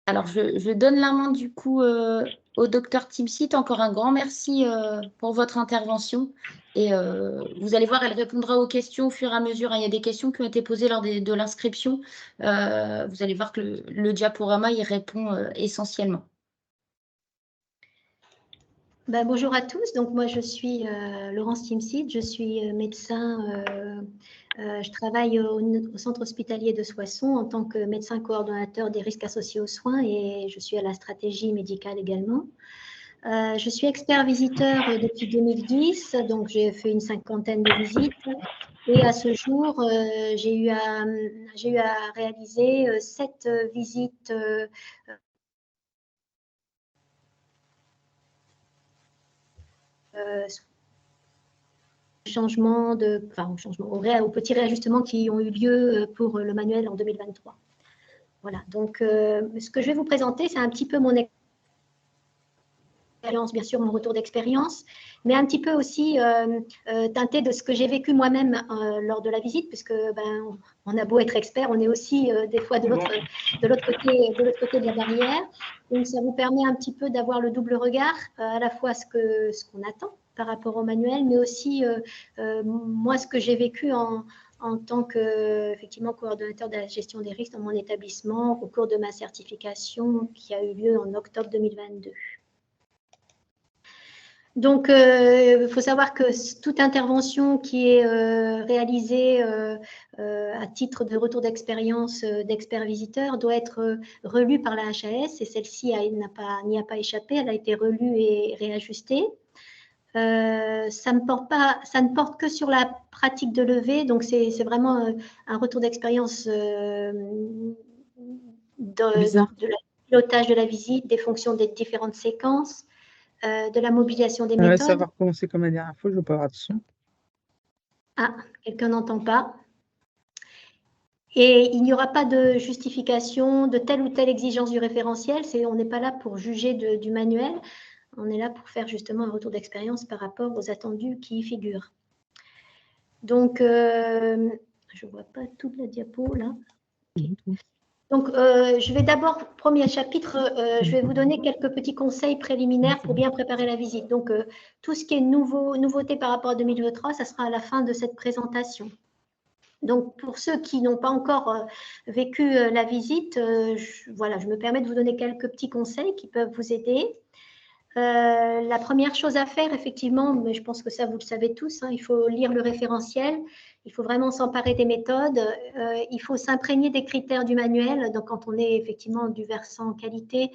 Alors, je donne la main du coup au docteur Timsit. Encore un grand merci pour votre intervention. Et vous allez voir, elle répondra aux questions au fur et à mesure. Il y a des questions qui ont été posées lors de l'inscription. Vous allez voir que le diaporama y répond essentiellement. Bonjour à tous, donc moi je suis Laurence Timsit, je suis médecin, je travaille au centre hospitalier de Soissons en tant que médecin coordonnateur des risques associés aux soins et je suis à la stratégie médicale également. Je suis expert visiteur depuis 2010, donc j'ai fait une 50aine de visites et à ce jour j'ai eu à réaliser 7 visites aux petits réajustements qui ont eu lieu pour le manuel en 2023. Voilà, donc ce que je vais vous présenter, c'est un petit peu mon expérience, bien sûr, mon retour d'expérience, mais un petit peu aussi teinté de ce que j'ai vécu moi-même lors de la visite, puisque on a beau être expert, on est aussi des fois de l'autre côté de la barrière. Donc ça vous permet un petit peu d'avoir le double regard, à la fois ce qu'on attend par rapport au manuel, mais aussi moi ce que j'ai vécu en tant que effectivement coordonnateur de la gestion des risques dans mon établissement au cours de ma certification qui a eu lieu en octobre 2022. Donc, il faut savoir que toute intervention qui est réalisée à titre de retour d'expérience d'expert visiteur doit être relue par la HAS et celle-ci n'y a pas échappé, elle a été relue et réajustée. Ça ne porte que sur la pratique de levée, donc c'est vraiment un retour d'expérience de la pilotage de la visite, des fonctions des différentes séquences, de la mobilisation des méthodes. Ça va recommencer comme la dernière fois, je ne veux pas avoir de son. Ah, quelqu'un n'entend pas. Et il n'y aura pas de justification de telle ou telle exigence du référentiel. On n'est pas là pour juger du manuel. On est là pour faire justement un retour d'expérience par rapport aux attendus qui y figurent. Donc, je ne vois pas toute la diapo là. Okay. Donc, je vais d'abord, premier chapitre, je vais vous donner quelques petits conseils préliminaires pour bien préparer la visite. Donc, tout ce qui est nouveauté par rapport à 2023, ça sera à la fin de cette présentation. Donc, pour ceux qui n'ont pas encore vécu la visite, je me permets de vous donner quelques petits conseils qui peuvent vous aider. La première chose à faire, effectivement, mais je pense que ça, vous le savez tous, il faut lire le référentiel, il faut vraiment s'emparer des méthodes, il faut s'imprégner des critères du manuel. Donc, quand on est effectivement du versant qualité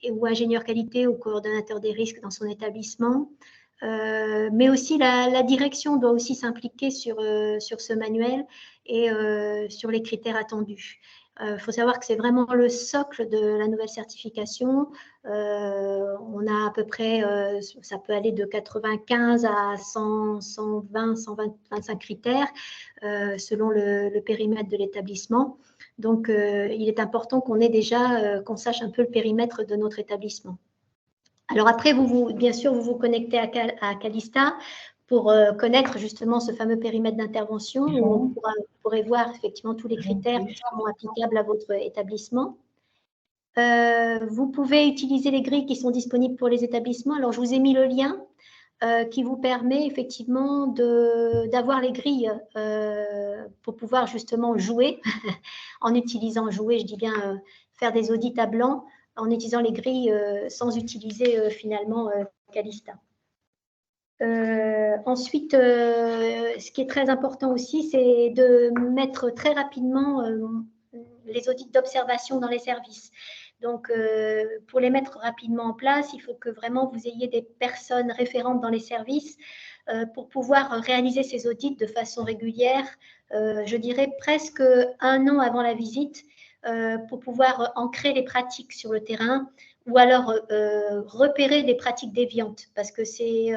ou ingénieur qualité ou coordonnateur des risques dans son établissement, mais aussi la direction doit aussi s'impliquer sur ce manuel et sur les critères attendus. Il faut savoir que c'est vraiment le socle de la nouvelle certification. On a à peu près, ça peut aller de 95 à 100, 120, 125 critères selon le périmètre de l'établissement. Donc, il est important qu'on ait déjà, qu'on sache un peu le périmètre de notre établissement. Alors après, bien sûr, vous vous connectez à Calista pour connaître justement ce fameux périmètre d'intervention où vous pourrez voir effectivement tous les critères qui sont applicables à votre établissement. Vous pouvez utiliser les grilles qui sont disponibles pour les établissements. Alors, je vous ai mis le lien qui vous permet effectivement d'avoir les grilles pour pouvoir justement jouer en utilisant jouer, je dis bien faire des audits à blanc en utilisant les grilles sans utiliser finalement Calista. Ensuite, ce qui est très important aussi, c'est de mettre très rapidement les audits d'observation dans les services. Donc, pour les mettre rapidement en place, il faut que vraiment vous ayez des personnes référentes dans les services pour pouvoir réaliser ces audits de façon régulière, je dirais presque 1 an avant la visite, pour pouvoir ancrer les pratiques sur le terrain ou alors repérer des pratiques déviantes. Parce que c'est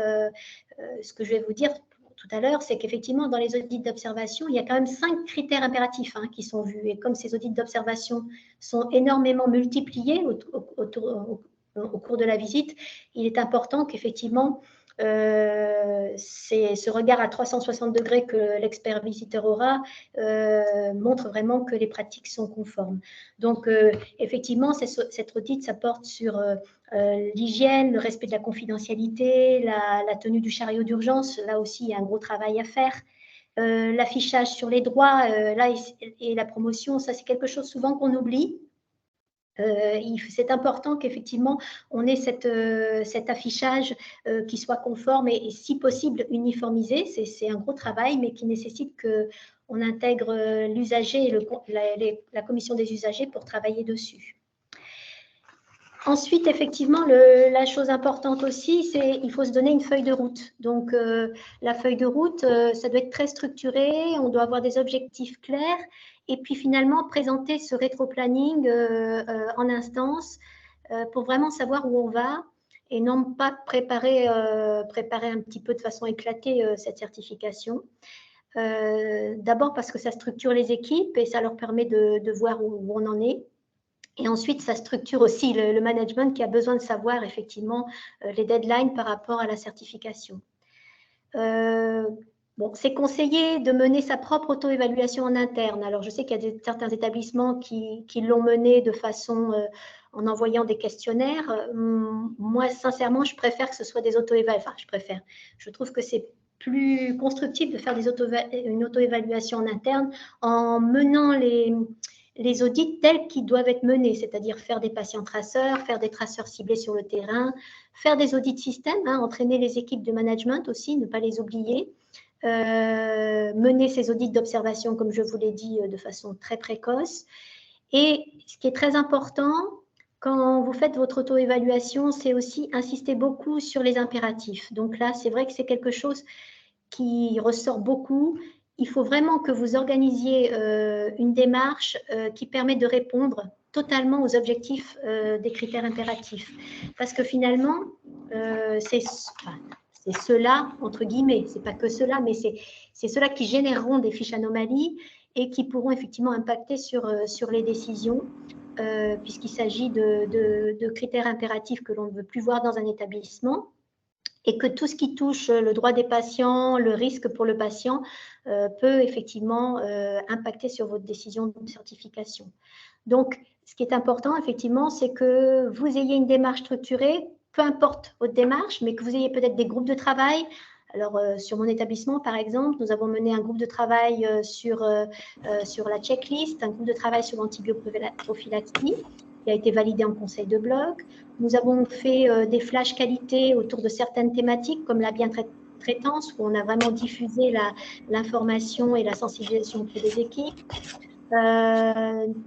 ce que je vais vous dire tout à l'heure, c'est qu'effectivement, dans les audits d'observation, il y a quand même 5 critères impératifs qui sont vus. Et comme ces audits d'observation sont énormément multipliés au cours de la visite, il est important qu'effectivement, c'est ce regard à 360 degrés que l'expert visiteur aura montre vraiment que les pratiques sont conformes. Donc, effectivement, cette audit, ça porte sur l'hygiène, le respect de la confidentialité, la tenue du chariot d'urgence. Là aussi, il y a un gros travail à faire. L'affichage sur les droits là, et la promotion, ça c'est quelque chose souvent qu'on oublie. C'est important qu'effectivement on ait cet affichage qui soit conforme et si possible uniformisé. C'est un gros travail, mais qui nécessite qu'on intègre l'usager et la commission des usagers pour travailler dessus. Ensuite, effectivement, la chose importante aussi, c'est qu'il faut se donner une feuille de route. Donc, la feuille de route, ça doit être très structuré, on doit avoir des objectifs clairs et puis finalement présenter ce rétro-planning en instance pour vraiment savoir où on va et non pas préparer un petit peu de façon éclatée cette certification. D'abord parce que ça structure les équipes et ça leur permet de voir où on en est. Et ensuite, ça structure aussi le management qui a besoin de savoir effectivement les deadlines par rapport à la certification. Bon, c'est conseillé de mener sa propre auto-évaluation en interne. Alors, je sais qu'il y a certains établissements qui l'ont menée de façon en envoyant des questionnaires. Moi, sincèrement, je préfère que ce soit des auto-évaluations. Enfin, je trouve que c'est plus constructif de faire une auto-évaluation en interne en menant les audits tels qu'ils doivent être menés, c'est-à-dire faire des patients traceurs, faire des traceurs ciblés sur le terrain, faire des audits système, entraîner les équipes de management aussi, ne pas les oublier, mener ces audits d'observation, comme je vous l'ai dit, de façon très précoce. Et ce qui est très important, quand vous faites votre auto-évaluation, c'est aussi insister beaucoup sur les impératifs. Donc là, c'est vrai que c'est quelque chose qui ressort beaucoup. Il faut vraiment que vous organisiez une démarche qui permet de répondre totalement aux objectifs des critères impératifs. Parce que finalement, c'est ceux-là, entre guillemets, c'est pas que ceux-là, mais c'est ceux-là qui généreront des fiches anomalies et qui pourront effectivement impacter sur les décisions, puisqu'il s'agit de critères impératifs que l'on ne veut plus voir dans un établissement. Et que tout ce qui touche le droit des patients, le risque pour le patient, peut effectivement impacter sur votre décision de certification. Donc, ce qui est important, effectivement, c'est que vous ayez une démarche structurée, peu importe votre démarche, mais que vous ayez peut-être des groupes de travail. Alors, sur mon établissement, par exemple, nous avons mené un groupe de travail sur la checklist, un groupe de travail sur l'antibioprophylaxie, qui a été validé en conseil de bloc. Nous avons fait des flashs qualité autour de certaines thématiques, comme la bien-traitance, où on a vraiment diffusé l'information et la sensibilisation auprès des équipes.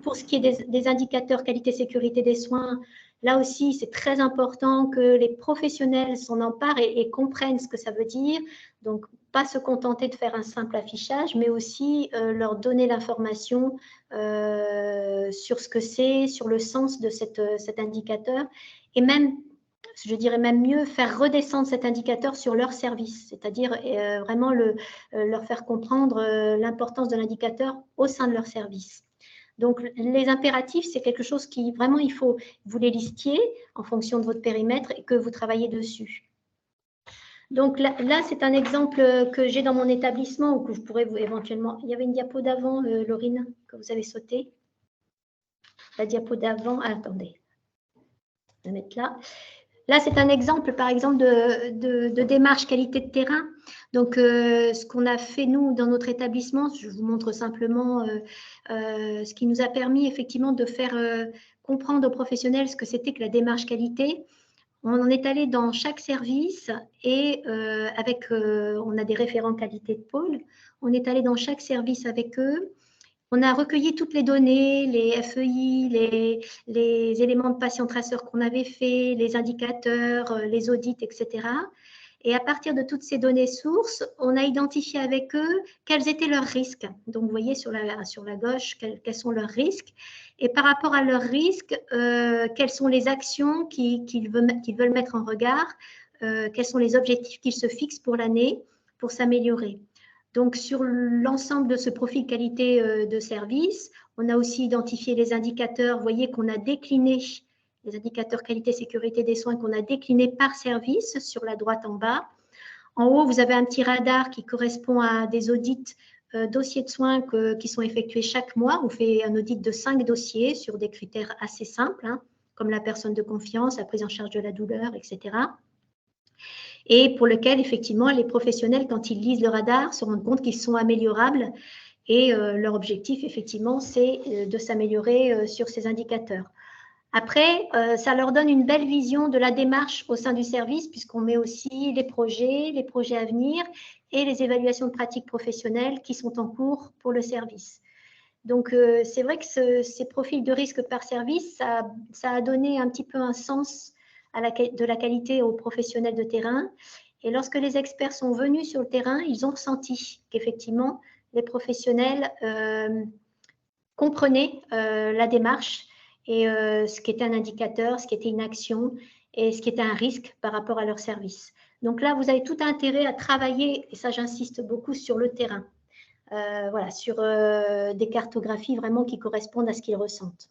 Pour ce qui est des indicateurs qualité-sécurité des soins, là aussi, c'est très important que les professionnels s'en emparent et comprennent ce que ça veut dire. Donc, pas se contenter de faire un simple affichage, mais aussi leur donner l'information sur ce que c'est, sur le sens de cet indicateur. Et même, je dirais même mieux, faire redescendre cet indicateur sur leur service, c'est-à-dire vraiment leur faire comprendre l'importance de l'indicateur au sein de leur service. Donc, les impératifs, c'est quelque chose qui, vraiment, il faut vous les listiez en fonction de votre périmètre et que vous travaillez dessus. Donc là c'est un exemple que j'ai dans mon établissement ou que je pourrais vous éventuellement… Il y avait une diapo d'avant, Laurine, que vous avez sautée. La diapo d'avant, attendez, je vais la mettre là. Là, c'est un exemple, par exemple, de démarche qualité de terrain. Donc, ce qu'on a fait, nous, dans notre établissement, je vous montre simplement ce qui nous a permis, effectivement, de faire comprendre aux professionnels ce que c'était que la démarche qualité. On en est allé dans chaque service et on a des référents qualité de pôle. On est allé dans chaque service avec eux. On a recueilli toutes les données, les FEI, les éléments de patient traceur qu'on avait fait, les indicateurs, les audits, etc. Et à partir de toutes ces données sources, on a identifié avec eux quels étaient leurs risques. Donc, vous voyez sur la gauche quels sont leurs risques. Et par rapport à leurs risques, quelles sont les actions qu'ils veulent mettre en regard, quels sont les objectifs qu'ils se fixent pour l'année pour s'améliorer. Donc, sur l'ensemble de ce profil qualité de service, on a aussi identifié les indicateurs. Vous voyez qu'on a décliné les indicateurs qualité-sécurité des soins qu'on a déclinés par service sur la droite en bas. En haut, vous avez un petit radar qui correspond à des audits dossiers de soins qui sont effectués chaque mois. On fait un audit de 5 dossiers sur des critères assez simples, hein, comme la personne de confiance, la prise en charge de la douleur, etc. Et pour lequel, effectivement, les professionnels, quand ils lisent le radar, se rendent compte qu'ils sont améliorables. Et leur objectif, effectivement, c'est de s'améliorer sur ces indicateurs. Après, ça leur donne une belle vision de la démarche au sein du service, puisqu'on met aussi les projets à venir et les évaluations de pratiques professionnelles qui sont en cours pour le service. Donc, c'est vrai que ces profils de risque par service, ça a donné un petit peu un sens de la qualité aux professionnels de terrain. Et lorsque les experts sont venus sur le terrain, ils ont ressenti qu'effectivement, les professionnels comprenaient la démarche et ce qui était un indicateur, ce qui était une action et ce qui était un risque par rapport à leur service. Donc là, vous avez tout intérêt à travailler, et ça j'insiste beaucoup, sur le terrain. Voilà, sur des cartographies vraiment qui correspondent à ce qu'ils ressentent.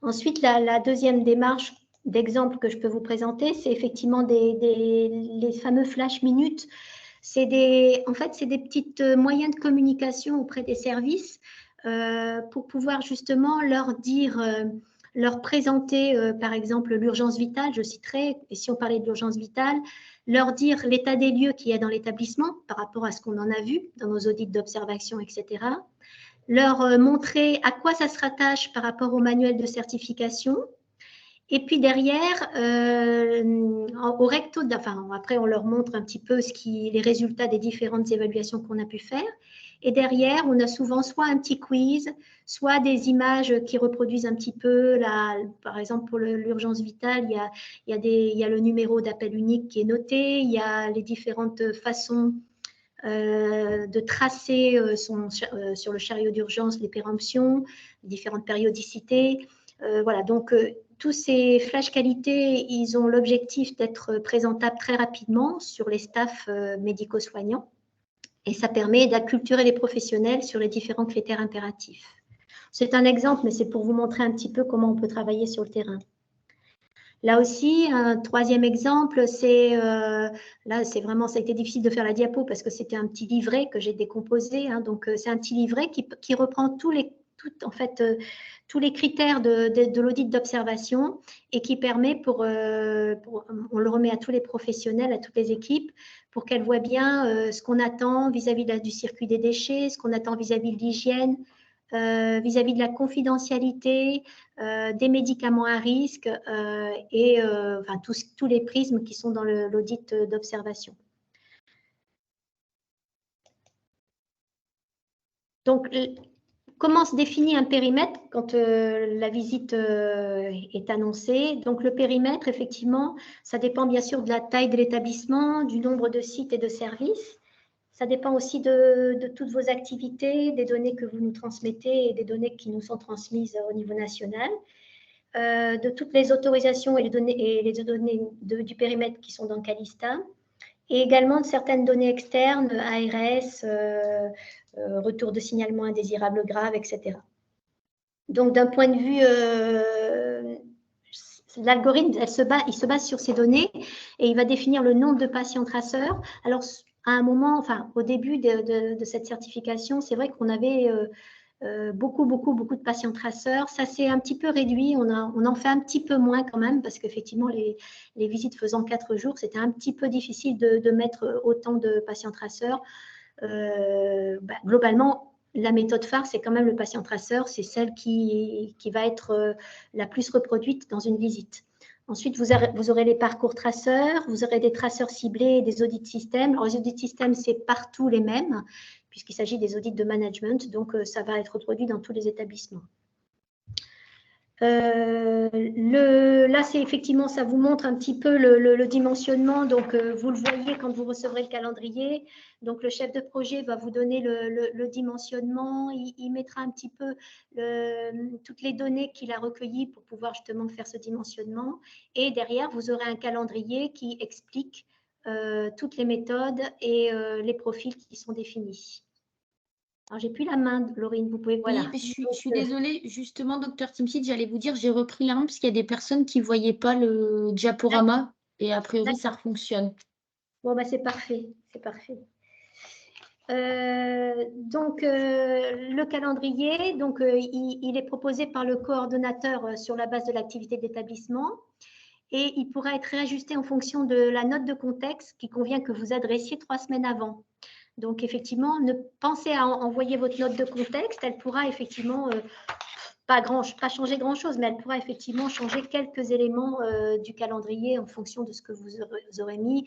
Ensuite, la deuxième démarche d'exemple que je peux vous présenter, c'est effectivement les fameux flash minutes. En fait, c'est des petites moyens de communication auprès des services pour pouvoir justement leur dire, leur présenter, par exemple, l'urgence vitale, je citerai, et si on parlait de l'urgence vitale, leur dire l'état des lieux qu'il y a dans l'établissement par rapport à ce qu'on en a vu dans nos audits d'observation, etc. Leur montrer à quoi ça se rattache par rapport au manuel de certification. Et puis derrière, au recto, enfin après on leur montre un petit peu les résultats des différentes évaluations qu'on a pu faire. Et derrière, on a souvent soit un petit quiz, soit des images qui reproduisent un petit peu, par exemple pour l'urgence vitale, il y a le numéro d'appel unique qui est noté, il y a les différentes façons de tracer sur le chariot d'urgence les péremptions, les différentes périodicités. Voilà, donc tous ces flash qualité, ils ont l'objectif d'être présentables très rapidement sur les staffs médico-soignants et ça permet d'acculturer les professionnels sur les différents critères impératifs. C'est un exemple, mais c'est pour vous montrer un petit peu comment on peut travailler sur le terrain. Là aussi, un troisième exemple, là, c'est vraiment, ça a été difficile de faire la diapo parce que c'était un petit livret que j'ai décomposé. Hein, donc, c'est un petit livret qui reprend tous les critères de l'audit d'observation et qui permet on le remet à tous les professionnels, à toutes les équipes, pour qu'elles voient bien ce qu'on attend vis-à-vis du circuit des déchets, ce qu'on attend vis-à-vis de l'hygiène, vis-à-vis de la confidentialité, des médicaments à risque et enfin, tous les prismes qui sont dans l'audit d'observation. Donc, comment se définit un périmètre quand la visite est annoncée? Donc, le périmètre, effectivement, ça dépend bien sûr de la taille de l'établissement, du nombre de sites et de services. Ça dépend aussi de toutes vos activités, des données que vous nous transmettez et des données qui nous sont transmises au niveau national, de toutes les autorisations et les données du périmètre qui sont dans Calista, et également de certaines données externes, ARS, retour de signalement indésirable grave, etc. Donc, d'un point de vue, l'algorithme, il se base sur ces données et il va définir le nombre de patients traceurs. Alors, à un moment, enfin, au début de cette certification, c'est vrai qu'on avait beaucoup de patients traceurs. Ça s'est un petit peu réduit. On en fait un petit peu moins quand même parce qu'effectivement, les visites faisant 4 jours, c'était un petit peu difficile de mettre autant de patients traceurs. Globalement, la méthode phare, c'est quand même le patient traceur. C'est celle qui va être la plus reproduite dans une visite. Ensuite, vous aurez les parcours traceurs, vous aurez des traceurs ciblés et des audits système. Alors, les audits système, c'est partout les mêmes, puisqu'il s'agit des audits de management, donc ça va être reproduit dans tous les établissements. Là, c'est effectivement, ça vous montre un petit peu le dimensionnement. Donc, vous le voyez quand vous recevrez le calendrier. Donc, le chef de projet va vous donner le dimensionnement. Il mettra un petit peu toutes les données qu'il a recueillies pour pouvoir justement faire ce dimensionnement. Et derrière, vous aurez un calendrier qui explique toutes les méthodes et les profils qui sont définis. Alors, j'ai plus la main, Laurine, vous pouvez, voilà. Oui, mais je suis désolée, justement, docteur Timsit, j'allais vous dire, j'ai repris la main parce qu'il y a des personnes qui ne voyaient pas le diaporama et a priori, ça fonctionne. Bon, bah, c'est parfait, c'est parfait. Donc, le calendrier, donc, il est proposé par le coordonnateur sur la base de l'activité d'établissement et il pourra être réajusté en fonction de la note de contexte qui convient que vous adressiez 3 semaines avant. Donc, effectivement, pensez à envoyer votre note de contexte. Elle pourra effectivement pas changer grand-chose, mais elle pourra effectivement changer quelques éléments du calendrier en fonction de ce que vous aurez mis.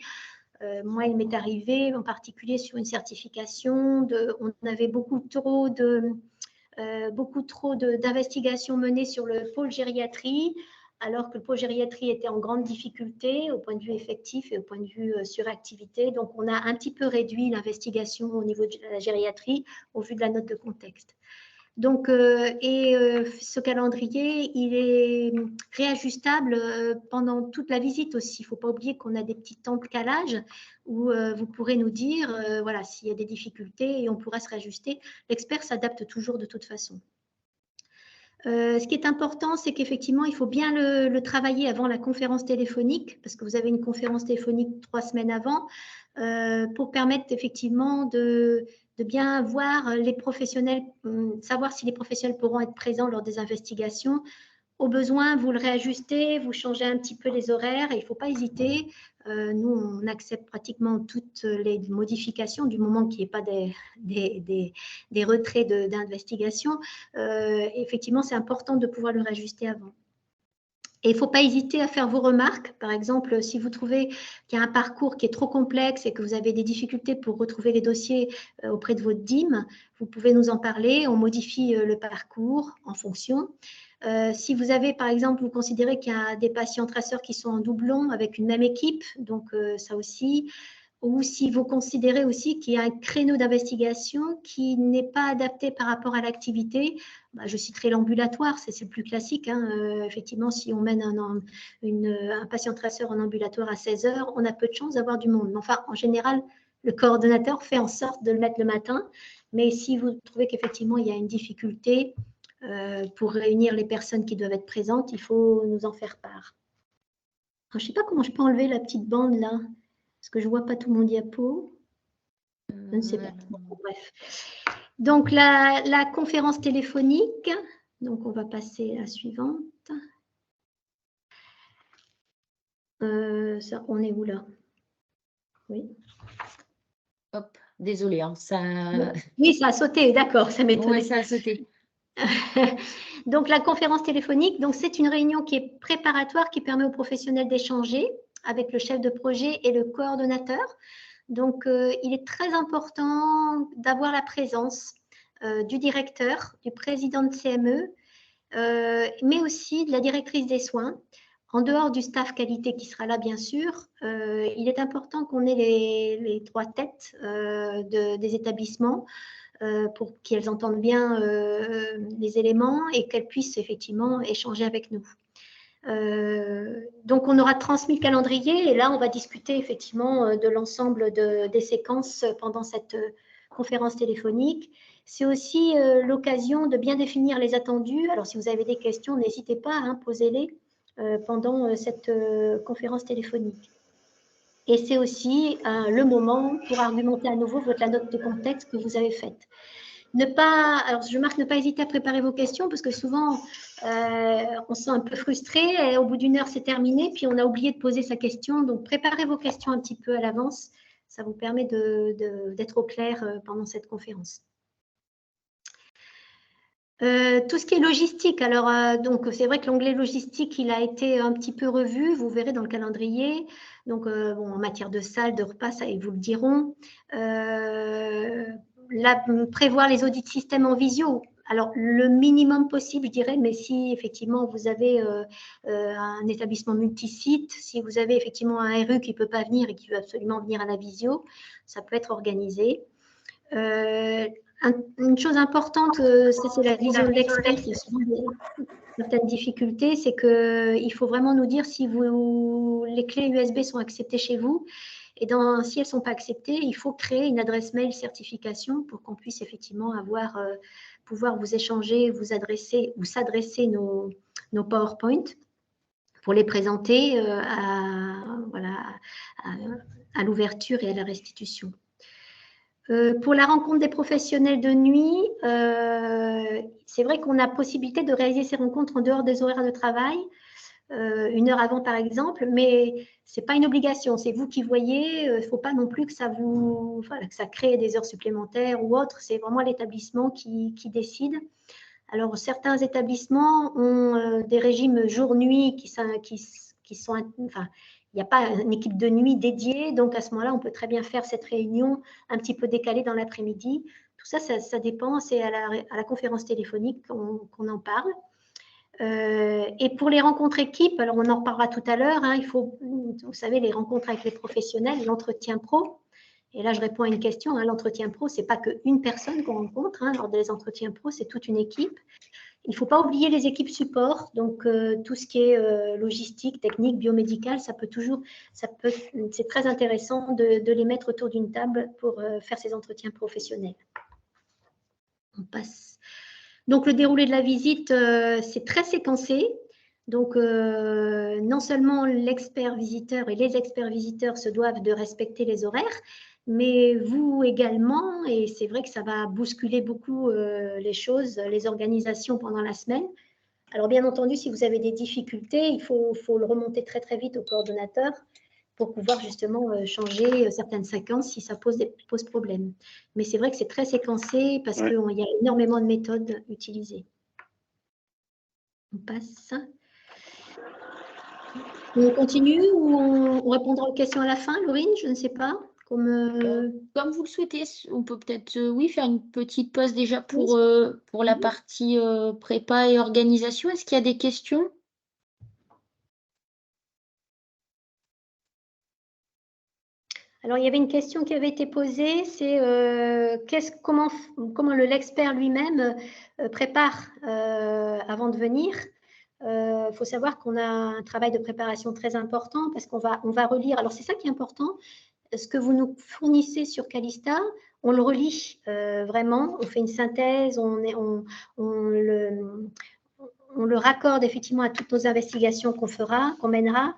Moi, il m'est arrivé, en particulier sur une certification, on avait beaucoup trop d'investigations menées sur le pôle gériatrie, alors que le pôle gériatrie était en grande difficulté au point de vue effectif et au point de vue suractivité. Donc, on a un petit peu réduit l'investigation au niveau de la gériatrie au vu de la note de contexte. Donc, ce calendrier, il est réajustable pendant toute la visite aussi. Il ne faut pas oublier qu'on a des petits temps de calage où vous pourrez nous dire, voilà, s'il y a des difficultés et on pourra se réajuster. L'expert s'adapte toujours de toute façon. Ce qui est important, c'est qu'effectivement, il faut bien le travailler avant la conférence téléphonique, parce que vous avez une conférence téléphonique 3 semaines avant, pour permettre effectivement de bien voir les professionnels, savoir si les professionnels pourront être présents lors des investigations. Au besoin, vous le réajustez, vous changez un petit peu les horaires, et il ne faut pas hésiter. Nous, on accepte pratiquement toutes les modifications du moment qu'il n'y ait pas des retraits d'investigation. Effectivement, c'est important de pouvoir le réajuster avant. Et il ne faut pas hésiter à faire vos remarques. Par exemple, si vous trouvez qu'il y a un parcours qui est trop complexe et que vous avez des difficultés pour retrouver les dossiers auprès de votre DIM, vous pouvez nous en parler. On modifie le parcours en fonction. Si vous avez, par exemple, vous considérez qu'il y a des patients traceurs qui sont en doublon avec une même équipe, donc ça aussi, ou si vous considérez aussi qu'il y a un créneau d'investigation qui n'est pas adapté par rapport à l'activité, bah, je citerai l'ambulatoire, c'est le plus classique. Hein. Effectivement, si on mène un patient traceur en ambulatoire à 16 heures, on a peu de chances d'avoir du monde. Enfin, en général, le coordonnateur fait en sorte de le mettre le matin, mais si vous trouvez qu'effectivement, il y a une difficulté pour réunir les personnes qui doivent être présentes, il faut nous en faire part. Alors, je ne sais pas comment je peux enlever la petite bande là. Parce que je ne vois pas tout mon diapo. Je ne sais pas. Bon, bref. Donc, la conférence téléphonique. Donc, on va passer à la suivante. Ça, on est où là? Oui. Hop, désolée. Hein, ça... Oui, ça a sauté, d'accord, ça m'étonnait. Oui, ça a sauté. Donc, la conférence téléphonique, c'est une réunion qui est préparatoire, qui permet aux professionnels d'échanger avec le chef de projet et le coordonnateur. Donc, il est très important d'avoir la présence du directeur, du président de CME, mais aussi de la directrice des soins. En dehors du staff qualité qui sera là, bien sûr, il est important qu'on ait les 3 têtes des établissements pour qu'elles entendent bien les éléments et qu'elles puissent effectivement échanger avec nous. Donc, on aura transmis le calendrier et là, on va discuter effectivement de l'ensemble des séquences pendant cette conférence téléphonique. C'est aussi l'occasion de bien définir les attendus. Alors, si vous avez des questions, n'hésitez pas à poser-les pendant cette conférence téléphonique. Et c'est aussi le moment pour argumenter à nouveau la note de contexte que vous avez faite. Alors je marque ne pas hésiter à préparer vos questions parce que souvent on se sent un peu frustré et au bout d'1 heure c'est terminé puis on a oublié de poser sa question. Donc préparez vos questions un petit peu à l'avance, ça vous permet d'être au clair pendant cette conférence. Tout ce qui est logistique, alors donc c'est vrai que l'onglet logistique il a été un petit peu revu, vous verrez dans le calendrier. Donc bon, en matière de salle, de repas, ça ils vous le diront. Prévoir les audits de système en visio. Alors, le minimum possible, je dirais, mais si effectivement vous avez un établissement multisite, si vous avez effectivement un RU qui ne peut pas venir et qui veut absolument venir à la visio, ça peut être organisé. Une chose importante, c'est la vision de l'expert qui a souvent certaines difficultés, c'est qu'il faut vraiment nous dire si les clés USB sont acceptées chez vous. Et si elles ne sont pas acceptées, il faut créer une adresse mail certification pour qu'on puisse effectivement pouvoir vous échanger, vous adresser ou s'adresser nos PowerPoint pour les présenter à l'ouverture et à la restitution. Pour la rencontre des professionnels de nuit, c'est vrai qu'on a possibilité de réaliser ces rencontres en dehors des horaires de travail, 1 heure avant par exemple, mais ce n'est pas une obligation, c'est vous qui voyez, il ne faut pas non plus que ça que ça crée des heures supplémentaires ou autre, c'est vraiment l'établissement qui décide. Alors certains établissements ont des régimes jour-nuit qui sont, enfin, il n'y a pas une équipe de nuit dédiée, donc à ce moment-là, on peut très bien faire cette réunion un petit peu décalée dans l'après-midi. Tout ça, ça dépend, c'est à la conférence téléphonique qu'on en parle. Et pour les rencontres équipes, alors on en reparlera tout à l'heure, hein, il faut, vous savez, les rencontres avec les professionnels, l'entretien pro. Et là, je réponds à une question, hein, l'entretien pro, ce n'est pas qu'une personne qu'on rencontre, hein, lors des entretiens pro, c'est toute une équipe. Il ne faut pas oublier les équipes support, donc tout ce qui est logistique, technique, biomédicale, c'est très intéressant de les mettre autour d'une table pour faire ces entretiens professionnels. On passe. Donc le déroulé de la visite, c'est très séquencé. Donc non seulement l'expert visiteur et les experts visiteurs se doivent de respecter les horaires, mais vous également, et c'est vrai que ça va bousculer beaucoup les choses, les organisations pendant la semaine. Alors bien entendu, si vous avez des difficultés, il faut le remonter très très vite au coordonnateur pour pouvoir justement changer certaines séquences si ça pose problème. Mais c'est vrai que c'est très séquencé parce qu'il y a énormément de méthodes utilisées. On passe. On continue ou on répondra aux questions à la fin, Laurine? Je ne sais pas. Comme vous le souhaitez, on peut peut-être oui, faire une petite pause déjà pour la partie prépa et organisation. Est-ce qu'il y a des questions? Alors, il y avait une question qui avait été posée, c'est comment l'expert lui-même prépare avant de venir. Il faut savoir qu'on a un travail de préparation très important parce qu'on va relire. Alors, c'est ça qui est important. Ce que vous nous fournissez sur Calista, on le relit vraiment. On fait une synthèse, on le raccorde effectivement à toutes nos investigations qu'on mènera.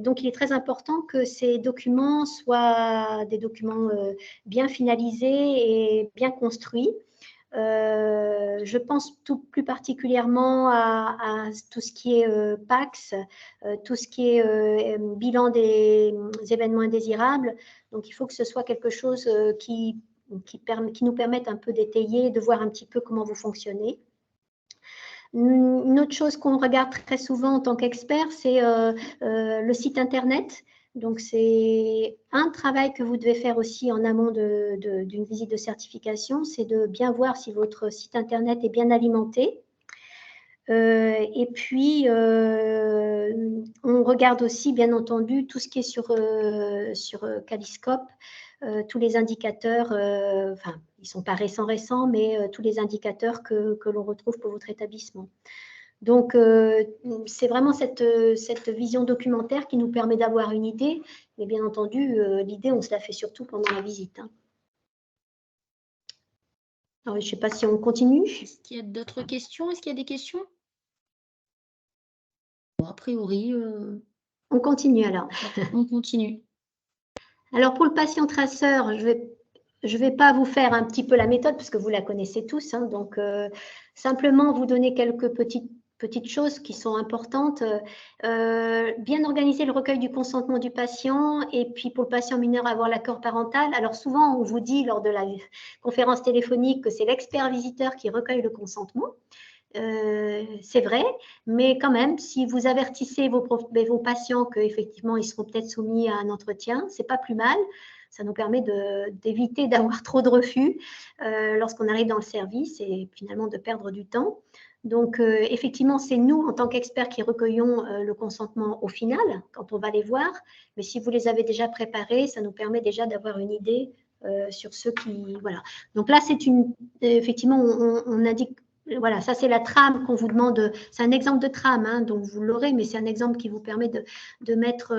Donc, il est très important que ces documents soient des documents bien finalisés et bien construits. Je pense plus particulièrement à tout ce qui est PAX, tout ce qui est bilan des événements indésirables. Donc, il faut que ce soit quelque chose qui nous permette un peu d'étayer, de voir un petit peu comment vous fonctionnez. Une autre chose qu'on regarde très souvent en tant qu'expert, c'est le site Internet. Donc, c'est un travail que vous devez faire aussi en amont d'une visite de certification, c'est de bien voir si votre site Internet est bien alimenté. Et puis, on regarde aussi, bien entendu, tout ce qui est sur Caliscope, tous les indicateurs, enfin, ils ne sont pas récents, mais tous les indicateurs que l'on retrouve pour votre établissement. Donc, c'est vraiment cette vision documentaire qui nous permet d'avoir une idée. Mais bien entendu, l'idée, on se la fait surtout pendant la visite. Hein. Alors, je ne sais pas si on continue. Est-ce qu'il y a d'autres questions? Est-ce qu'il y a des questions? Bon, a priori... On continue alors. On continue. Alors, pour le patient traceur, je vais pas vous faire un petit peu la méthode parce que vous la connaissez tous. Hein, donc, simplement vous donner quelques petites choses qui sont importantes. Bien organiser le recueil du consentement du patient et puis pour le patient mineur avoir l'accord parental. Alors souvent on vous dit lors de la conférence téléphonique que c'est l'expert visiteur qui recueille le consentement. C'est vrai, mais quand même, si vous avertissez vos patients qu'effectivement ils seront peut-être soumis à un entretien, c'est pas plus mal. Ça nous permet d'éviter d'avoir trop de refus lorsqu'on arrive dans le service et finalement de perdre du temps. Donc, effectivement, c'est nous, en tant qu'experts, qui recueillons le consentement au final, quand on va les voir. Mais si vous les avez déjà préparés, ça nous permet déjà d'avoir une idée sur ceux qui... Voilà. Donc là, effectivement, on indique... Voilà, ça, c'est la trame qu'on vous demande. C'est un exemple de trame, hein, donc vous l'aurez, mais c'est un exemple qui vous permet de mettre...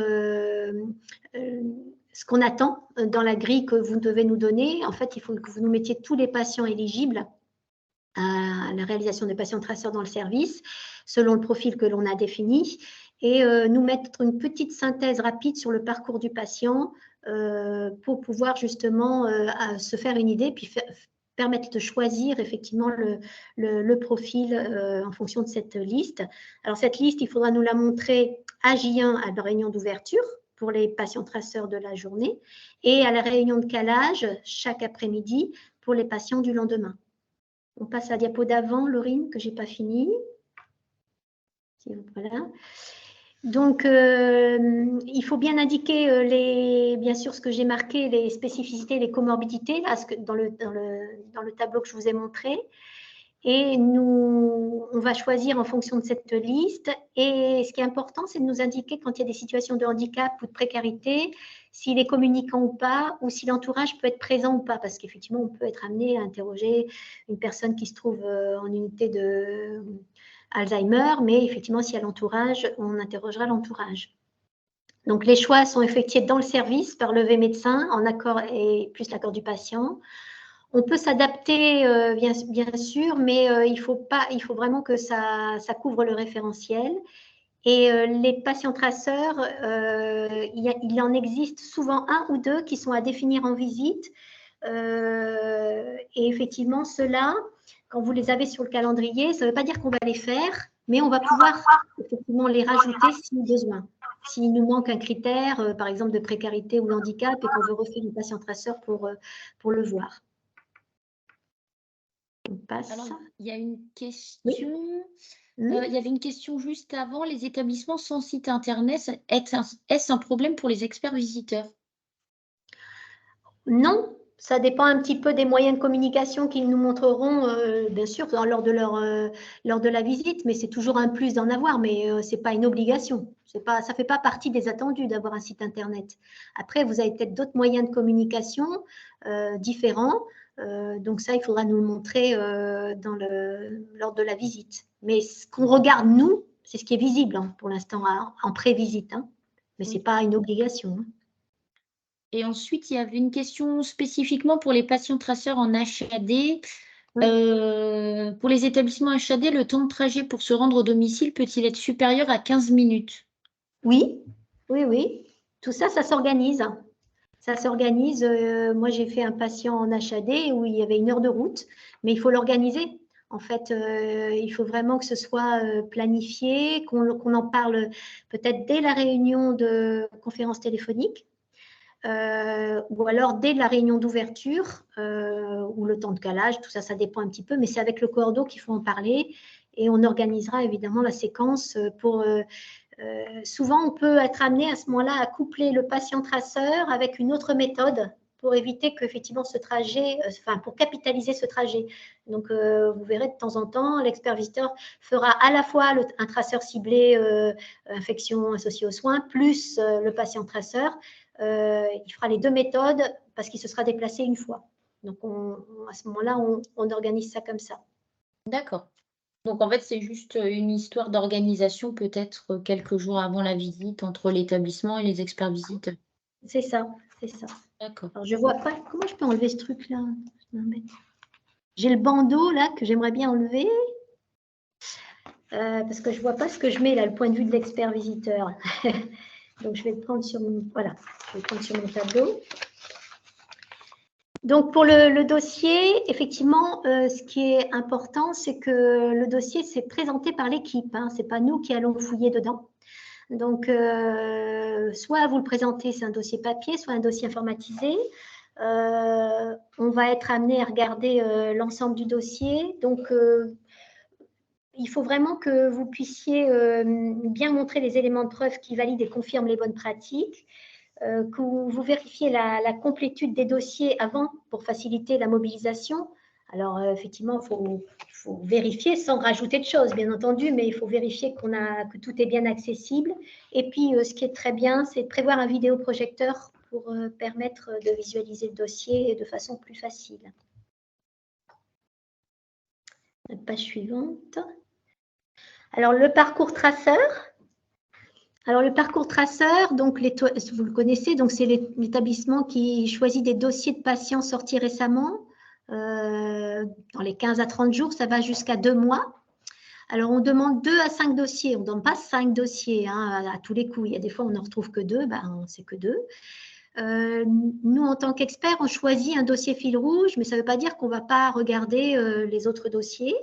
ce qu'on attend dans la grille que vous devez nous donner. En fait, il faut que vous nous mettiez tous les patients éligibles à la réalisation des patients traceurs dans le service, selon le profil que l'on a défini, et nous mettre une petite synthèse rapide sur le parcours du patient, pour pouvoir justement se faire une idée, puis permettre de choisir effectivement le profil en fonction de cette liste. Alors cette liste, il faudra nous la montrer à J1 à la réunion d'ouverture pour les patients traceurs de la journée et à la réunion de calage chaque après-midi pour les patients du lendemain. On passe à la diapo d'avant, Laurine, que je n'ai pas fini. Voilà. Donc, il faut bien indiquer, bien sûr, ce que j'ai marqué, les spécificités, les comorbidités, là, dans le tableau que je vous ai montré. Et on va choisir en fonction de cette liste. Et ce qui est important, c'est de nous indiquer quand il y a des situations de handicap ou de précarité, s'il est communicant ou pas, ou si l'entourage peut être présent ou pas. Parce qu'effectivement, on peut être amené à interroger une personne qui se trouve en unité de Alzheimer, mais effectivement, s'il y a l'entourage, on interrogera l'entourage. Donc, les choix sont effectués dans le service par le médecin, en accord et plus l'accord du patient. On peut s'adapter, bien sûr, mais il faut vraiment que ça couvre le référentiel. Et les patients traceurs, il en existe souvent un ou deux qui sont à définir en visite. Et effectivement, ceux-là, quand vous les avez sur le calendrier, ça ne veut pas dire qu'on va les faire, mais on va pouvoir effectivement les rajouter si besoin. S'il nous manque un critère, par exemple de précarité ou handicap, et qu'on veut refaire un patient traceur pour le voir. On passe. Alors, il y a une question. Oui. Il y avait une question juste avant. Les établissements sans site internet, est-ce un problème pour les experts visiteurs? Non, ça dépend un petit peu des moyens de communication qu'ils nous montreront, bien sûr, lors de la visite, mais c'est toujours un plus d'en avoir, mais ce n'est pas une obligation. Ça ne fait pas partie des attendus d'avoir un site internet. Après, vous avez peut-être d'autres moyens de communication différents, donc ça, il faudra nous le montrer lors de la visite. Mais ce qu'on regarde, nous, c'est ce qui est visible hein, pour l'instant en pré-visite, hein, mais ce n'est pas une obligation. Hein. Et ensuite, il y avait une question spécifiquement pour les patients traceurs en HAD. Oui. Pour les établissements HAD, le temps de trajet pour se rendre au domicile peut-il être supérieur à 15 minutes? Oui, oui, oui. Tout ça, ça s'organise. Ça s'organise. Moi, j'ai fait un patient en HAD où il y avait 1 heure de route, mais il faut l'organiser. En fait, il faut vraiment que ce soit planifié, qu'on en parle peut-être dès la réunion de conférence téléphonique. Ou alors dès la réunion d'ouverture ou le temps de calage, tout ça, ça dépend un petit peu, mais c'est avec le cordeau qu'il faut en parler et on organisera évidemment la séquence pour... souvent, on peut être amené à ce moment-là à coupler le patient traceur avec une autre méthode pour éviter qu'effectivement ce trajet, pour capitaliser ce trajet. Donc, vous verrez de temps en temps, l'expert visiteur fera à la fois un traceur ciblé infection associée aux soins, plus le patient traceur. Il fera les deux méthodes parce qu'il se sera déplacé une fois. Donc, à ce moment-là, on organise ça comme ça. D'accord. Donc, en fait, c'est juste une histoire d'organisation, peut-être quelques jours avant la visite, entre l'établissement et les experts visiteurs. C'est ça, c'est ça. D'accord. Alors, je ne vois pas, comment je peux enlever ce truc-là? J'ai le bandeau, là, que j'aimerais bien enlever. Parce que je ne vois pas ce que je mets, là, le point de vue de l'expert visiteur. Donc, je vais le prendre sur mon, voilà, je vais le prendre sur mon tableau. Donc, pour le dossier, effectivement, ce qui est important, c'est que le dossier, c'est présenté par l'équipe. Hein, ce n'est pas nous qui allons fouiller dedans. Donc, soit vous le présentez, c'est un dossier papier, soit un dossier informatisé. On va être amené à regarder l'ensemble du dossier. Donc, il faut vraiment que vous puissiez bien montrer les éléments de preuve qui valident et confirment les bonnes pratiques. Que vous vérifiez la complétude des dossiers avant pour faciliter la mobilisation. Alors, effectivement, il faut vérifier sans rajouter de choses, bien entendu, mais il faut vérifier que tout est bien accessible. Et puis, ce qui est très bien, c'est de prévoir un vidéoprojecteur pour permettre de visualiser le dossier de façon plus facile. La page suivante. Alors, le parcours traceur. Alors, le parcours traceur, donc vous le connaissez, donc c'est l'établissement qui choisit des dossiers de patients sortis récemment. Dans les 15 à 30 jours, ça va jusqu'à 2 mois. Alors, on demande 2 à 5 dossiers. On ne donne pas 5 dossiers hein, à tous les coups. Il y a des fois, on n'en retrouve que 2. Ben, c'est que 2. Nous, en tant qu'experts, on choisit un dossier fil rouge, mais ça ne veut pas dire qu'on ne va pas regarder les autres dossiers.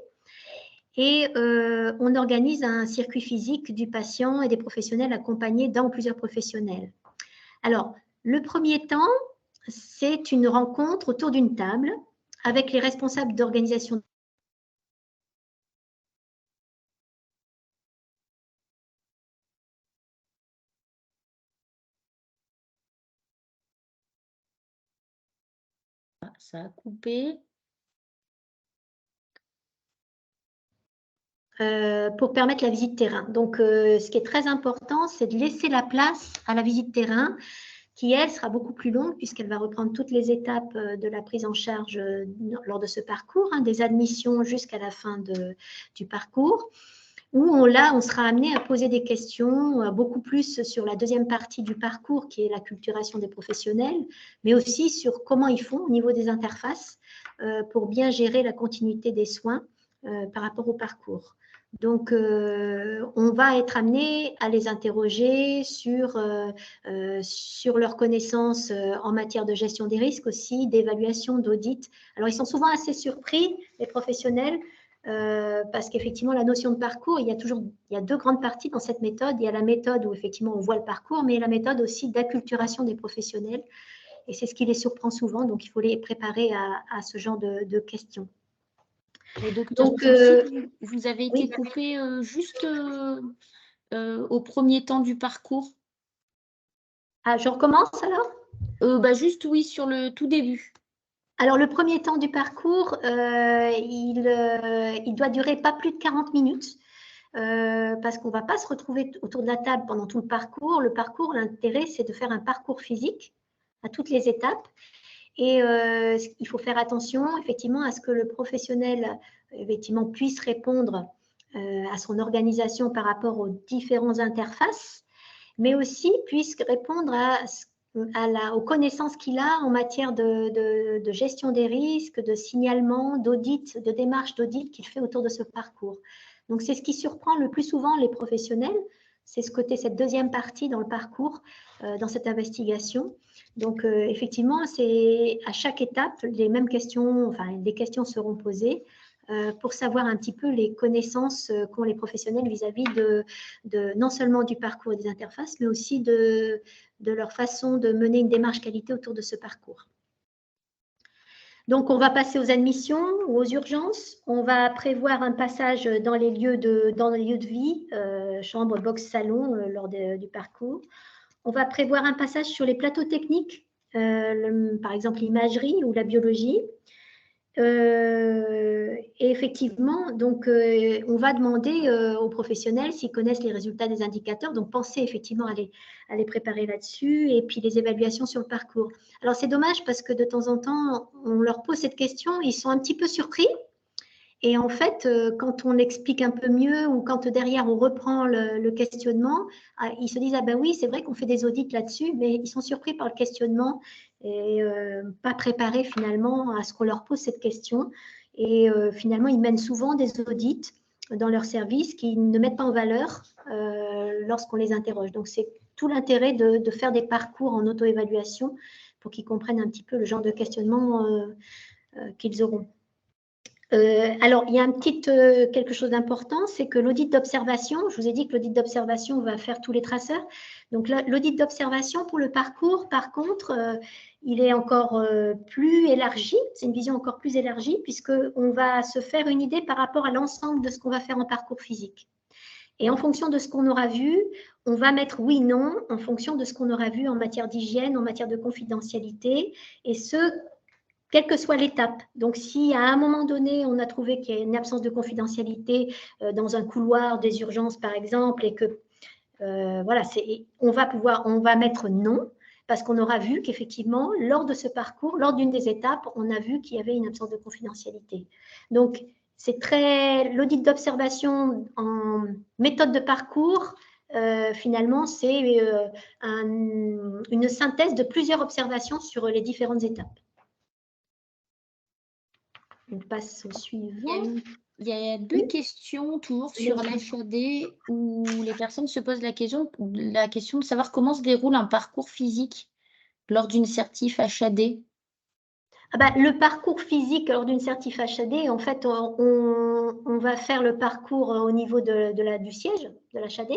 Et on organise un circuit physique du patient et des professionnels accompagnés d'un ou plusieurs professionnels. Alors, le premier temps, c'est une rencontre autour d'une table avec les responsables d'organisation. Ça a coupé. Pour permettre la visite terrain. Donc, ce qui est très important, c'est de laisser la place à la visite terrain qui, elle, sera beaucoup plus longue puisqu'elle va reprendre toutes les étapes de la prise en charge lors de ce parcours, hein, des admissions jusqu'à la fin du parcours, où on sera amené à poser des questions beaucoup plus sur la deuxième partie du parcours, qui est l'acculturation des professionnels, mais aussi sur comment ils font au niveau des interfaces pour bien gérer la continuité des soins par rapport au parcours. Donc, on va être amené à les interroger sur leurs connaissances en matière de gestion des risques aussi, d'évaluation, d'audit. Alors, ils sont souvent assez surpris, les professionnels, parce qu'effectivement, la notion de parcours, il y a deux grandes parties dans cette méthode. Il y a la méthode où effectivement on voit le parcours, mais il y a la méthode aussi d'acculturation des professionnels. Et c'est ce qui les surprend souvent, donc il faut les préparer à ce genre de questions. Et docteur, donc, vous avez été coupé juste au premier temps du parcours. Ah, je recommence alors Juste oui, sur le tout début. Alors, le premier temps du parcours, il doit durer pas plus de 40 minutes parce qu'on ne va pas se retrouver autour de la table pendant tout le parcours. Le parcours, l'intérêt, c'est de faire un parcours physique à toutes les étapes. Et il faut faire attention, effectivement, à ce que le professionnel, effectivement, puisse répondre à son organisation par rapport aux différentes interfaces, mais aussi puisse répondre aux connaissances qu'il a en matière de gestion des risques, de signalement, d'audit, de démarche d'audit qu'il fait autour de ce parcours. Donc, c'est ce qui surprend le plus souvent les professionnels, c'est cette deuxième partie dans le parcours, dans cette investigation. Donc, effectivement, c'est à chaque étape, les mêmes questions, enfin, des questions seront posées pour savoir un petit peu les connaissances qu'ont les professionnels vis-à-vis de non seulement du parcours et des interfaces, mais aussi de leur façon de mener une démarche qualité autour de ce parcours. Donc, on va passer aux admissions ou aux urgences. On va prévoir un passage dans les lieux de vie, chambre, box, salon, lors du parcours. On va prévoir un passage sur les plateaux techniques, par exemple l'imagerie ou la biologie. Et effectivement, donc, on va demander aux professionnels s'ils connaissent les résultats des indicateurs. Donc, pensez effectivement à les préparer là-dessus et puis les évaluations sur le parcours. Alors, c'est dommage parce que de temps en temps, on leur pose cette question, ils sont un petit peu surpris. Et en fait, quand on explique un peu mieux ou quand derrière on reprend le questionnement, ils se disent « Ah ben oui, c'est vrai qu'on fait des audits là-dessus », mais ils sont surpris par le questionnement et pas préparés finalement à ce qu'on leur pose cette question. Et finalement, ils mènent souvent des audits dans leur service qui ne mettent pas en valeur lorsqu'on les interroge. Donc, c'est tout l'intérêt de faire des parcours en auto-évaluation pour qu'ils comprennent un petit peu le genre de questionnement qu'ils auront. Alors, il y a quelque chose d'important, c'est que l'audit d'observation, je vous ai dit que l'audit d'observation va faire tous les traceurs. Donc, l'audit d'observation pour le parcours, par contre, il est encore plus élargi, c'est une vision encore plus élargie, puisqu'on va se faire une idée par rapport à l'ensemble de ce qu'on va faire en parcours physique. Et en fonction de ce qu'on aura vu, on va mettre oui, non, en fonction de ce qu'on aura vu en matière d'hygiène, en matière de confidentialité, et quelle que soit l'étape. Donc, si à un moment donné, on a trouvé qu'il y a une absence de confidentialité dans un couloir des urgences, par exemple, et que voilà, on va mettre non, parce qu'on aura vu qu'effectivement, lors de ce parcours, lors d'une des étapes, on a vu qu'il y avait une absence de confidentialité. Donc, l'audit d'observation en méthode de parcours, finalement, c'est une synthèse de plusieurs observations sur les différentes étapes. On passe au suivant. Il y a deux questions toujours sur l'HAD où les personnes se posent la question de savoir comment se déroule un parcours physique lors d'une certif HAD? Le parcours physique lors d'une certif HAD, en fait, on va faire le parcours au niveau du siège de l'HAD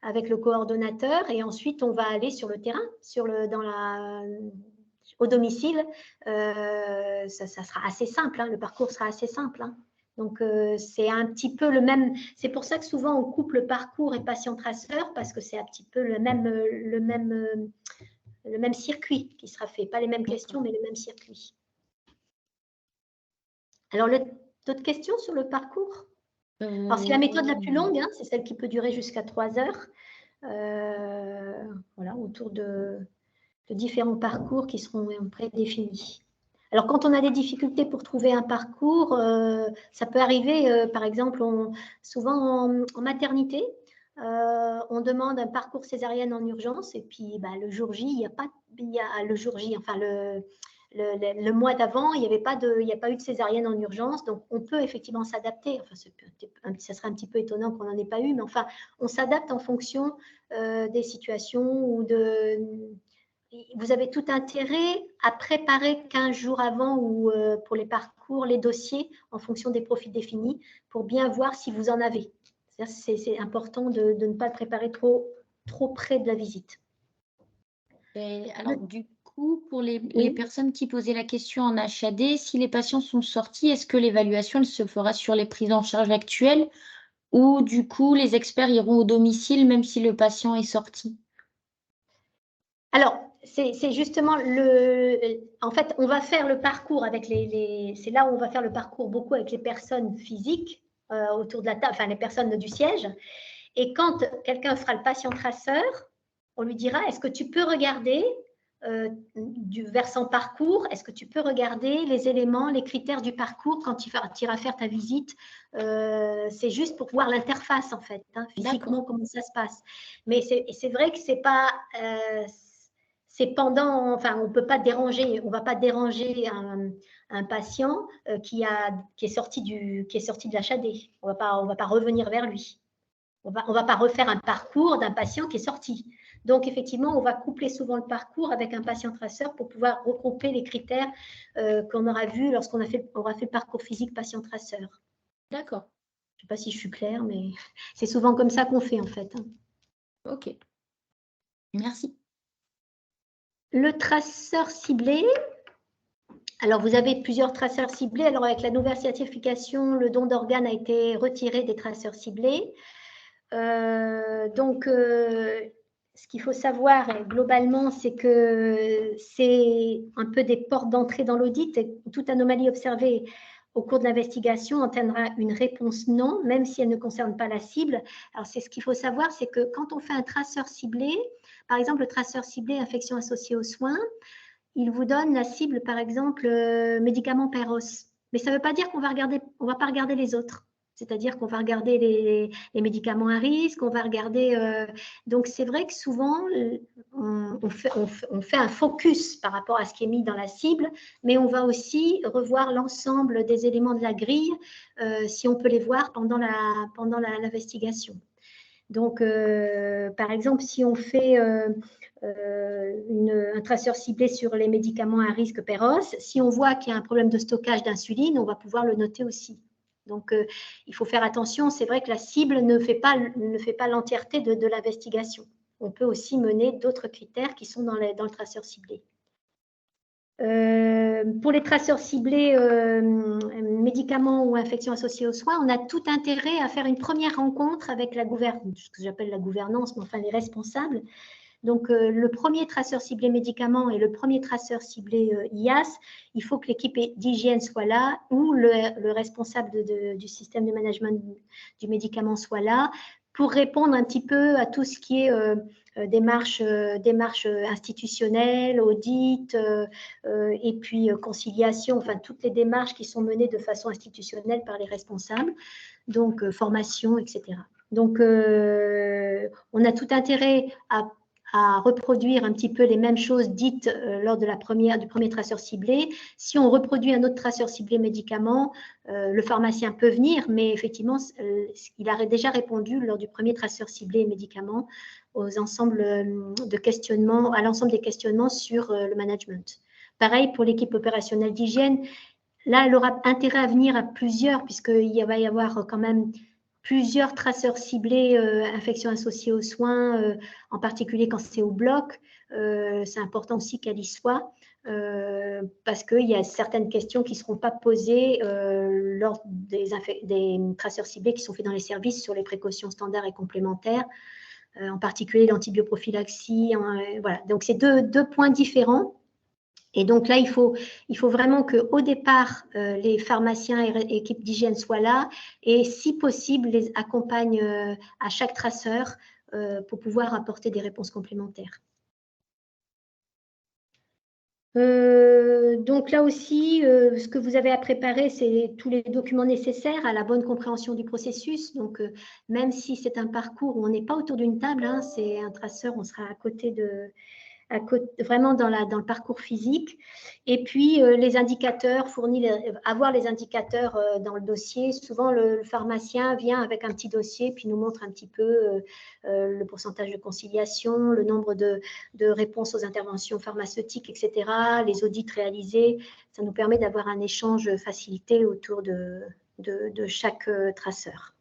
avec le coordonnateur et ensuite on va aller sur le terrain, au domicile. Ça sera assez simple, hein, le parcours sera assez simple. Hein. Donc, c'est un petit peu le même. C'est pour ça que souvent on coupe le parcours et patient-traceur parce que c'est un petit peu le même circuit qui sera fait. Pas les mêmes questions, mais le même circuit. Alors, d'autres questions sur le parcours? Alors, c'est la méthode la plus longue, hein, c'est celle qui peut durer jusqu'à 3 heures. Voilà, autour de différents parcours qui seront prédéfinis. Alors, quand on a des difficultés pour trouver un parcours, ça peut arriver, par exemple, souvent en maternité, on demande un parcours césarienne en urgence et puis le jour J, il n'y a pas, le jour J, enfin le mois d'avant, il n'y a pas eu de césarienne en urgence, donc on peut effectivement s'adapter. Enfin, ça serait un petit peu étonnant qu'on n'en ait pas eu, mais enfin, on s'adapte en fonction des situations ou vous avez tout intérêt à préparer 15 jours avant ou pour les parcours, les dossiers en fonction des profils définis pour bien voir si vous en avez. C'est important de ne pas le préparer trop près de la visite. Alors, du coup, pour les personnes qui posaient la question en HAD, si les patients sont sortis, est-ce que l'évaluation se fera sur les prises en charge actuelles ou du coup, les experts iront au domicile même si le patient est sorti? Alors, c'est justement en fait, on va faire le parcours avec c'est là où on va faire le parcours beaucoup avec les personnes physiques autour de la table, enfin les personnes du siège. Et quand quelqu'un fera le patient traceur, on lui dira, est-ce que tu peux regarder du versant parcours, est-ce que tu peux regarder les éléments, les critères du parcours quand tu iras faire ta visite? C'est juste pour voir l'interface, en fait, hein, physiquement, comment ça se passe. Mais c'est vrai que c'est pas... c'est pendant, enfin, on peut pas déranger, on va pas déranger un patient qui est sorti de l'HAD. On va pas revenir vers lui. On va pas refaire un parcours d'un patient qui est sorti. Donc, effectivement, on va coupler souvent le parcours avec un patient traceur pour pouvoir regrouper les critères qu'on aura vus lorsqu'on aura fait le parcours physique patient traceur. D'accord. Je ne sais pas si je suis claire, mais c'est souvent comme ça qu'on fait, en fait. Ok. Merci. Le traceur ciblé. Alors, vous avez plusieurs traceurs ciblés. Alors, avec la nouvelle certification, le don d'organes a été retiré des traceurs ciblés. Ce qu'il faut savoir globalement, c'est que c'est un peu des portes d'entrée dans l'audit. Toute anomalie observée au cours de l'investigation entraînera une réponse non, même si elle ne concerne pas la cible. Alors, ce qu'il faut savoir, c'est que quand on fait un traceur ciblé, par exemple, le traceur ciblé infection associée aux soins, il vous donne la cible, par exemple, médicament Peros. Mais ça ne veut pas dire qu'on va pas regarder les autres. C'est-à-dire qu'on va regarder les médicaments à risque, on va regarder... donc, c'est vrai que souvent, on fait un focus par rapport à ce qui est mis dans la cible, mais on va aussi revoir l'ensemble des éléments de la grille, si on peut les voir pendant l'investigation. Donc, par exemple, si on fait un traceur ciblé sur les médicaments à risque Peros, si on voit qu'il y a un problème de stockage d'insuline, on va pouvoir le noter aussi. Donc, il faut faire attention. C'est vrai que la cible ne fait pas l'entièreté de l'investigation. On peut aussi mener d'autres critères qui sont dans le traceur ciblé. Pour les traceurs ciblés médicaments ou infections associées aux soins, on a tout intérêt à faire une première rencontre avec ce que j'appelle la gouvernance, mais enfin les responsables. Donc, le premier traceur ciblé médicaments et le premier traceur ciblé IAS, il faut que l'équipe d'hygiène soit là ou le responsable du système de management du médicament soit là pour répondre un petit peu à tout ce qui est démarche institutionnelle, audit et puis conciliation, enfin toutes les démarches qui sont menées de façon institutionnelle par les responsables, donc formation, etc. Donc, on a tout intérêt à à reproduire un petit peu les mêmes choses dites lors de du premier traceur ciblé. Si on reproduit un autre traceur ciblé médicament, le pharmacien peut venir, mais effectivement, il a déjà répondu lors du premier traceur ciblé médicament aux ensembles de questionnements, à l'ensemble des questionnements sur le management. Pareil pour l'équipe opérationnelle d'hygiène. Là, elle aura intérêt à venir à plusieurs, puisqu'il va y avoir quand même plusieurs traceurs ciblés, infections associées aux soins, en particulier quand c'est au bloc. C'est important aussi qu'elle y soit, parce qu'il y a certaines questions qui ne seront pas posées lors des traceurs ciblés qui sont faits dans les services sur les précautions standards et complémentaires, en particulier l'antibioprophylaxie. Voilà. Donc, c'est deux points différents. Et donc là, il faut vraiment qu'au départ, les pharmaciens et équipes d'hygiène soient là et, si possible, les accompagnent à chaque traceur pour pouvoir apporter des réponses complémentaires. Donc là aussi, ce que vous avez à préparer, c'est tous les documents nécessaires à la bonne compréhension du processus. Donc, même si c'est un parcours où on n'est pas autour d'une table, hein, c'est un traceur, on sera à côté vraiment dans le parcours physique. Et puis, les indicateurs fournis, avoir les indicateurs dans le dossier. Souvent, le pharmacien vient avec un petit dossier, puis nous montre un petit peu le pourcentage de conciliation, le nombre de réponses aux interventions pharmaceutiques, etc., les audits réalisés. Ça nous permet d'avoir un échange facilité autour de chaque traceur.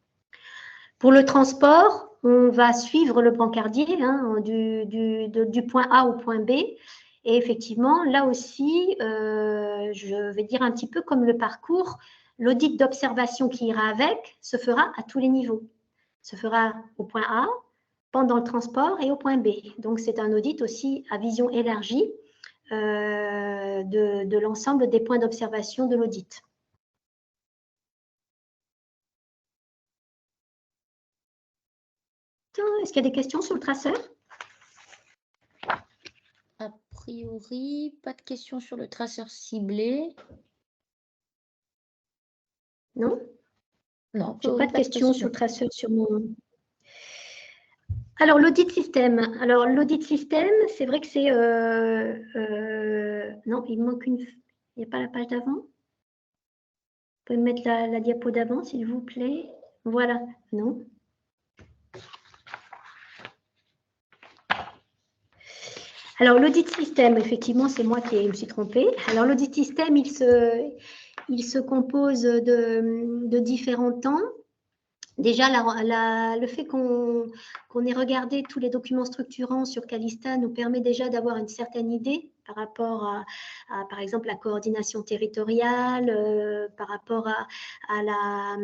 Pour le transport, on va suivre le brancardier du point A au point B. Et effectivement, là aussi, je vais dire un petit peu comme le parcours, l'audit d'observation qui ira avec se fera à tous les niveaux. Se fera au point A, pendant le transport et au point B. Donc, c'est un audit aussi à vision élargie de l'ensemble des points d'observation de l'audit. Est-ce qu'il y a des questions sur le traceur? A priori, pas de questions sur le traceur ciblé. Non? Non, j'ai pas de questions sur le traceur sur mon... Alors, l'audit système. Alors, l'audit système, c'est vrai que c'est... non, il manque une... Il n'y a pas la page d'avant? Vous pouvez me mettre la diapo d'avant, s'il vous plaît. Voilà. Non. Alors, l'audit système, effectivement, c'est moi qui me suis trompée. Alors, l'audit système, il se compose de différents temps. Déjà, le fait qu'on ait regardé tous les documents structurants sur Calista nous permet déjà d'avoir une certaine idée par rapport à par exemple, la coordination territoriale, par rapport à la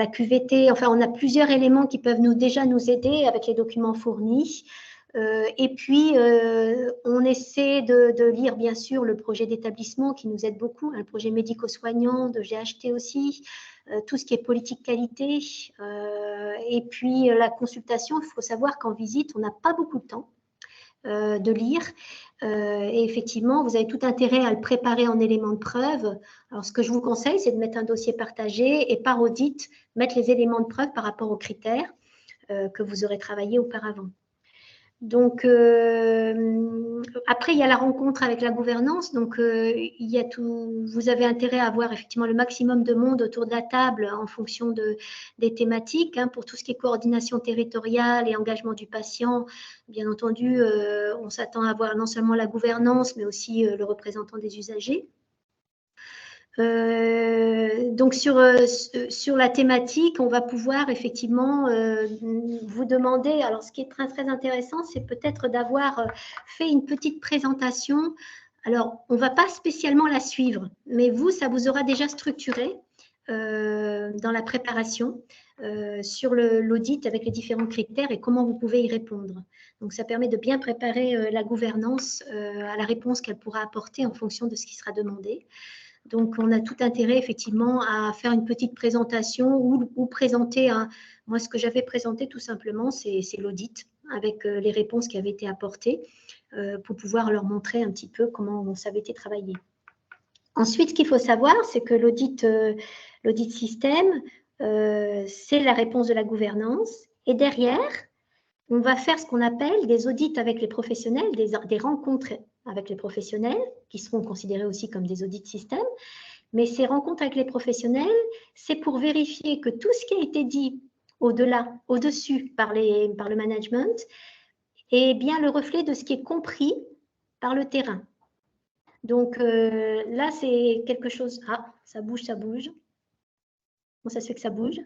QVT. Enfin, on a plusieurs éléments qui peuvent déjà nous aider avec les documents fournis. Et puis, on essaie de lire, bien sûr, le projet d'établissement qui nous aide beaucoup, le projet médico-soignant de GHT aussi, tout ce qui est politique qualité. Et puis, la consultation, il faut savoir qu'en visite, on n'a pas beaucoup de temps de lire. Et effectivement, vous avez tout intérêt à le préparer en éléments de preuve. Alors, ce que je vous conseille, c'est de mettre un dossier partagé et par audit, mettre les éléments de preuve par rapport aux critères que vous aurez travaillé auparavant. Donc, après, il y a la rencontre avec la gouvernance. Donc, il y a vous avez intérêt à avoir effectivement le maximum de monde autour de la table en fonction des thématiques. Hein, pour tout ce qui est coordination territoriale et engagement du patient, bien entendu, on s'attend à avoir non seulement la gouvernance, mais aussi le représentant des usagers. Donc, sur la thématique, on va pouvoir effectivement vous demander, alors ce qui est très, très intéressant, c'est peut-être d'avoir fait une petite présentation. Alors, on ne va pas spécialement la suivre, mais vous, ça vous aura déjà structuré dans la préparation sur l'audit avec les différents critères et comment vous pouvez y répondre. Donc, ça permet de bien préparer la gouvernance à la réponse qu'elle pourra apporter en fonction de ce qui sera demandé. Donc, on a tout intérêt, effectivement, à faire une petite présentation ou présenter, moi, ce que j'avais présenté, tout simplement, c'est l'audit avec les réponses qui avaient été apportées pour pouvoir leur montrer un petit peu comment ça avait été travaillé. Ensuite, ce qu'il faut savoir, c'est que l'audit système, c'est la réponse de la gouvernance. Et derrière, on va faire ce qu'on appelle des audits avec les professionnels, des rencontres avec les professionnels, qui seront considérés aussi comme des audits système. Mais ces rencontres avec les professionnels, c'est pour vérifier que tout ce qui a été dit au-delà, au-dessus par le management est bien le reflet de ce qui est compris par le terrain. Donc là, c'est quelque chose... Ah, ça bouge, ça bouge. Bon, ça se fait que ça bouge.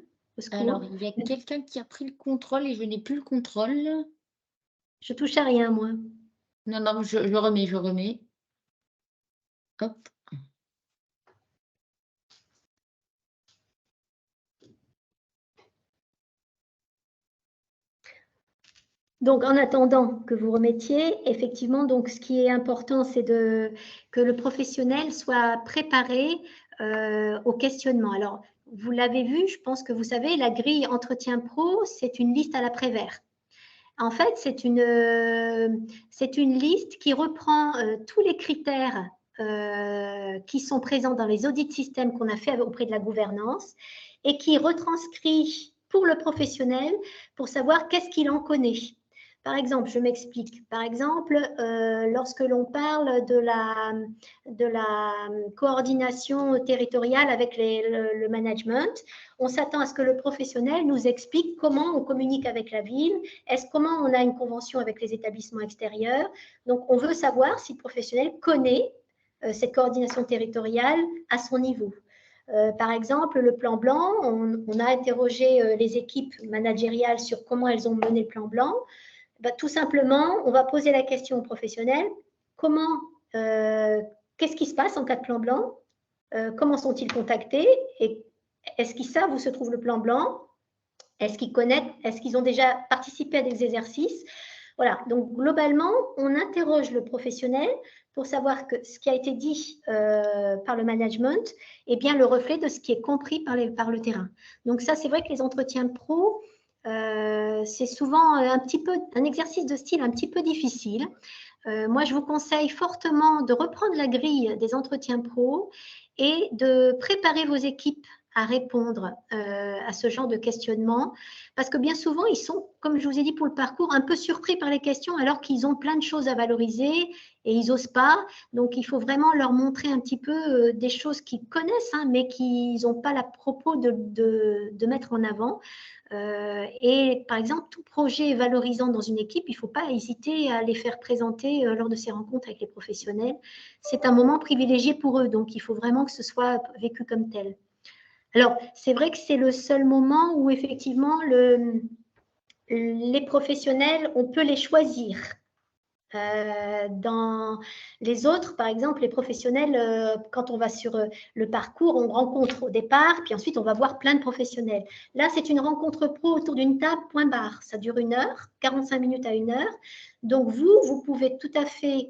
Alors, il y a quelqu'un qui a pris le contrôle et je n'ai plus le contrôle. Je touche à rien, moi. Non, non, je remets, je remets. Hop. Donc, en attendant que vous remettiez, effectivement, donc, ce qui est important, c'est que le professionnel soit préparé au questionnement. Alors, vous l'avez vu, je pense que vous savez, la grille entretien pro, c'est une liste à la Prévert. En fait, c'est une liste qui reprend tous les critères qui sont présents dans les audits système qu'on a fait auprès de la gouvernance et qui retranscrit pour le professionnel pour savoir qu'est-ce qu'il en connaît. Par exemple, je m'explique. Par exemple, lorsque l'on parle de la coordination territoriale avec le management, on s'attend à ce que le professionnel nous explique comment on communique avec la ville, comment on a une convention avec les établissements extérieurs. Donc, on veut savoir si le professionnel connaît cette coordination territoriale à son niveau. Par exemple, le plan blanc, on a interrogé les équipes managériales sur comment elles ont mené le plan blanc. Tout simplement, on va poser la question aux professionnels, qu'est-ce qui se passe en cas de plan blanc? Comment sont-ils contactés? Et est-ce qu'ils savent où se trouve le plan blanc? Est-ce qu'ils connaissent? Est-ce qu'ils ont déjà participé à des exercices? Voilà, donc globalement, on interroge le professionnel pour savoir que ce qui a été dit par le management est bien le reflet de ce qui est compris par le terrain. Donc ça, c'est vrai que les entretiens pro, c'est souvent un exercice de style un petit peu difficile. Moi, je vous conseille fortement de reprendre la grille des entretiens pro et de préparer vos équipes à répondre à ce genre de questionnement, parce que bien souvent, ils sont, comme je vous ai dit pour le parcours, un peu surpris par les questions alors qu'ils ont plein de choses à valoriser et ils n'osent pas. Donc, il faut vraiment leur montrer un petit peu des choses qu'ils connaissent, hein, mais qu'ils n'ont pas la propos de mettre en avant. Et par exemple, tout projet valorisant dans une équipe, il ne faut pas hésiter à les faire présenter lors de ces rencontres avec les professionnels. C'est un moment privilégié pour eux, donc il faut vraiment que ce soit vécu comme tel. Alors, c'est vrai que c'est le seul moment où effectivement les professionnels, on peut les choisir. Dans les autres, par exemple, les professionnels, quand on va sur le parcours, on rencontre au départ, puis ensuite on va voir plein de professionnels. Là, c'est une rencontre pro autour d'une table, point barre. Ça dure 1 heure, 45 minutes à 1 heure. Donc vous pouvez tout à fait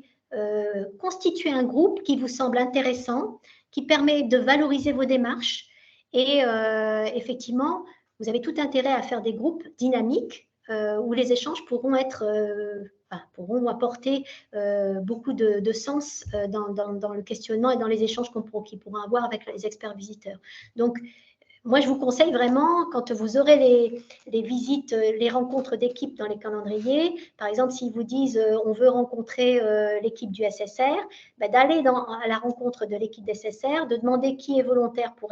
constituer un groupe qui vous semble intéressant, qui permet de valoriser vos démarches. Et effectivement, vous avez tout intérêt à faire des groupes dynamiques où les échanges pourront apporter beaucoup de sens dans le questionnement et dans les échanges qu'ils pourront avoir avec les experts visiteurs. Donc, moi, je vous conseille vraiment, quand vous aurez les visites, les rencontres d'équipe dans les calendriers, par exemple, s'ils vous disent on veut rencontrer l'équipe du SSR, d'aller à la rencontre de l'équipe des SSR, de demander qui est volontaire pour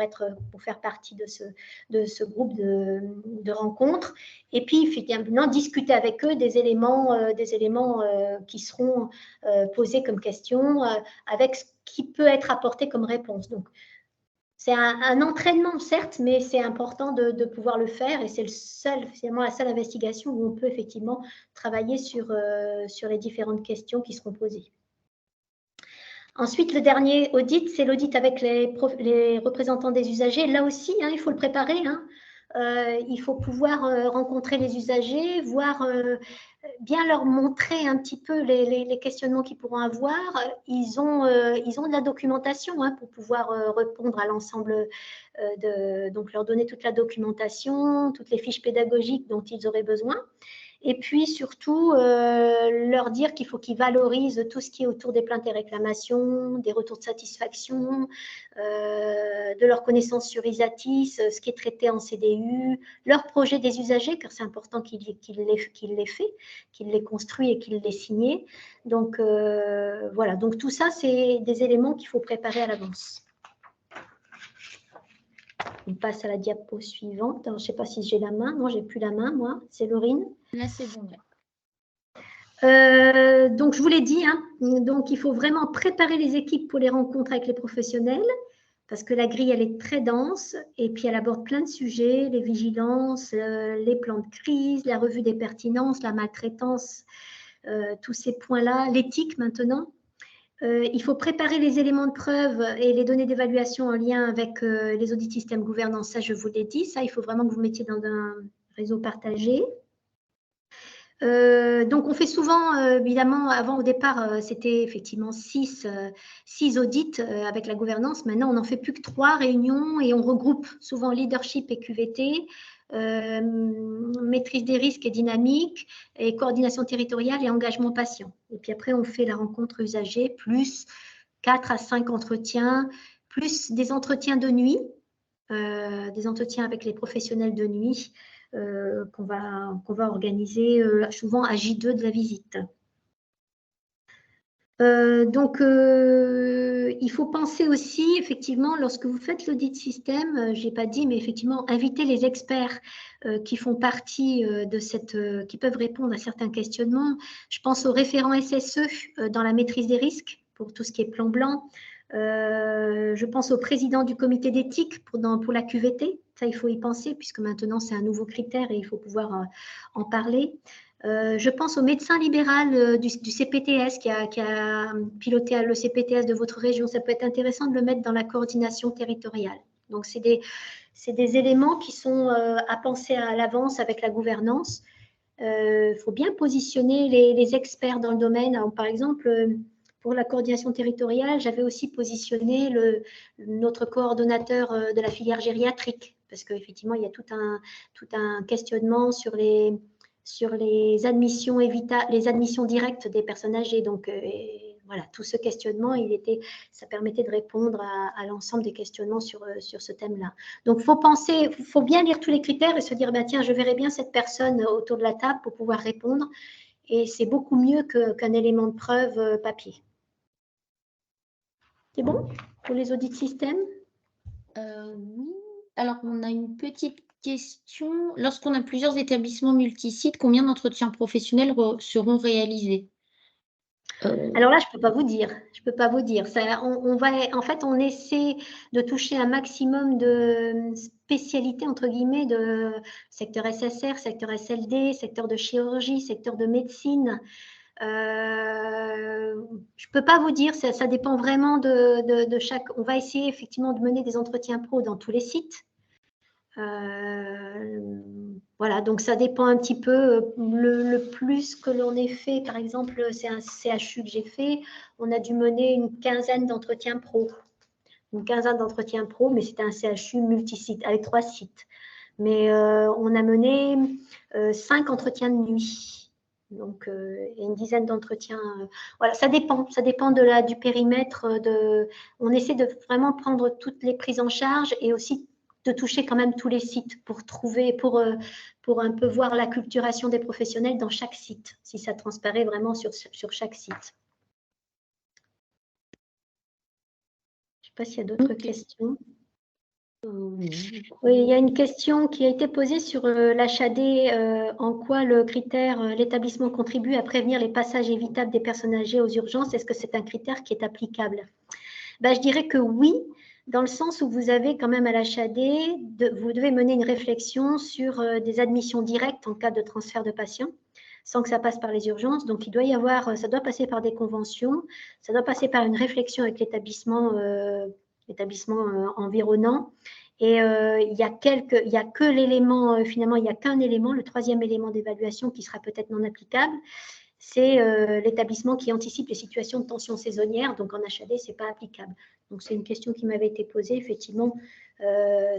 faire partie de ce groupe de rencontres, et puis finalement discuter avec eux des éléments qui seront posés comme questions, avec ce qui peut être apporté comme réponse. Donc, c'est un entraînement, certes, mais c'est important de pouvoir le faire et c'est finalement la seule investigation où on peut effectivement travailler sur les différentes questions qui seront posées. Ensuite, le dernier audit, c'est l'audit avec les représentants des usagers. Là aussi, hein, il faut le préparer. Il faut pouvoir rencontrer les usagers, voir bien leur montrer un petit peu les questionnements qu'ils pourront avoir. Ils ont de la documentation pour pouvoir répondre à l'ensemble, donc leur donner toute la documentation, toutes les fiches pédagogiques dont ils auraient besoin. Et puis surtout, leur dire qu'il faut qu'ils valorisent tout ce qui est autour des plaintes et réclamations, des retours de satisfaction, de leur connaissance sur ISATIS, ce qui est traité en CDU, leur projet des usagers, car c'est important qu'ils les fait, qu'ils les construit et qu'ils les signent. Donc voilà, donc tout ça, c'est des éléments qu'il faut préparer à l'avance. On passe à la diapo suivante. Alors, je ne sais pas si j'ai la main. Non, je n'ai plus la main, moi. C'est Laurine. Là, c'est bon. Donc, je vous l'ai dit, hein, donc il faut vraiment préparer les équipes pour les rencontres avec les professionnels, parce que la grille, elle est très dense, et puis elle aborde plein de sujets, les vigilances, les plans de crise, la revue des pertinences, la maltraitance, tous ces points-là, l'éthique maintenant. Il faut préparer les éléments de preuve et les données d'évaluation en lien avec les audits système gouvernance. Ça, je vous l'ai dit. Ça, il faut vraiment que vous mettiez dans un réseau partagé. Donc, on fait souvent, évidemment, avant au départ, c'était effectivement 6 audits avec la gouvernance. Maintenant, on n'en fait plus que 3 réunions et on regroupe souvent leadership et QVT, maîtrise des risques et dynamique, et coordination territoriale et engagement patient. Et puis après, on fait la rencontre usagée, plus 4 à 5 entretiens, plus des entretiens de nuit, des entretiens avec les professionnels de nuit, qu'on va organiser souvent à J2 de la visite. Donc, il faut penser aussi, effectivement, lorsque vous faites l'audit système, je n'ai pas dit, mais effectivement, inviter les experts qui font partie de cette, qui peuvent répondre à certains questionnements. Je pense aux référents SSE dans la maîtrise des risques, pour tout ce qui est plan blanc. Je pense au président du comité d'éthique pour la QVT. Ça, il faut y penser, puisque maintenant, c'est un nouveau critère et il faut pouvoir en parler. Je pense au médecin libéral du CPTS qui a piloté le CPTS de votre région. Ça peut être intéressant de le mettre dans la coordination territoriale. Donc, c'est des éléments qui sont à penser à l'avance avec la gouvernance. Il faut bien positionner les experts dans le domaine. Alors, par exemple, pour la coordination territoriale, j'avais aussi positionné notre coordonnateur de la filière gériatrique, parce qu'effectivement, il y a tout un questionnement sur les admissions les admissions directes des personnes âgées. Donc, voilà, tout ce questionnement, ça permettait de répondre à l'ensemble des questionnements sur ce thème-là. Donc, il faut bien lire tous les critères et se dire, bah, tiens, je verrai bien cette personne autour de la table pour pouvoir répondre. Et c'est beaucoup mieux qu'un élément de preuve papier. C'est bon pour les audits système? Oui. Alors, on a une petite question. Lorsqu'on a plusieurs établissements multisites, combien d'entretiens professionnels seront réalisés? Alors là, je ne peux pas vous dire. Je peux pas vous dire. Ça, en fait, on essaie de toucher un maximum de spécialités, entre guillemets, de secteur SSR, secteur SLD, secteur de chirurgie, secteur de médecine. Je ne peux pas vous dire, ça dépend vraiment de chaque. On va essayer effectivement de mener des entretiens pro dans tous les sites. Voilà, donc ça dépend un petit peu. Le plus que l'on ait fait, par exemple, c'est un CHU que j'ai fait, on a dû mener une quinzaine d'entretiens pro. Une quinzaine d'entretiens pro, mais c'était un CHU multisite, avec 3 sites. Mais on a mené 5 entretiens de nuit. Donc, et une dizaine d'entretiens. Voilà, ça dépend du périmètre. On essaie de vraiment prendre toutes les prises en charge et aussi de toucher quand même tous les sites pour un peu voir l'acculturation des professionnels dans chaque site, si ça transparaît vraiment sur chaque site. Je ne sais pas s'il y a d'autres questions. Oui, il y a une question qui a été posée sur l'HAD, en quoi le critère l'établissement contribue à prévenir les passages évitables des personnes âgées aux urgences. Est-ce que c'est un critère qui est applicable? Je dirais que oui, dans le sens où vous avez quand même à l'HAD, vous devez mener une réflexion sur des admissions directes en cas de transfert de patients, sans que ça passe par les urgences. Donc, ça doit passer par des conventions, ça doit passer par une réflexion avec l'établissement environnant. Et il n'y a que l'élément, finalement, il n'y a qu'un élément, le troisième élément d'évaluation qui sera peut-être non applicable, c'est l'établissement qui anticipe les situations de tension saisonnière. Donc, en HAD, ce n'est pas applicable. Donc, c'est une question qui m'avait été posée. Effectivement,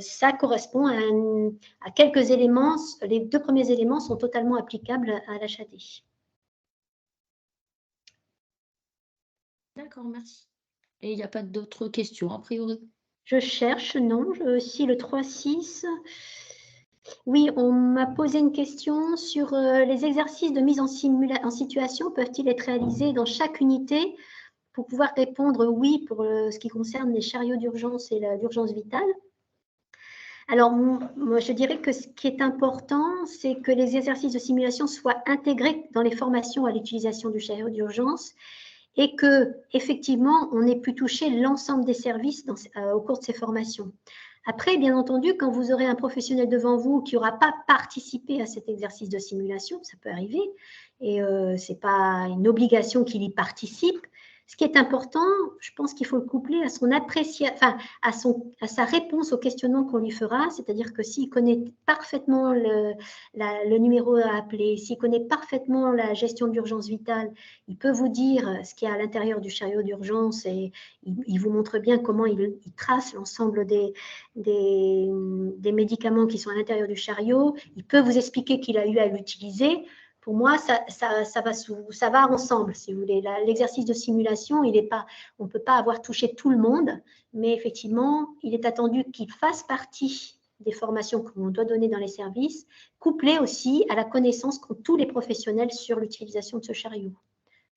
ça correspond à quelques éléments. Les 2 premiers éléments sont totalement applicables à l'HAD. D'accord, merci. Et il n'y a pas d'autres questions, a priori? Je cherche, non. Si le 3.6... Oui, on m'a posé une question sur les exercices de mise en situation peuvent-ils être réalisés dans chaque unité pour pouvoir répondre oui pour ce qui concerne les chariots d'urgence et l'urgence vitale. Alors, moi, je dirais que ce qui est important, c'est que les exercices de simulation soient intégrés dans les formations à l'utilisation du chariot d'urgence et que, effectivement, on ait pu toucher l'ensemble des services au cours de ces formations. Après, bien entendu, quand vous aurez un professionnel devant vous qui n'aura pas participé à cet exercice de simulation, ça peut arriver, et ce n'est pas une obligation qu'il y participe. Ce qui est important, je pense qu'il faut le coupler à son appréciation, enfin, à sa réponse au questionnement qu'on lui fera, c'est-à-dire que s'il connaît parfaitement le numéro à appeler, s'il connaît parfaitement la gestion d'urgence vitale, il peut vous dire ce qu'il y a à l'intérieur du chariot d'urgence et il vous montre bien comment il trace l'ensemble des médicaments qui sont à l'intérieur du chariot. Il peut vous expliquer qu'il a eu à l'utiliser. Pour moi, ça va ensemble, si vous voulez. L'exercice de simulation, on ne peut pas avoir touché tout le monde, mais effectivement, il est attendu qu'il fasse partie des formations qu'on doit donner dans les services, couplé aussi à la connaissance qu'ont tous les professionnels sur l'utilisation de ce chariot.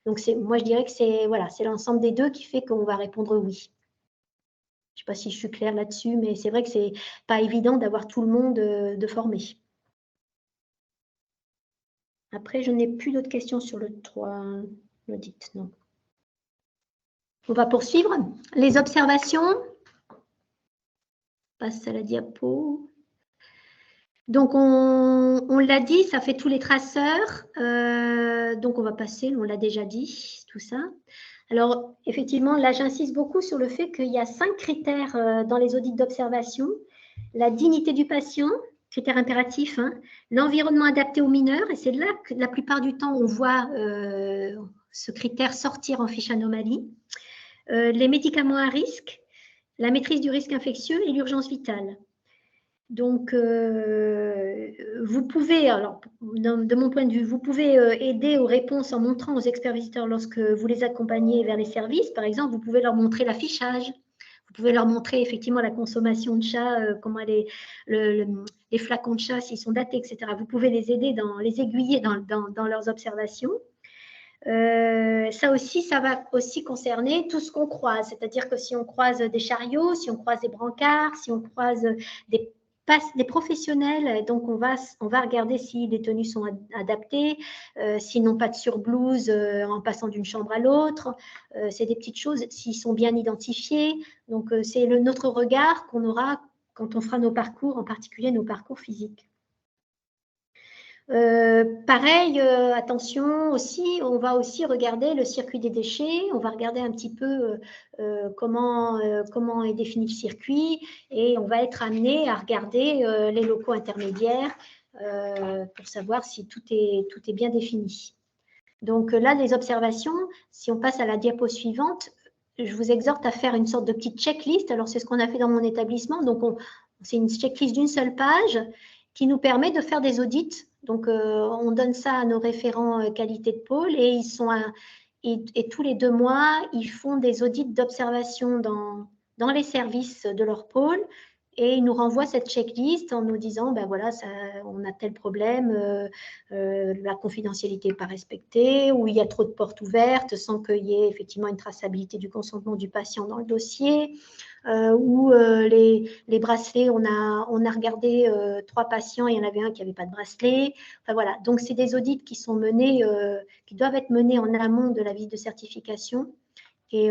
Donc, moi, je dirais que c'est l'ensemble des deux qui fait qu'on va répondre oui. Je ne sais pas si je suis claire là-dessus, mais c'est vrai que ce n'est pas évident d'avoir tout le monde de formé. Après, je n'ai plus d'autres questions sur le 3, l'audit, non. On va poursuivre. Les observations. On passe à la diapo. Donc, on l'a dit, ça fait tous les traceurs. Donc, on va passer, on l'a déjà dit, tout ça. Alors, effectivement, là, j'insiste beaucoup sur le fait qu'il y a 5 critères dans les audits d'observation. La dignité du patient, critère impératif, hein, l'environnement adapté aux mineurs, et c'est là que la plupart du temps, on voit ce critère sortir en fiche anomalie. Les médicaments à risque, la maîtrise du risque infectieux et l'urgence vitale. Donc, vous pouvez, alors, de mon point de vue, vous pouvez aider aux réponses en montrant aux experts visiteurs lorsque vous les accompagnez vers les services. Par exemple, vous pouvez leur montrer l'affichage. Vous pouvez leur montrer effectivement la consommation de chat, comment les flacons de chat, s'ils sont datés, etc. Vous pouvez les aider, les aiguiller dans leurs observations. Ça aussi, ça va aussi concerner tout ce qu'on croise. C'est-à-dire que si on croise des chariots, si on croise des brancards, si on croise des professionnels, donc on va regarder si les tenues sont adaptées, s'ils n'ont pas de surblouse en passant d'une chambre à l'autre. C'est des petites choses, s'ils sont bien identifiés. Donc, c'est notre regard qu'on aura quand on fera nos parcours, en particulier nos parcours physiques. Pareil, attention aussi, on va aussi regarder le circuit des déchets, on va regarder un petit peu comment est défini le circuit et on va être amené à regarder les locaux intermédiaires pour savoir si tout est bien défini. Donc là, les observations, si on passe à la diapo suivante, je vous exhorte à faire une sorte de petite checklist. Alors, c'est ce qu'on a fait dans mon établissement. Donc, c'est une checklist d'une seule page qui nous permet de faire des audits. Donc, on donne ça à nos référents qualité de pôle et et tous les 2 mois, ils font des audits d'observation dans les services de leur pôle et ils nous renvoient cette checklist en nous disant, ben voilà, on a tel problème, la confidentialité n'est pas respectée, ou il y a trop de portes ouvertes sans qu'il y ait effectivement une traçabilité du consentement du patient dans le dossier. Ou les bracelets, on a regardé 3 patients, il y en avait un qui n'avait pas de bracelet. Enfin voilà, donc c'est des audits qui sont menés, qui doivent être menés en amont de la visite de certification. Et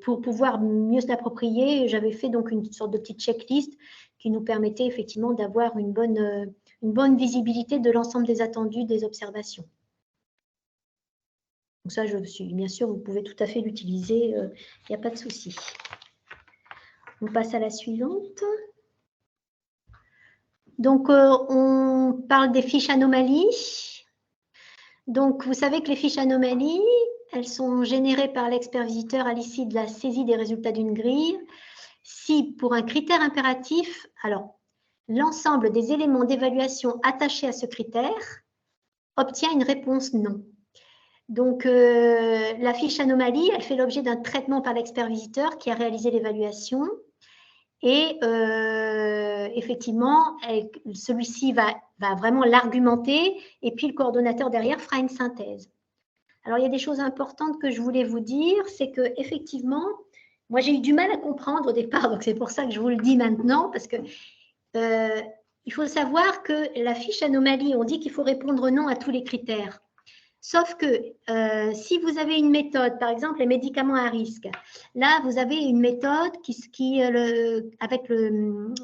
pour pouvoir mieux se l'approprier, j'avais fait donc une sorte de petite checklist qui nous permettait effectivement d'avoir une bonne visibilité de l'ensemble des attendus des observations. Donc ça, bien sûr, vous pouvez tout à fait l'utiliser, il n'y a pas de souci. On passe à la suivante. Donc, on parle des fiches anomalies. Donc, vous savez que les fiches anomalies, elles sont générées par l'expert visiteur à l'issue de la saisie des résultats d'une grille. Si, pour un critère impératif, alors, l'ensemble des éléments d'évaluation attachés à ce critère obtient une réponse non. Donc, la fiche anomalie, elle fait l'objet d'un traitement par l'expert visiteur qui a réalisé l'évaluation. Et effectivement, celui-ci va vraiment l'argumenter et puis le coordonnateur derrière fera une synthèse. Alors, il y a des choses importantes que je voulais vous dire, c'est qu'effectivement, moi j'ai eu du mal à comprendre au départ, donc c'est pour ça que je vous le dis maintenant, parce que il faut savoir que la fiche anomalie, on dit qu'il faut répondre non à tous les critères. Sauf que si vous avez une méthode, par exemple les médicaments à risque, là vous avez une méthode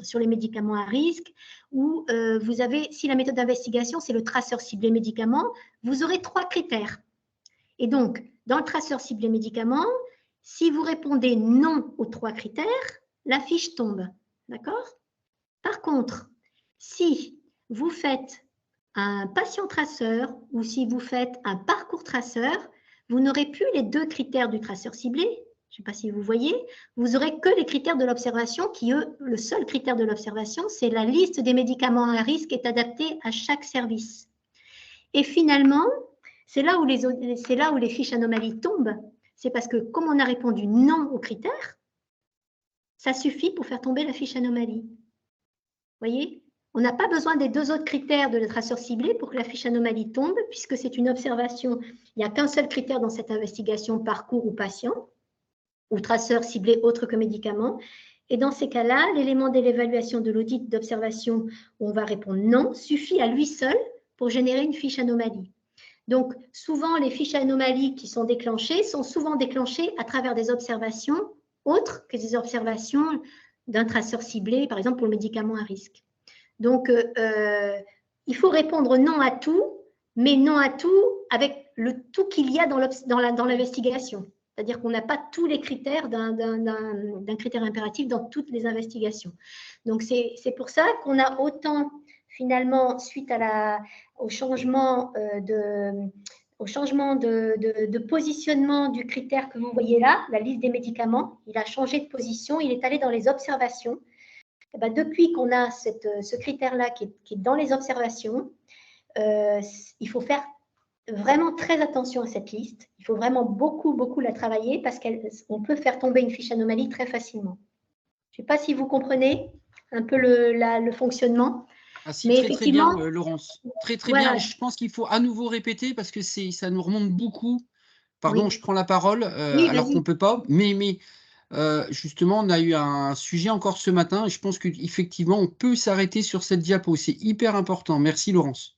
sur les médicaments à risque où vous avez, si la méthode d'investigation c'est le traceur ciblé médicaments, vous aurez 3 critères. Et donc, dans le traceur ciblé médicaments, si vous répondez non aux 3 critères, la fiche tombe. D'accord? Par contre, si vous faites un patient traceur ou si vous faites un parcours traceur, vous n'aurez plus les 2 critères du traceur ciblé. Je ne sais pas si vous voyez. Vous n'aurez que les critères de l'observation qui, eux, le seul critère de l'observation, c'est la liste des médicaments à risque est adaptée à chaque service. Et finalement, c'est là où les fiches anomalies tombent. C'est parce que comme on a répondu non aux critères, ça suffit pour faire tomber la fiche anomalie. Vous voyez? On n'a pas besoin des 2 autres critères de le traceur ciblé pour que la fiche anomalie tombe, puisque c'est une observation. Il n'y a qu'un seul critère dans cette investigation, parcours ou patient, ou traceur ciblé autre que médicament. Et dans ces cas-là, l'élément de l'évaluation de l'audit d'observation où on va répondre non suffit à lui seul pour générer une fiche anomalie. Donc, souvent, les fiches anomalies qui sont déclenchées sont souvent déclenchées à travers des observations autres que des observations d'un traceur ciblé, par exemple pour le médicament à risque. Donc, il faut répondre non à tout, mais non à tout avec le tout qu'il y a dans l'investigation. C'est-à-dire qu'on n'a pas tous les critères d'un critère impératif dans toutes les investigations. Donc, c'est pour ça qu'on a autant, finalement, suite au changement de positionnement du critère que vous voyez là, la liste des médicaments, il a changé de position, il est allé dans les observations. Et bien, depuis qu'on a ce critère-là qui est dans les observations, il faut faire vraiment très attention à cette liste. Il faut vraiment beaucoup, beaucoup la travailler parce qu'on peut faire tomber une fiche anomalie très facilement. Je ne sais pas si vous comprenez un peu le fonctionnement. Ah, si, mais très bien, Laurence. Très, très voilà. Bien. Je pense qu'il faut à nouveau répéter parce que ça nous remonte beaucoup. Pardon, oui. Je prends la parole oui, alors qu'on ne peut pas. Mais justement, on a eu un sujet encore ce matin et je pense qu'effectivement, on peut s'arrêter sur cette diapo. C'est hyper important. Merci, Laurence.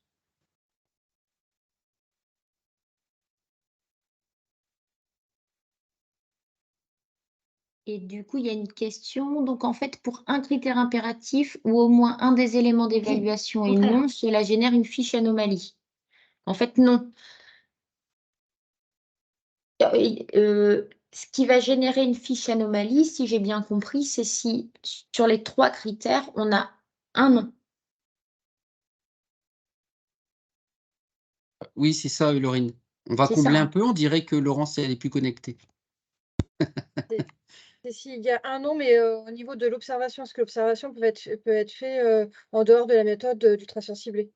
Et du coup, il y a une question. Donc, en fait, pour un critère impératif ou au moins un des éléments d'évaluation est non, cela génère une fiche anomalie. En fait, non. Ce qui va générer une fiche anomalie, si j'ai bien compris, c'est si sur les 3 critères, on a un non. Oui, c'est ça, Laurine. On va combler un peu. On dirait que Laurence, elle est plus connectée. C'est s'il y a un non, mais au niveau de l'observation, parce que l'observation peut être fait en dehors de la méthode du traceur ciblé.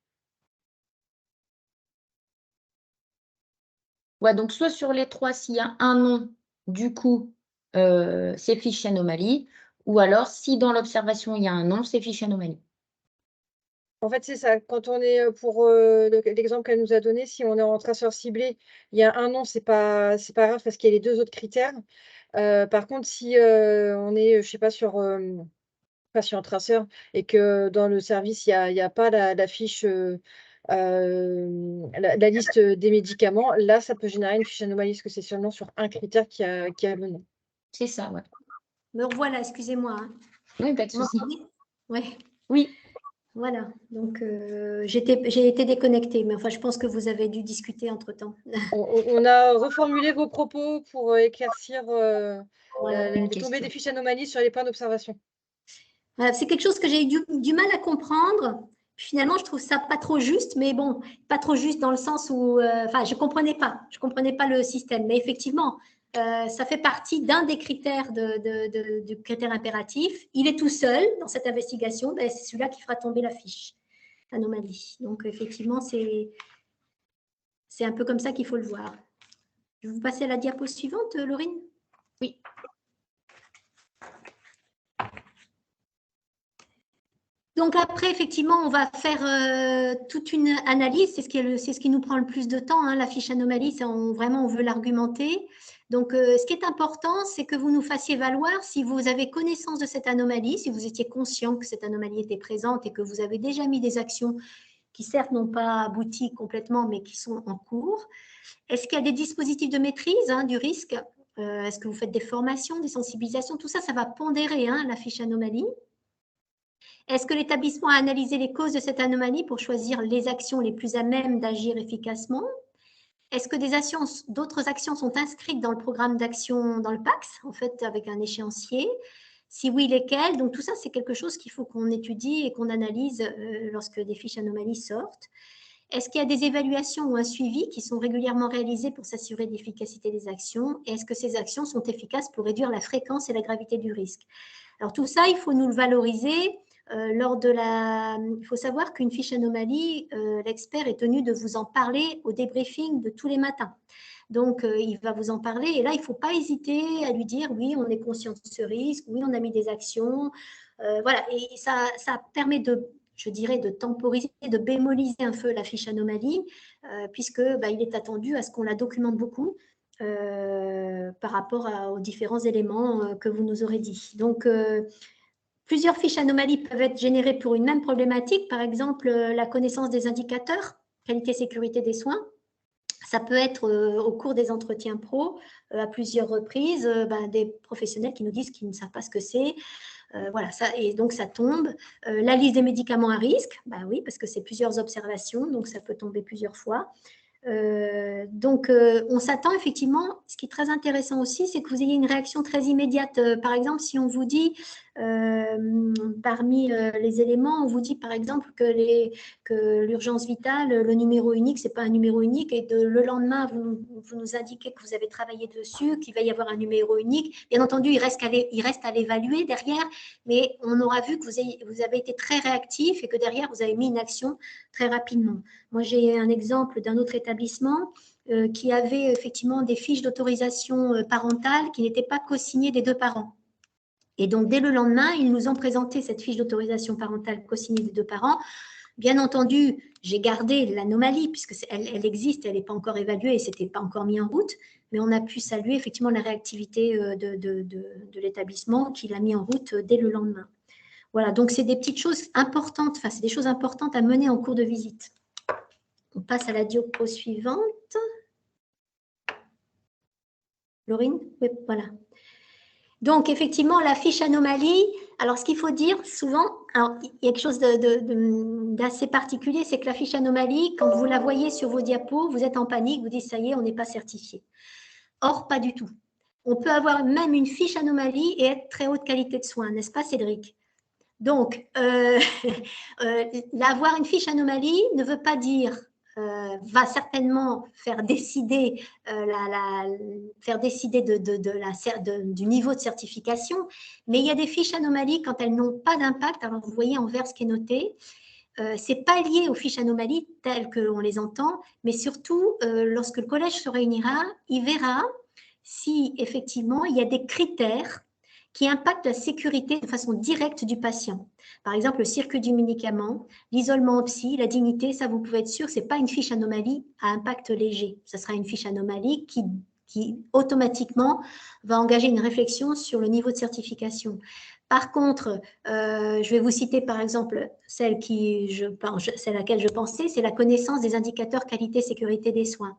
Ouais, donc soit sur les 3, s'il y a un non, du coup, c'est fiche anomalie, ou alors si dans l'observation il y a un non, c'est fiche anomalie. En fait, c'est ça. Quand on est pour l'exemple qu'elle nous a donné, si on est en traceur ciblé, il y a un non, c'est pas grave parce qu'il y a les 2 autres critères. Par contre, si on est, je sais pas, sur patient traceur et que dans le service, il y a pas la fiche, la liste des médicaments, là, ça peut générer une fiche anomalie parce que c'est seulement sur un critère qui a le nom. C'est ça, ouais. Me revoilà, excusez-moi. Hein. Oui, pas de souci. Ouais. Oui. Voilà, donc j'ai été déconnectée, mais enfin, je pense que vous avez dû discuter entre-temps. On a reformulé vos propos pour éclaircir voilà, les tombées des fiches anomalies sur les points d'observation. Voilà, c'est quelque chose que j'ai eu du mal à comprendre finalement, je trouve ça pas trop juste, mais bon, pas trop juste dans le sens où, enfin, je comprenais pas le système. Mais effectivement, ça fait partie d'un des critères du critère impératif. Il est tout seul dans cette investigation, ben, c'est celui-là qui fera tomber la fiche anomalie. Donc, effectivement, c'est un peu comme ça qu'il faut le voir. Je vais vous passer à la diapo suivante, Laurine. Oui. Donc après, effectivement, on va faire toute une analyse. C'est ce qui nous prend le plus de temps, hein, la fiche anomalie. Vraiment, on veut l'argumenter. Donc, ce qui est important, c'est que vous nous fassiez valoir si vous avez connaissance de cette anomalie, si vous étiez conscient que cette anomalie était présente et que vous avez déjà mis des actions qui, certes, n'ont pas abouti complètement, mais qui sont en cours. Est-ce qu'il y a des dispositifs de maîtrise du risque? Est-ce que vous faites des formations, des sensibilisations? Tout ça, ça va pondérer la fiche anomalie. Est-ce que l'établissement a analysé les causes de cette anomalie pour choisir les actions les plus à même d'agir efficacement? Est-ce que d'autres actions sont inscrites dans le programme d'action dans le PAX, en fait, avec un échéancier? Si oui, lesquelles? Donc, tout ça, c'est quelque chose qu'il faut qu'on étudie et qu'on analyse lorsque des fiches anomalies sortent. Est-ce qu'il y a des évaluations ou un suivi qui sont régulièrement réalisés pour s'assurer de l'efficacité des actions? Et est-ce que ces actions sont efficaces pour réduire la fréquence et la gravité du risque? Alors, tout ça, il faut nous le valoriser. Il faut savoir qu'une fiche anomalie, l'expert est tenu de vous en parler au débriefing de tous les matins. Donc, il va vous en parler et là, il ne faut pas hésiter à lui dire oui, on est conscient de ce risque, oui, on a mis des actions. Voilà, et ça permet je dirais, de temporiser, de bémoliser un peu la fiche anomalie, puisque il est attendu à ce qu'on la documente beaucoup par rapport aux différents éléments que vous nous aurez dit. Donc, plusieurs fiches anomalies peuvent être générées pour une même problématique, par exemple la connaissance des indicateurs, qualité-sécurité des soins. Ça peut être au cours des entretiens pro, à plusieurs reprises, des professionnels qui nous disent qu'ils ne savent pas ce que c'est. Voilà, et donc ça tombe. La liste des médicaments à risque, oui, parce que c'est plusieurs observations, donc ça peut tomber plusieurs fois. Donc, on s'attend effectivement, ce qui est très intéressant aussi, c'est que vous ayez une réaction très immédiate. Par exemple, si on vous dit, parmi les éléments, on vous dit par exemple que l'urgence vitale, le numéro unique, ce n'est pas un numéro unique, et le lendemain, vous nous indiquez que vous avez travaillé dessus, qu'il va y avoir un numéro unique. Bien entendu, il reste à l'évaluer derrière, mais on aura vu que vous avez été très réactif et que derrière, vous avez mis une action très rapidement. Moi, j'ai un exemple d'un autre établissement qui avait effectivement des fiches d'autorisation parentale qui n'étaient pas co-signées des deux parents. Et donc, dès le lendemain, ils nous ont présenté cette fiche d'autorisation parentale co-signée des deux parents. Bien entendu, j'ai gardé l'anomalie puisqu'elle existe, elle n'est pas encore évaluée et ce n'était pas encore mis en route, mais on a pu saluer effectivement la réactivité de l'établissement qui l'a mis en route dès le lendemain. Voilà, donc c'est des petites choses importantes, c'est des choses importantes à mener en cours de visite. On passe à la diapo suivante. Laurine? Oui, voilà. Donc, effectivement, la fiche anomalie, alors ce qu'il faut dire souvent, alors, il y a quelque chose d'assez particulier, c'est que la fiche anomalie, quand vous la voyez sur vos diapos, vous êtes en panique, vous dites ça y est, on n'est pas certifié. Or, pas du tout. On peut avoir même une fiche anomalie et être très haute qualité de soins, n'est-ce pas, Cédric? Donc, avoir une fiche anomalie ne veut pas dire va certainement faire décider, du niveau de certification, mais il y a des fiches anomalies quand elles n'ont pas d'impact. Alors, vous voyez en vert ce qui est noté. Ce n'est pas lié aux fiches anomalies telles qu'on les entend, mais surtout, lorsque le collège se réunira, il verra si effectivement il y a des critères qui impactent la sécurité de façon directe du patient. Par exemple, le circuit du médicament, l'isolement en psy, la dignité, ça vous pouvez être sûr, ce n'est pas une fiche anomalie à impact léger. Ce sera une fiche anomalie qui automatiquement va engager une réflexion sur le niveau de certification. Par contre, je vais vous citer par exemple celle à laquelle je pensais, c'est la connaissance des indicateurs qualité-sécurité des soins.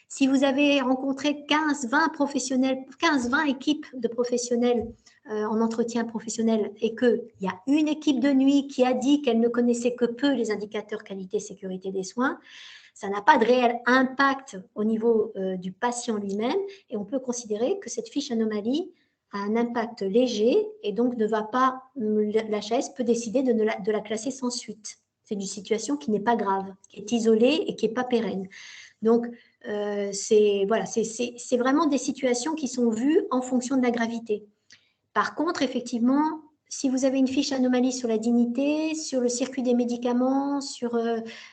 Si vous avez rencontré 15-20 professionnels, 15-20 équipes de professionnels en entretien professionnel et qu'il y a une équipe de nuit qui a dit qu'elle ne connaissait que peu les indicateurs qualité-sécurité des soins, ça n'a pas de réel impact au niveau du patient lui-même et on peut considérer que cette fiche anomalie a un impact léger et donc ne va pas, l'HAS peut décider de la classer sans suite. C'est une situation qui n'est pas grave, qui est isolée et qui n'est pas pérenne. Donc, c'est vraiment des situations qui sont vues en fonction de la gravité. Par contre, effectivement, si vous avez une fiche anomalie sur la dignité, sur le circuit des médicaments, sur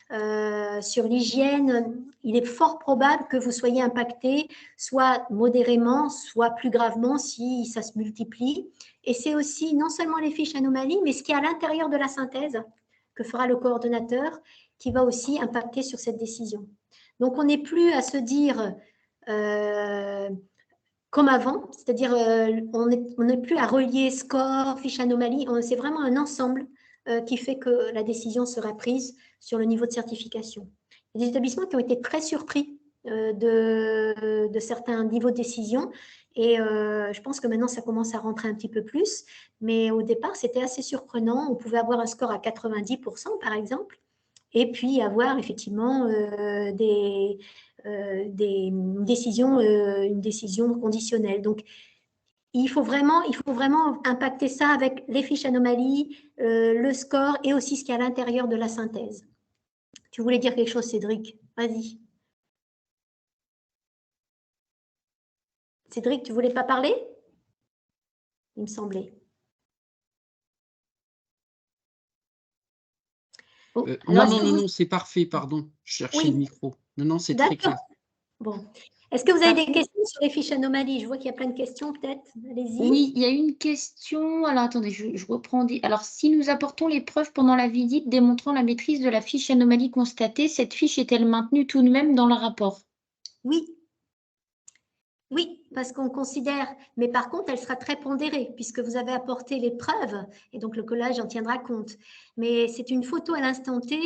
l'hygiène, il est fort probable que vous soyez impacté, soit modérément, soit plus gravement si ça se multiplie. Et c'est aussi non seulement les fiches anomalies, mais ce qui est à l'intérieur de la synthèse que fera le coordonnateur qui va aussi impacter sur cette décision. Donc, on n'est plus à se dire comme avant, c'est-à-dire on n'est plus à relier score, fiche anomalie, c'est vraiment un ensemble qui fait que la décision sera prise sur le niveau de certification. Il y a des établissements qui ont été très surpris de certains niveaux de décision et je pense que maintenant ça commence à rentrer un petit peu plus, mais au départ c'était assez surprenant, on pouvait avoir un score à 90% par exemple, et puis avoir effectivement une décision conditionnelle. Donc, il faut vraiment impacter ça avec les fiches anomalies, le score et aussi ce qu'il y a à l'intérieur de la synthèse. Tu voulais dire quelque chose, Cédric? Vas-y. Cédric, tu voulais pas parler? Il me semblait. Non, c'est parfait, pardon. Je cherchais le micro. Non, c'est très clair. Bon. Est-ce que vous avez des questions sur les fiches anomalies? Je vois qu'il y a plein de questions, peut-être. Allez-y. Oui, il y a une question. Alors, attendez, je reprends. Alors, si nous apportons les preuves pendant la visite démontrant la maîtrise de la fiche anomalie constatée, cette fiche est-elle maintenue tout de même dans le rapport? Oui. Oui, parce qu'on considère, mais par contre, elle sera très pondérée puisque vous avez apporté les preuves et donc le collage en tiendra compte. Mais c'est une photo à l'instant T.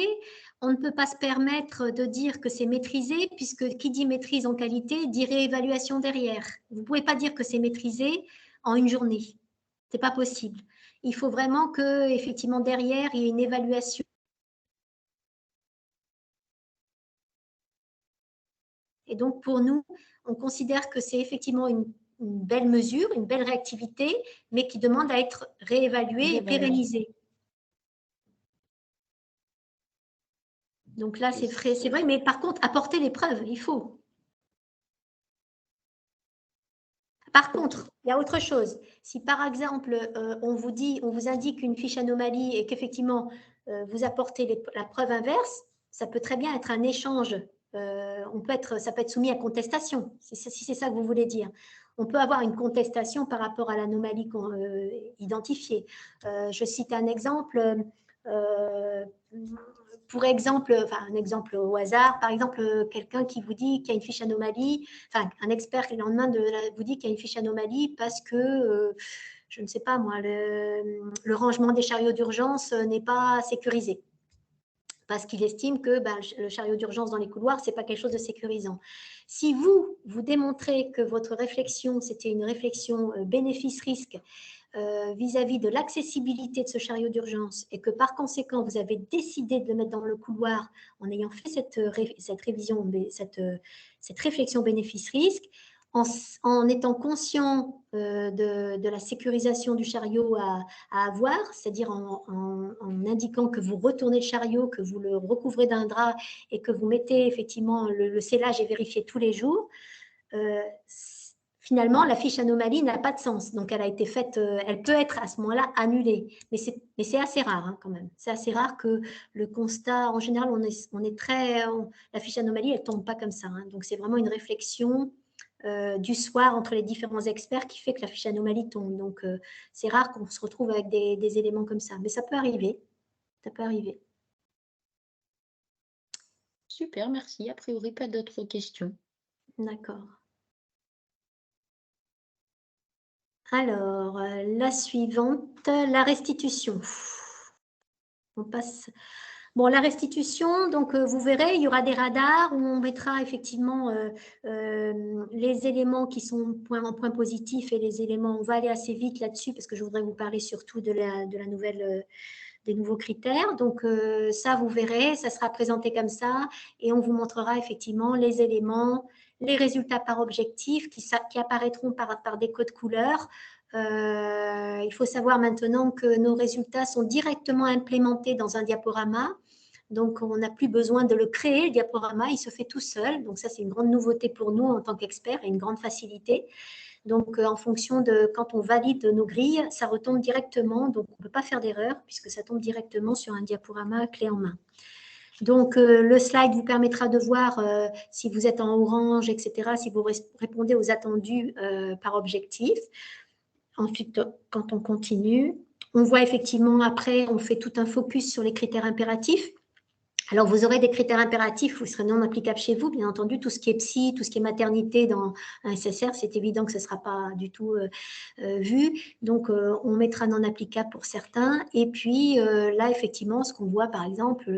On ne peut pas se permettre de dire que c'est maîtrisé puisque qui dit maîtrise en qualité dit réévaluation derrière. Vous ne pouvez pas dire que c'est maîtrisé en une journée. Ce n'est pas possible. Il faut vraiment que, effectivement, derrière, il y ait une évaluation. Et donc, pour nous, on considère que c'est effectivement une belle mesure, une belle réactivité, mais qui demande à être réévaluée et pérennisée. Donc là, c'est vrai, mais par contre, apporter les preuves, il faut. Par contre, il y a autre chose. Si par exemple, on vous indique une fiche anomalie et qu'effectivement, vous apportez la preuve inverse, ça peut très bien être un échange. Ça peut être soumis à contestation, si c'est ça que vous voulez dire. On peut avoir une contestation par rapport à l'anomalie identifiée. Je cite un exemple. Pour exemple, un exemple au hasard, par exemple, quelqu'un qui vous dit qu'il y a une fiche anomalie, un expert qui le lendemain vous dit qu'il y a une fiche anomalie parce que, je ne sais pas moi, le rangement des chariots d'urgence n'est pas sécurisé. Parce qu'il estime que le chariot d'urgence dans les couloirs, ce n'est pas quelque chose de sécurisant. Si vous démontrez que votre réflexion, c'était une réflexion bénéfice-risque vis-à-vis de l'accessibilité de ce chariot d'urgence et que par conséquent, vous avez décidé de le mettre dans le couloir en ayant fait cette réflexion bénéfice-risque, en étant conscient de la sécurisation du chariot à avoir, c'est-à-dire en indiquant que vous retournez le chariot, que vous le recouvrez d'un drap et que vous mettez effectivement le scellage est vérifié tous les jours, finalement, la fiche anomalie n'a pas de sens. Donc, elle a été faite, elle peut être à ce moment-là annulée. Mais c'est assez rare quand même. C'est assez rare que le constat, en général, la fiche anomalie, elle ne tombe pas comme ça. Donc, c'est vraiment une réflexion du soir entre les différents experts qui fait que la fiche anomalie tombe. Donc, c'est rare qu'on se retrouve avec des éléments comme ça. Mais ça peut arriver. Ça peut arriver. Super, merci. A priori, pas d'autres questions. D'accord. Alors, la suivante, la restitution. On passe. Bon, la restitution, donc vous verrez, il y aura des radars où on mettra effectivement les éléments qui sont en point positif et les éléments, on va aller assez vite là-dessus parce que je voudrais vous parler surtout de la nouvelle, des nouveaux critères. Donc ça, vous verrez, ça sera présenté comme ça et on vous montrera effectivement les éléments, les résultats par objectif qui apparaîtront par des codes couleurs. Il faut savoir maintenant que nos résultats sont directement implémentés dans un diaporama Donc, on n'a plus besoin de le créer, le diaporama, il se fait tout seul. Donc, ça, c'est une grande nouveauté pour nous en tant qu'experts et une grande facilité. Donc, en fonction de quand on valide nos grilles, ça retombe directement. Donc, on ne peut pas faire d'erreur puisque ça tombe directement sur un diaporama clé en main. Donc, le slide vous permettra de voir si vous êtes en orange, etc., si vous répondez aux attendus par objectif. Ensuite, quand on continue, on voit effectivement après, on fait tout un focus sur les critères impératifs. Alors, vous aurez des critères impératifs, vous serez non applicables chez vous, bien entendu, tout ce qui est psy, tout ce qui est maternité dans un SSR, c'est évident que ce ne sera pas du tout vu. Donc, on mettra non applicable pour certains. Et puis, là, effectivement, ce qu'on voit, par exemple,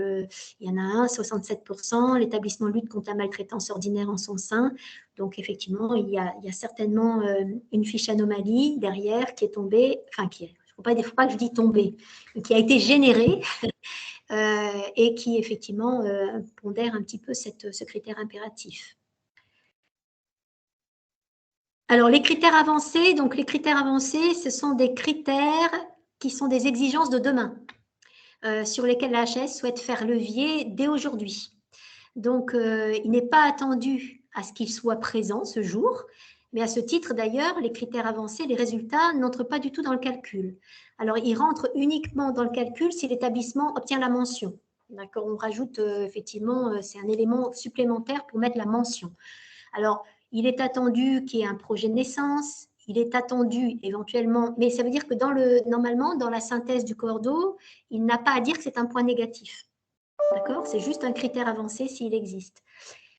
il y en a un, 67%, l'établissement lutte contre la maltraitance ordinaire en son sein. Donc, effectivement, il y a certainement une fiche anomalie derrière qui est tombée, enfin, il ne faut pas que je dise tomber, mais qui a été générée. Et qui effectivement pondère un petit peu ce critère impératif. Alors, les critères avancés, donc les critères avancés, ce sont des critères qui sont des exigences de demain, sur lesquels la HAS souhaite faire levier dès aujourd'hui. Donc, il n'est pas attendu à ce qu'il soit présent ce jour, mais à ce titre d'ailleurs, les critères avancés, les résultats n'entrent pas du tout dans le calcul. Alors, ils rentrent uniquement dans le calcul si l'établissement obtient la mention. D'accord, on rajoute effectivement, c'est un élément supplémentaire pour mettre la mention. Alors, il est attendu qu'il y ait un projet de naissance, il est attendu éventuellement, mais ça veut dire que normalement, dans la synthèse du cordeau, il n'a pas à dire que c'est un point négatif. D'accord, c'est juste un critère avancé s'il existe.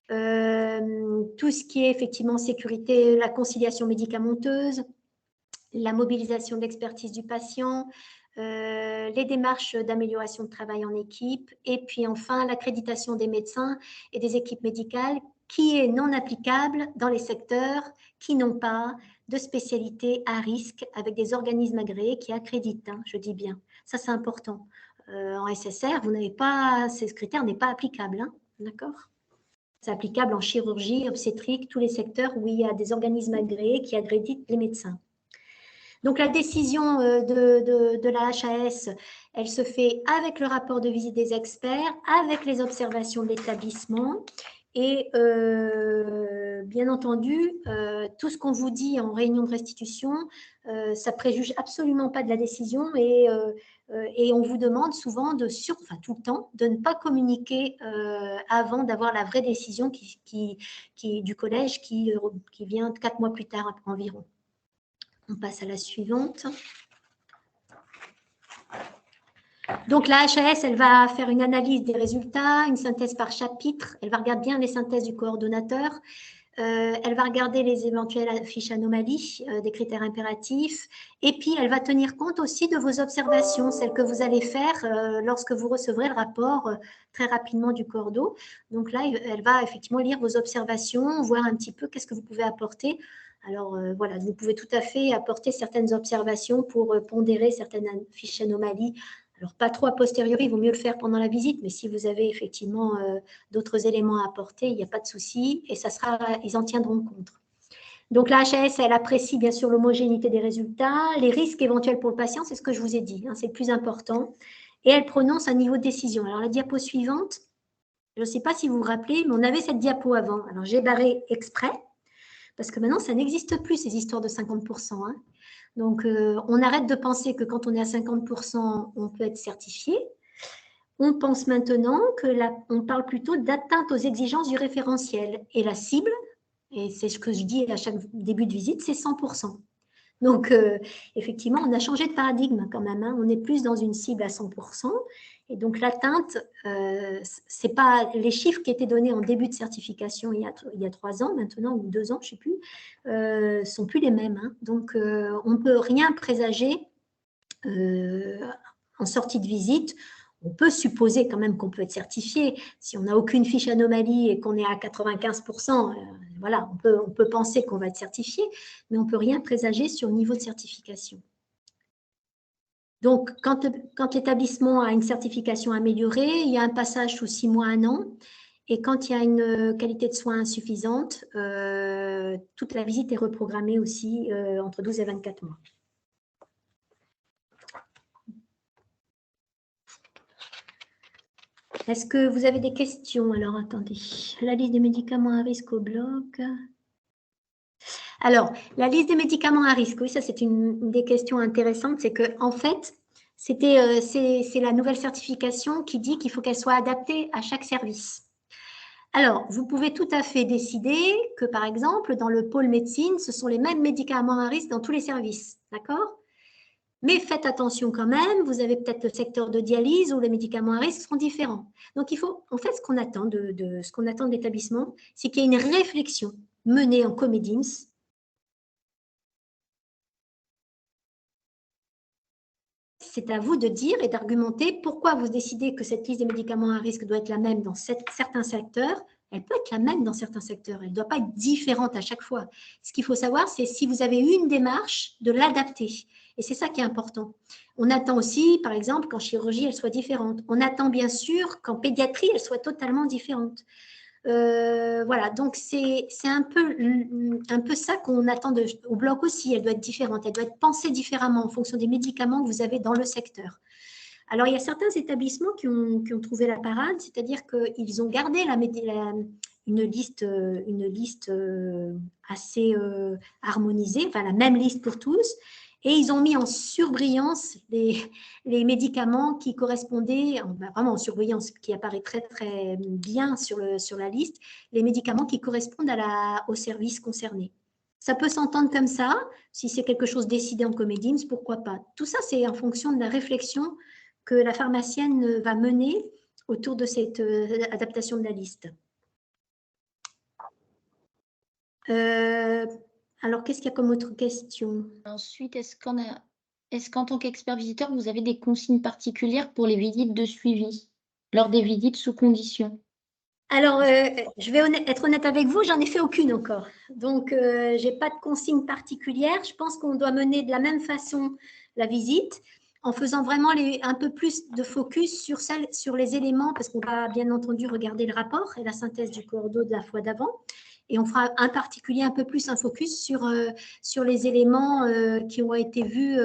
Tout ce qui est effectivement sécurité, la conciliation médicamenteuse, la mobilisation de l'expertise du patient, les démarches d'amélioration de travail en équipe, et puis enfin l'accréditation des médecins et des équipes médicales qui est non applicable dans les secteurs qui n'ont pas de spécialité à risque avec des organismes agréés qui accréditent, hein, je dis bien. Ça, c'est important. En SSR, vous n'avez pas, ce critère n'est pas applicable, hein, d'accord ? C'est applicable en chirurgie, obstétrique, tous les secteurs où il y a des organismes agréés qui accréditent les médecins. Donc, la décision de la HAS, elle se fait avec le rapport de visite des experts, avec les observations de l'établissement. Et bien entendu, tout ce qu'on vous dit en réunion de restitution, ça ne préjuge absolument pas de la décision et on vous demande souvent, tout le temps, de ne pas communiquer avant d'avoir la vraie décision du collège qui vient 4 mois plus tard environ. On passe à la suivante. Donc, la HAS, elle va faire une analyse des résultats, une synthèse par chapitre. Elle va regarder bien les synthèses du coordonnateur. Elle va regarder les éventuelles fiches anomalies, des critères impératifs. Et puis, elle va tenir compte aussi de vos observations, celles que vous allez faire lorsque vous recevrez le rapport très rapidement du cordeau. Donc là, elle va effectivement lire vos observations, voir un petit peu qu'est-ce que vous pouvez apporter. Alors, voilà, vous pouvez tout à fait apporter certaines observations pour pondérer certaines fiches anomalies. Alors, pas trop a posteriori, il vaut mieux le faire pendant la visite, mais si vous avez effectivement d'autres éléments à apporter, il n'y a pas de souci, et ils en tiendront compte. Donc, la HAS, elle apprécie bien sûr l'homogénéité des résultats, les risques éventuels pour le patient, c'est ce que je vous ai dit, hein, c'est le plus important, et elle prononce un niveau de décision. Alors, la diapo suivante, je ne sais pas si vous vous rappelez, mais on avait cette diapo avant. Alors, j'ai barré exprès, parce que maintenant, ça n'existe plus, ces histoires de 50%. Hein. Donc, on arrête de penser que quand on est à 50%, on peut être certifié. On pense maintenant on parle plutôt d'atteinte aux exigences du référentiel. Et la cible, et c'est ce que je dis à chaque début de visite, c'est 100%. Donc, effectivement, on a changé de paradigme quand même. Hein. On est plus dans une cible à 100%. Et donc, l'atteinte, ce n'est pas les chiffres qui étaient donnés en début de certification il y a 3 ans maintenant, ou 2 ans, je ne sais plus, sont plus les mêmes. Hein. Donc, on ne peut rien présager en sortie de visite. On peut supposer quand même qu'on peut être certifié. Si on n'a aucune fiche anomalie et qu'on est à 95%, voilà, on peut penser qu'on va être certifié, mais on ne peut rien présager sur le niveau de certification. Donc, quand l'établissement a une certification améliorée, il y a un passage sous 6 mois, 1 an. Et quand il y a une qualité de soins insuffisante, toute la visite est reprogrammée aussi entre 12 et 24 mois. Est-ce que vous avez des questions? Alors, attendez. La liste des médicaments à risque au bloc. Alors, la liste des médicaments à risque, oui, ça c'est une des questions intéressantes, c'est que en fait, c'est la nouvelle certification qui dit qu'il faut qu'elle soit adaptée à chaque service. Alors, vous pouvez tout à fait décider que, par exemple, dans le pôle médecine, ce sont les mêmes médicaments à risque dans tous les services, d'accord? Mais faites attention quand même, vous avez peut-être le secteur de dialyse où les médicaments à risque seront différents. Donc, il faut, en fait, ce qu'on attend de l'établissement, c'est qu'il y ait une réflexion menée en COMEDIMS. C'est à vous de dire et d'argumenter pourquoi vous décidez que cette liste des médicaments à risque doit être la même dans certains secteurs. Elle peut être la même dans certains secteurs, elle ne doit pas être différente à chaque fois. Ce qu'il faut savoir, c'est si vous avez une démarche, de l'adapter. Et c'est ça qui est important. On attend aussi, par exemple, qu'en chirurgie, elle soit différente. On attend bien sûr qu'en pédiatrie, elle soit totalement différente. Voilà, donc c'est un peu ça qu'on attend au bloc aussi. Elle doit être différente, elle doit être pensée différemment en fonction des médicaments que vous avez dans le secteur. Alors, il y a certains établissements qui ont trouvé la parade, c'est-à-dire qu'ils ont gardé une liste assez harmonisée, enfin la même liste pour tous, et ils ont mis en surbrillance les médicaments qui correspondaient, vraiment en surbrillance, qui apparaît très très bien sur la liste, les médicaments qui correspondent au service concerné. Ça peut s'entendre comme ça, si c'est quelque chose décidé en COMEDIMS, pourquoi pas. Tout ça, c'est en fonction de la réflexion que la pharmacienne va mener autour de cette adaptation de la liste. Alors, qu'est-ce qu'il y a comme autre question? Ensuite, est-ce qu'en tant qu'expert visiteur, vous avez des consignes particulières pour les visites de suivi, lors des visites sous condition? Alors, je vais être honnête avec vous, j'en ai fait aucune encore. Donc, je n'ai pas de consigne particulière. Je pense qu'on doit mener de la même façon la visite, en faisant vraiment un peu plus de focus sur les éléments, parce qu'on va bien entendu regarder le rapport et la synthèse du cordeau de la fois d'avant. Et on fera un particulier un peu plus un focus sur les éléments qui ont été vus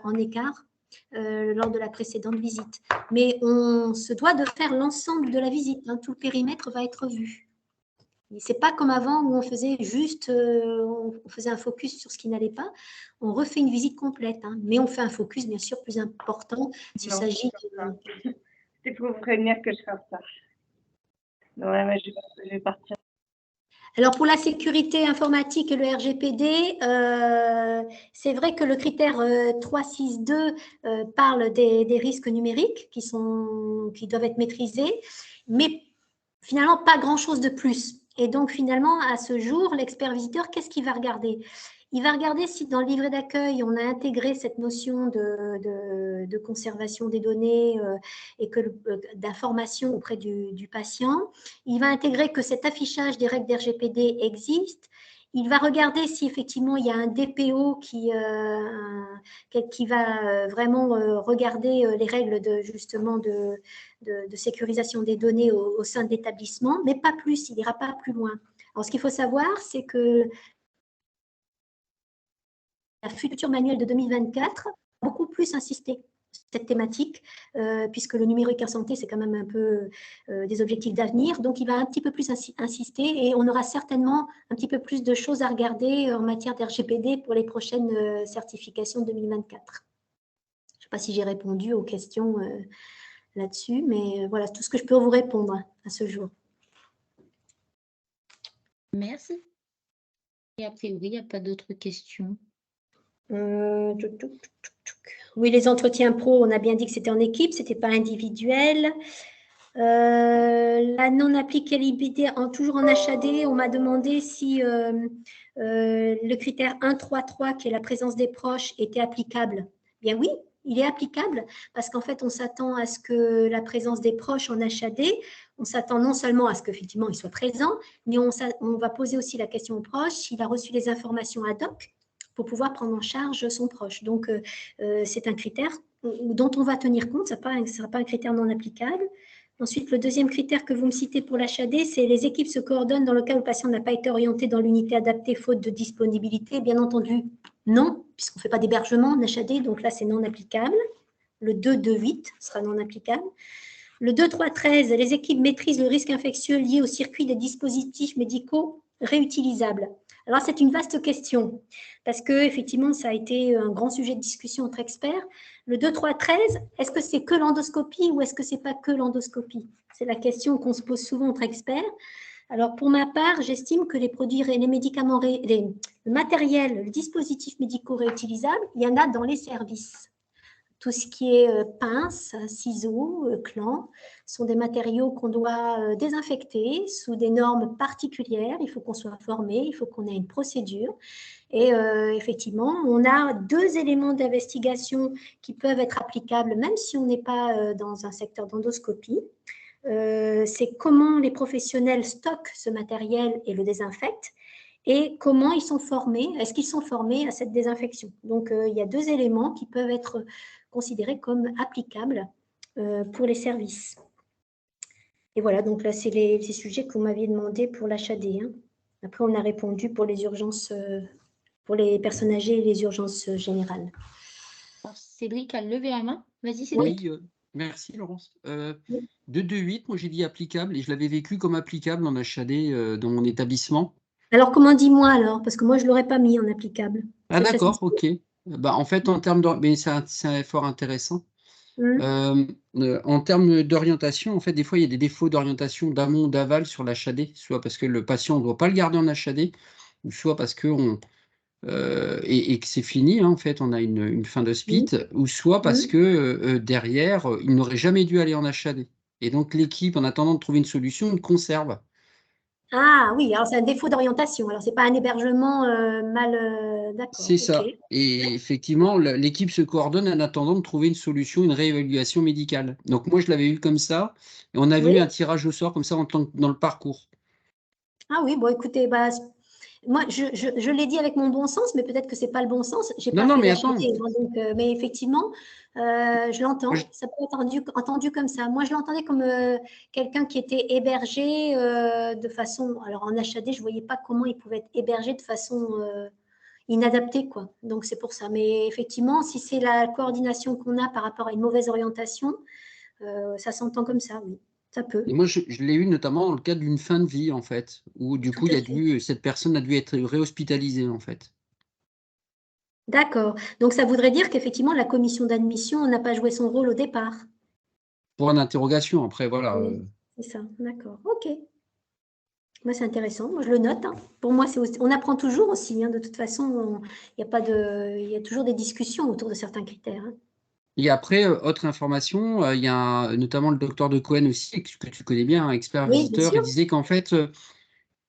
en écart lors de la précédente visite. Mais on se doit de faire l'ensemble de la visite. Hein. Tout le périmètre va être vu. Ce n'est pas comme avant où on faisait juste on faisait un focus sur ce qui n'allait pas. On refait une visite complète, hein, mais on fait un focus bien sûr plus important s'il s'agit de... C'est pour vous prévenir que je fasse ça. Ouais, mais je vais partir. Alors, pour la sécurité informatique et le RGPD, c'est vrai que le critère 362 parle des risques numériques qui doivent être maîtrisés, mais finalement, pas grand-chose de plus. Et donc, finalement, à ce jour, l'expert visiteur, qu'est-ce qu'il va regarder? Il va regarder si dans le livret d'accueil, on a intégré cette notion de conservation des données et d'information auprès du patient. Il va intégrer que cet affichage des règles d'RGPD existe. Il va regarder si effectivement il y a un DPO qui va vraiment regarder les règles justement de sécurisation des données au sein de l'établissement, mais pas plus, il n'ira pas plus loin. Alors, ce qu'il faut savoir, c'est que la future manuel de 2024 a beaucoup plus insisté sur cette thématique, puisque le numérique en santé, c'est quand même un peu des objectifs d'avenir. Donc, il va un petit peu plus insister et on aura certainement un petit peu plus de choses à regarder en matière d'RGPD pour les prochaines certifications 2024. Je ne sais pas si j'ai répondu aux questions là-dessus, mais voilà tout ce que je peux vous répondre à ce jour. Merci. Et a priori, il n'y a pas d'autres questions. Oui, les entretiens pro, on a bien dit que c'était en équipe, ce n'était pas individuel. La non-applicabilité, toujours en HAD, on m'a demandé si le critère 1.3.3, qui est la présence des proches, était applicable. Bien oui, il est applicable parce qu'en fait, on s'attend à ce que la présence des proches en HAD, on s'attend non seulement à ce qu'effectivement il soit présent, mais on va poser aussi la question au proche s'il a reçu les informations ad hoc pour pouvoir prendre en charge son proche. Donc, c'est un critère dont on va tenir compte, ça ne sera pas un critère non applicable. Ensuite, le deuxième critère que vous me citez pour l'HAD, c'est les équipes se coordonnent dans le cas où le patient n'a pas été orienté dans l'unité adaptée faute de disponibilité. Bien entendu, non, puisqu'on ne fait pas d'hébergement en HAD, donc là, c'est non applicable. Le 2.2.8 sera non applicable. Le 2.3.13, les équipes maîtrisent le risque infectieux lié au circuit des dispositifs médicaux réutilisables. Alors, c'est une vaste question, parce que effectivement, ça a été un grand sujet de discussion entre experts. Le 2.3.13, est-ce que c'est que l'endoscopie ou est-ce que c'est pas que l'endoscopie? C'est la question qu'on se pose souvent entre experts. Alors, pour ma part, j'estime que les produits, les médicaments, le matériel, le dispositif médicaux réutilisable, il y en a dans les services. Tout ce qui est pinces, ciseaux, clans, sont des matériaux qu'on doit désinfecter sous des normes particulières. Il faut qu'on soit formé, il faut qu'on ait une procédure. Et effectivement, on a 2 éléments d'investigation qui peuvent être applicables, même si on n'est pas dans un secteur d'endoscopie. C'est comment les professionnels stockent ce matériel et le désinfectent et comment ils sont formés, est-ce qu'ils sont formés à cette désinfection. Donc, il y a 2 éléments qui peuvent être considérés comme applicables pour les services. Et voilà, donc là, c'est les sujets que vous m'aviez demandé pour l'HAD. Hein. Après, on a répondu pour les urgences, pour les personnes âgées et les urgences générales. Alors, Cédric a levé la main. Vas-y, Cédric. Oui, merci Laurence. 2.2.8, moi j'ai dit applicable et je l'avais vécu comme applicable en HAD dans mon établissement. Alors, comment dis-moi alors? Parce que moi, je ne l'aurais pas mis en applicable. Ah d'accord, ok. Bah, en fait, en termes mais c'est fort intéressant. En termes d'orientation, en fait, des fois, il y a des défauts d'orientation d'amont ou d'aval sur l'HAD, soit parce que le patient ne doit pas le garder en HAD, ou soit parce que et que c'est fini, hein, en fait, on a une fin de split, ou soit parce que derrière, il n'aurait jamais dû aller en HAD. Et donc, l'équipe, en attendant de trouver une solution, le conserve. Ah oui, alors c'est un défaut d'orientation. Alors, ce n'est pas un hébergement mal… D'accord. C'est ça. Et effectivement, l'équipe se coordonne en attendant de trouver une solution, une réévaluation médicale. Donc, moi, je l'avais eu comme ça. Et on avait eu un tirage au sort comme ça dans le parcours. Ah oui, bon, écoutez, bah, moi, je l'ai dit avec mon bon sens, mais peut-être que ce n'est pas le bon sens. Je n'ai pas fait l'HAD, mais effectivement, je l'entends. Ça peut être entendu comme ça. Moi, je l'entendais comme quelqu'un qui était hébergé de façon… Alors, en HAD, je ne voyais pas comment il pouvait être hébergé de façon inadaptée, quoi. Donc, c'est pour ça. Mais effectivement, si c'est la coordination qu'on a par rapport à une mauvaise orientation, ça s'entend comme ça, oui. Ça peut. Et moi, je l'ai eu notamment dans le cadre d'une fin de vie, en fait, où du coup, cette personne a dû être réhospitalisée, en fait. D'accord. Donc, ça voudrait dire qu'effectivement, la commission d'admission n'a pas joué son rôle au départ. Pour une interrogation, après, voilà. Oui, c'est ça, d'accord. OK. Moi, c'est intéressant. Moi, je le note. Hein. Pour moi, on apprend toujours aussi. Hein. De toute façon, il y a toujours des discussions autour de certains critères. Hein. Et après, autre information, il y a notamment le docteur de Cohen aussi, que tu connais bien, un expert visiteur, il disait qu'en fait,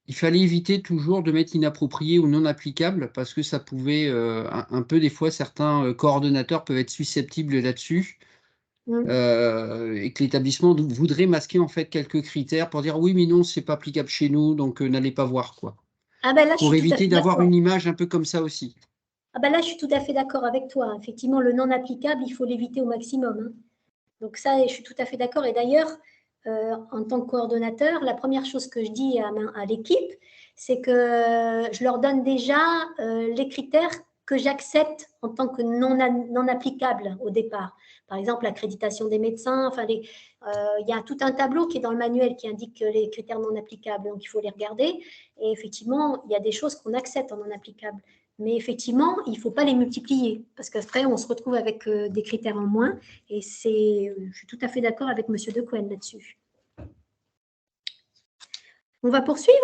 il fallait éviter toujours de mettre inapproprié ou non applicable parce que ça pouvait, un peu des fois, certains coordonnateurs peuvent être susceptibles là-dessus. Et que l'établissement voudrait masquer en fait quelques critères pour dire oui, mais non, c'est pas applicable chez nous, donc n'allez pas voir, quoi. Ah ben là, pour éviter d'avoir une image un peu comme ça aussi. Ah ben là, je suis tout à fait d'accord avec toi. Effectivement, le non applicable, il faut l'éviter au maximum. Hein. Donc ça, je suis tout à fait d'accord. Et d'ailleurs, en tant que coordonnateur, la première chose que je dis à l'équipe, c'est que je leur donne déjà les critères que j'accepte en tant que non applicables au départ. Par exemple, l'accréditation des médecins. Enfin, il y a tout un tableau qui est dans le manuel qui indique les critères non applicables. Donc, il faut les regarder. Et effectivement, il y a des choses qu'on accepte en non applicables. Mais effectivement, il ne faut pas les multiplier parce qu'après, on se retrouve avec des critères en moins. Et je suis tout à fait d'accord avec M. De Cohen là-dessus. On va poursuivre.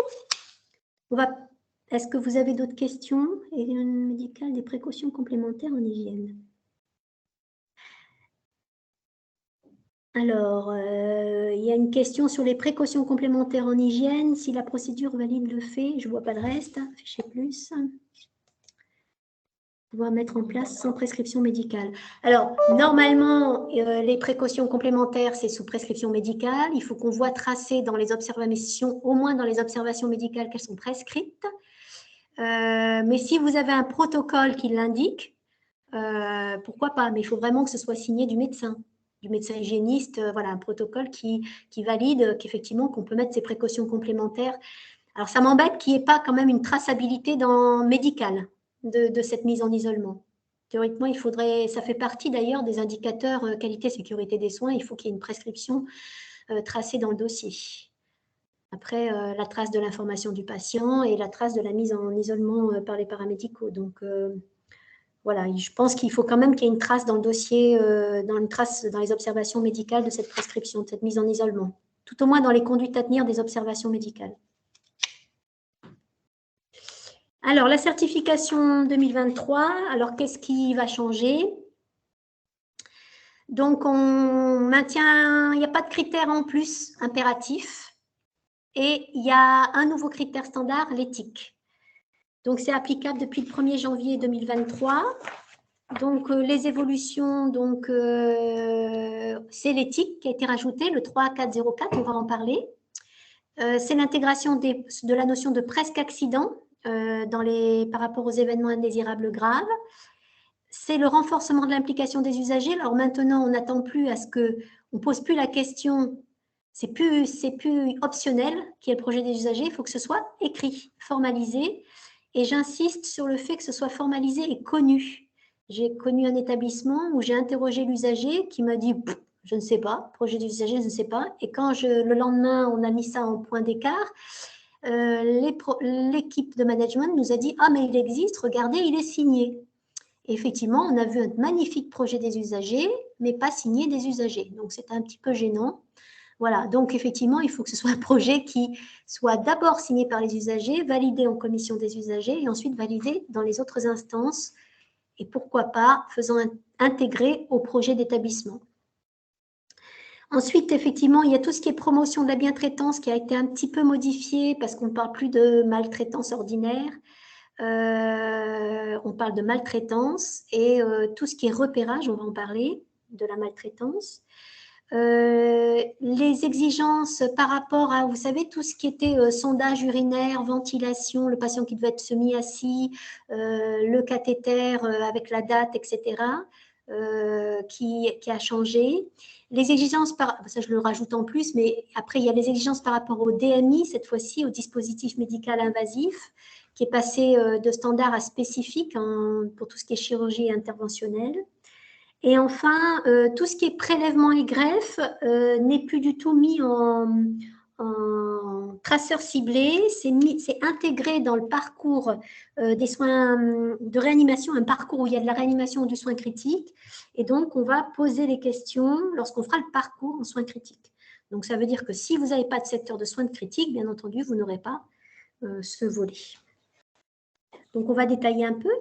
Est-ce que vous avez d'autres questions? Médicale, des précautions complémentaires en hygiène. Alors, il y a une question sur les précautions complémentaires en hygiène. Si la procédure valide le fait, je ne vois pas de reste. Affichez plus. Pouvoir mettre en place sans prescription médicale. Alors, normalement, les précautions complémentaires, c'est sous prescription médicale. Il faut qu'on voit tracer dans les observations, au moins dans les observations médicales, qu'elles sont prescrites. Mais si vous avez un protocole qui l'indique, pourquoi pas? Mais il faut vraiment que ce soit signé du médecin hygiéniste, voilà, un protocole qui valide qu'effectivement, qu'on peut mettre ces précautions complémentaires. Alors, ça m'embête qu'il n'y ait pas quand même une traçabilité médicale de cette mise en isolement. Théoriquement, il faudrait, ça fait partie d'ailleurs des indicateurs qualité-sécurité des soins, il faut qu'il y ait une prescription tracée dans le dossier. Après, la trace de l'information du patient et la trace de la mise en isolement par les paramédicaux. Donc, voilà, je pense qu'il faut quand même qu'il y ait une trace dans le dossier, dans les observations médicales de cette prescription, de cette mise en isolement. Tout au moins dans les conduites à tenir des observations médicales. Alors, la certification 2023, alors qu'est-ce qui va changer? Donc, on maintient, il n'y a pas de critères en plus impératifs et il y a un nouveau critère standard, l'éthique. Donc, c'est applicable depuis le 1er janvier 2023. Donc, les évolutions, donc c'est l'éthique qui a été rajoutée, le 3404, on va en parler. C'est l'intégration de la notion de presque accident par rapport aux événements indésirables graves. C'est le renforcement de l'implication des usagers. Alors maintenant, on n'attend plus à ce qu'on ne pose plus la question, c'est plus optionnel qui est le projet des usagers, il faut que ce soit écrit, formalisé. Et j'insiste sur le fait que ce soit formalisé et connu. J'ai connu un établissement où j'ai interrogé l'usager qui m'a dit « je ne sais pas, projet des usagers, je ne sais pas ». Et quand le lendemain, on a mis ça en point d'écart, l'équipe de management nous a dit « ah, mais il existe, regardez, il est signé ». Effectivement, on a vu un magnifique projet des usagers, mais pas signé des usagers. Donc, c'est un petit peu gênant. Voilà, donc effectivement, il faut que ce soit un projet qui soit d'abord signé par les usagers, validé en commission des usagers et ensuite validé dans les autres instances et pourquoi pas faisant intégrer au projet d'établissement. Ensuite, effectivement, il y a tout ce qui est promotion de la bientraitance qui a été un petit peu modifié parce qu'on ne parle plus de maltraitance ordinaire. On parle de maltraitance et tout ce qui est repérage, on va en parler, de la maltraitance. Les exigences par rapport à, vous savez, tout ce qui était sondage urinaire, ventilation, le patient qui devait être semi-assis, le cathéter avec la date, etc., qui a changé. Les exigences, ça je le rajoute en plus, mais après il y a les exigences par rapport au DMI, cette fois-ci au dispositif médical invasif, qui est passé de standard à spécifique pour tout ce qui est chirurgie interventionnelle. Et enfin, tout ce qui est prélèvement et greffe n'est plus du tout mis en traceur ciblé, c'est intégré dans le parcours des soins de réanimation, un parcours où il y a de la réanimation ou du soin critique. Et donc, on va poser les questions lorsqu'on fera le parcours en soins critiques. Donc, ça veut dire que si vous n'avez pas de secteur de soins critiques, bien entendu, vous n'aurez pas ce volet. Donc, on va détailler un peu.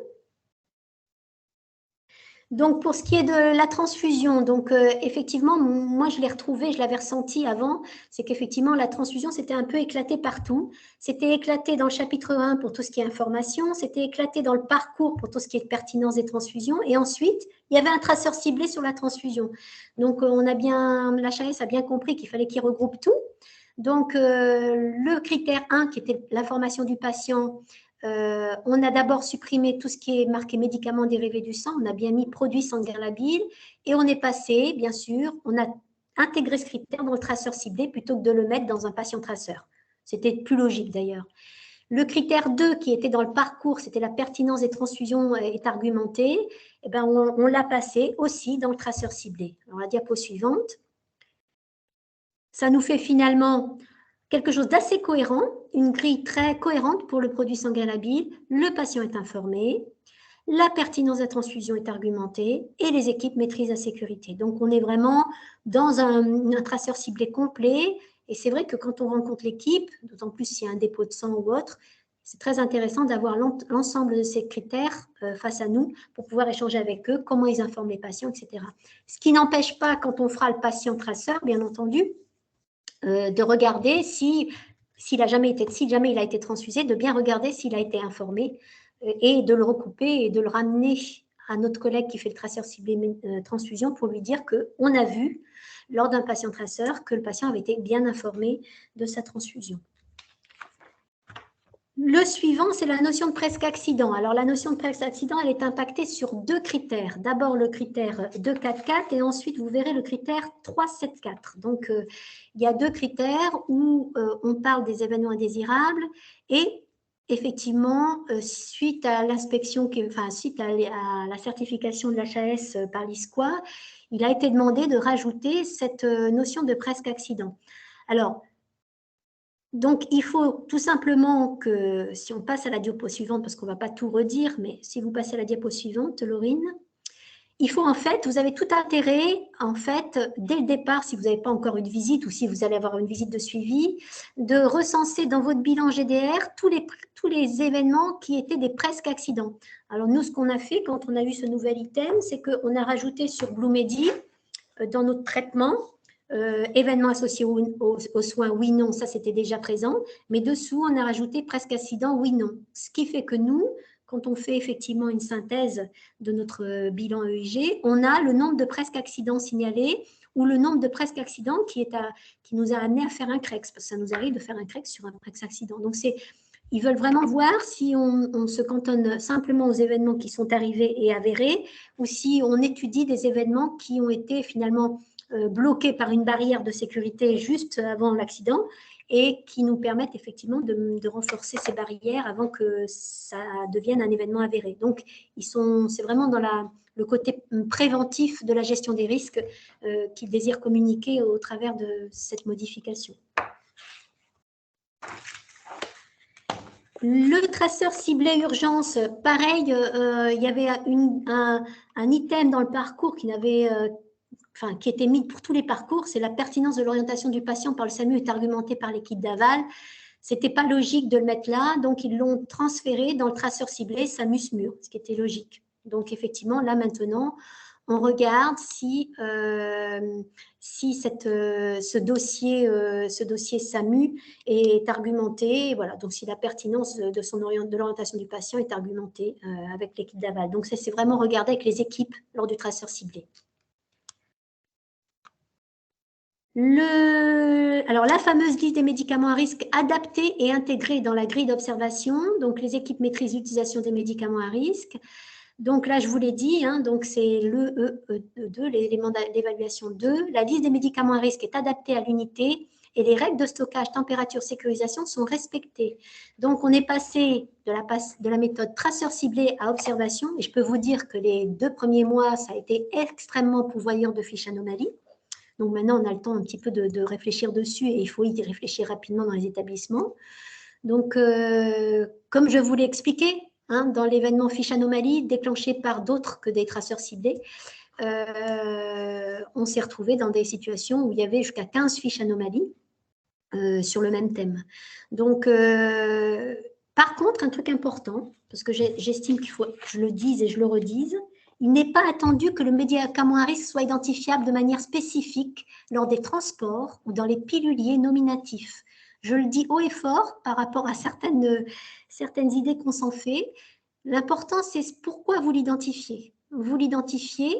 Donc, pour ce qui est de la transfusion, donc effectivement, moi, je l'ai retrouvé, je l'avais ressenti avant, c'est qu'effectivement, la transfusion, c'était un peu éclaté partout. C'était éclaté dans le chapitre 1 pour tout ce qui est information, c'était éclaté dans le parcours pour tout ce qui est pertinence des transfusions, et ensuite, il y avait un traceur ciblé sur la transfusion. Donc, l'HAS a bien compris qu'il fallait qu'il regroupe tout. Donc, le critère 1, qui était l'information du patient, on a d'abord supprimé tout ce qui est marqué médicaments dérivés du sang, on a bien mis produits sanguins labiles et on est passé, bien sûr, on a intégré ce critère dans le traceur ciblé plutôt que de le mettre dans un patient traceur. C'était plus logique d'ailleurs. Le critère 2 qui était dans le parcours, c'était la pertinence des transfusions est argumentée, et ben on l'a passé aussi dans le traceur ciblé. Alors la diapo suivante, ça nous fait finalement quelque chose d'assez cohérent, une grille très cohérente pour le produit sanguin labile. Le patient est informé, la pertinence de la transfusion est argumentée et les équipes maîtrisent la sécurité. Donc, on est vraiment dans un traceur ciblé complet. Et c'est vrai que quand on rencontre l'équipe, d'autant plus s'il y a un dépôt de sang ou autre, c'est très intéressant d'avoir l'ensemble de ces critères face à nous pour pouvoir échanger avec eux, comment ils informent les patients, etc. Ce qui n'empêche pas, quand on fera le patient traceur, bien entendu, de regarder s'il jamais il a été transfusé, de bien regarder s'il a été informé et de le recouper et de le ramener à notre collègue qui fait le traceur ciblé transfusion pour lui dire qu'on a vu lors d'un patient traceur que le patient avait été bien informé de sa transfusion. Le suivant, c'est la notion de presque accident. Alors, la notion de presque accident, elle est impactée sur deux critères. D'abord, le critère 244 et ensuite, vous verrez le critère 374. Donc, il y a deux critères où on parle des événements indésirables et effectivement, suite à l'inspection, enfin, suite à la certification de l'HAS par l'ISQUA, il a été demandé de rajouter cette notion de presque accident. Alors, donc, il faut tout simplement que, si on passe à la diapo suivante, parce qu'on ne va pas tout redire, mais si vous passez à la diapo suivante, Laurine, il faut en fait, vous avez tout intérêt, en fait, dès le départ, si vous n'avez pas encore une visite ou si vous allez avoir une visite de suivi, de recenser dans votre bilan GDR tous les événements qui étaient des presque accidents. Alors nous, ce qu'on a fait quand on a eu ce nouvel item, c'est qu'on a rajouté sur Bluemedi, dans notre traitement, événements associés aux soins, oui, non, ça c'était déjà présent, mais dessous, on a rajouté presque accident, oui, non. Ce qui fait que nous, quand on fait effectivement une synthèse de notre bilan EIG, on a le nombre de presque accidents signalés ou le nombre de presque accidents qui nous a amené à faire un CREX, parce que ça nous arrive de faire un CREX sur un presque accident. Donc, ils veulent vraiment voir si on se cantonne simplement aux événements qui sont arrivés et avérés, ou si on étudie des événements qui ont été finalement bloqués par une barrière de sécurité juste avant l'accident et qui nous permettent effectivement de renforcer ces barrières avant que ça devienne un événement avéré. Donc, c'est vraiment dans le côté préventif de la gestion des risques qu'ils désirent communiquer au travers de cette modification. Le traceur ciblé urgence, pareil, il y avait un item dans le parcours qui était mis pour tous les parcours, c'est la pertinence de l'orientation du patient par le SAMU est argumentée par l'équipe d'aval. Ce n'était pas logique de le mettre là, donc ils l'ont transféré dans le traceur ciblé SAMU-SMUR, ce qui était logique. Donc effectivement, là maintenant, on regarde si ce dossier SAMU est argumenté, voilà, donc si la pertinence de l'orientation du patient est argumentée avec l'équipe d'aval. Donc c'est vraiment regarder avec les équipes lors du traceur ciblé. Alors, la fameuse liste des médicaments à risque adaptés et intégrés dans la grille d'observation. Donc, les équipes maîtrisent l'utilisation des médicaments à risque. Donc, là, je vous l'ai dit, hein, donc c'est l'EE2, l'élément d'évaluation 2. La liste des médicaments à risque est adaptée à l'unité et les règles de stockage, température, sécurisation sont respectées. Donc, on est passé de la méthode traceur ciblé à observation. Et je peux vous dire que les 2 premiers mois, ça a été extrêmement pourvoyeur de fiches anomalies. Donc maintenant, on a le temps un petit peu de réfléchir dessus et il faut y réfléchir rapidement dans les établissements. Donc, comme je vous l'ai expliqué, hein, dans l'événement fiche anomalie déclenché par d'autres que des traceurs ciblés, on s'est retrouvé dans des situations où il y avait jusqu'à 15 fiches anomalies sur le même thème. Donc, par contre, un truc important, parce que j'estime qu'il faut que je le dise et je le redise, il n'est pas attendu que le médicament à risque soit identifiable de manière spécifique lors des transports ou dans les piluliers nominatifs. Je le dis haut et fort par rapport à certaines idées qu'on s'en fait. L'important, c'est pourquoi vous l'identifiez. Vous l'identifiez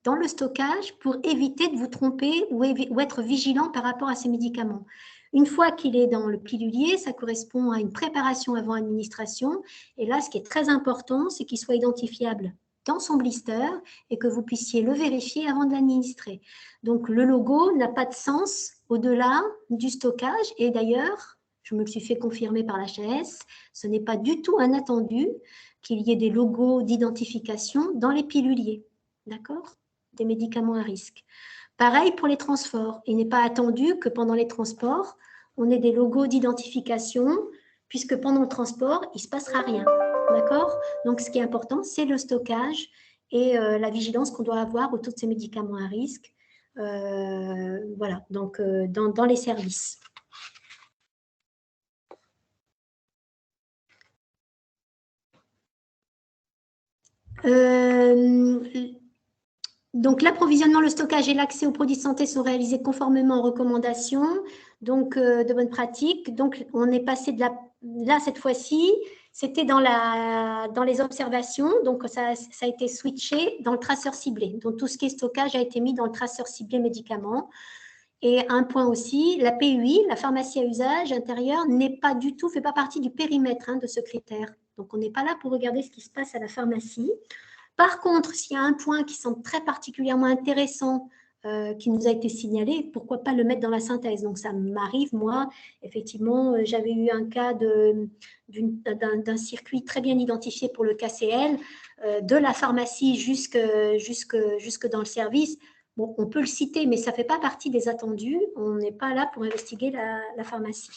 dans le stockage pour éviter de vous tromper ou être vigilant par rapport à ces médicaments. Une fois qu'il est dans le pilulier, ça correspond à une préparation avant administration. Et là, ce qui est très important, c'est qu'il soit identifiable dans son blister et que vous puissiez le vérifier avant de l'administrer. Donc, le logo n'a pas de sens au-delà du stockage. Et d'ailleurs, je me le suis fait confirmer par l'HAS, ce n'est pas du tout un attendu qu'il y ait des logos d'identification dans les piluliers, d'accord, des médicaments à risque. Pareil pour les transports. Il n'est pas attendu que pendant les transports, on ait des logos d'identification, puisque pendant le transport, il ne se passera rien. D'accord? Donc, ce qui est important, c'est le stockage et la vigilance qu'on doit avoir autour de ces médicaments à risque. Voilà, donc dans les services. Donc, l'approvisionnement, le stockage et l'accès aux produits de santé sont réalisés conformément aux recommandations de bonne pratique. Donc, on est passé là, cette fois-ci, c'était dans les observations. Donc, ça a été switché dans le traceur ciblé. Donc, tout ce qui est stockage a été mis dans le traceur ciblé médicaments. Et un point aussi, la PUI, la pharmacie à usage intérieur, fait pas partie du périmètre de ce critère. Donc, on n'est pas là pour regarder ce qui se passe à la pharmacie. Par contre, s'il y a un point qui semble très particulièrement intéressant qui nous a été signalé, pourquoi pas le mettre dans la synthèse? Donc, ça m'arrive, moi, effectivement, j'avais eu un cas d'un circuit très bien identifié pour le KCL, de la pharmacie jusque dans le service. Bon, on peut le citer, mais ça ne fait pas partie des attendus. On n'est pas là pour investiguer la pharmacie.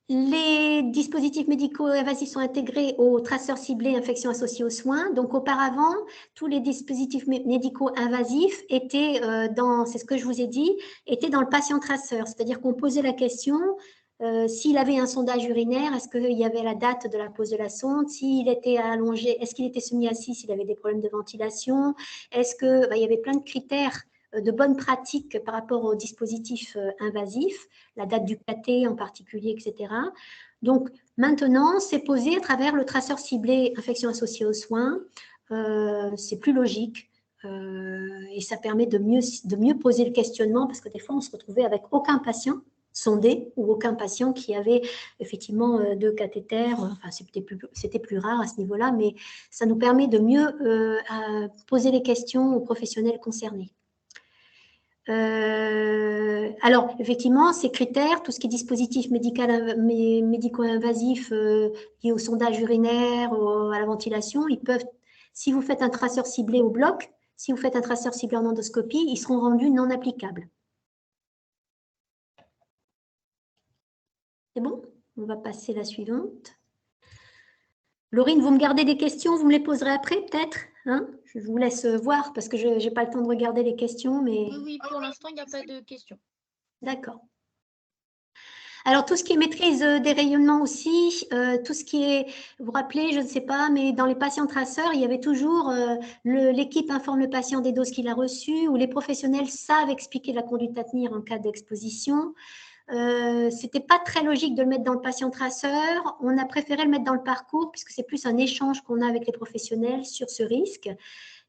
Les dispositifs médicaux invasifs sont intégrés aux traceurs ciblés infections associées aux soins. Donc, auparavant, tous les dispositifs médicaux invasifs étaient c'est ce que je vous ai dit, étaient dans le patient traceur. C'est-à-dire qu'on posait la question, s'il avait un sondage urinaire, est-ce qu'il y avait la date de la pose de la sonde? S'il était allongé, est-ce qu'il était semi-assis, s'il avait des problèmes de ventilation? Est-ce que, il y avait plein de critères de bonnes pratiques par rapport aux dispositifs invasifs, la date du KT en particulier, etc. Donc, maintenant, c'est posé à travers le traceur ciblé infection associée aux soins. C'est plus logique et ça permet de mieux poser le questionnement parce que des fois, on se retrouvait avec aucun patient sondé ou aucun patient qui avait effectivement deux cathéters. Enfin, c'était plus rare à ce niveau-là, mais ça nous permet de mieux poser les questions aux professionnels concernés. Alors, effectivement, ces critères, tout ce qui est dispositif médico-invasif lié au sondage urinaire, à la ventilation, ils peuvent, si vous faites un traceur ciblé au bloc, si vous faites un traceur ciblé en endoscopie, ils seront rendus non applicables. C'est bon? On va passer à la suivante. Laurine, vous me gardez des questions, vous me les poserez après, peut-être, hein? Je vous laisse voir parce que je n'ai pas le temps de regarder les questions. Mais... Oui, pour l'instant, il n'y a pas de questions. D'accord. Alors, tout ce qui est maîtrise des rayonnements aussi, tout ce qui est, vous vous rappelez, je ne sais pas, mais dans les patients traceurs, il y avait toujours l'équipe informe le patient des doses qu'il a reçues ou les professionnels savent expliquer la conduite à tenir en cas d'exposition. C'était pas très logique de le mettre dans le patient traceur. On a préféré le mettre dans le parcours puisque c'est plus un échange qu'on a avec les professionnels sur ce risque.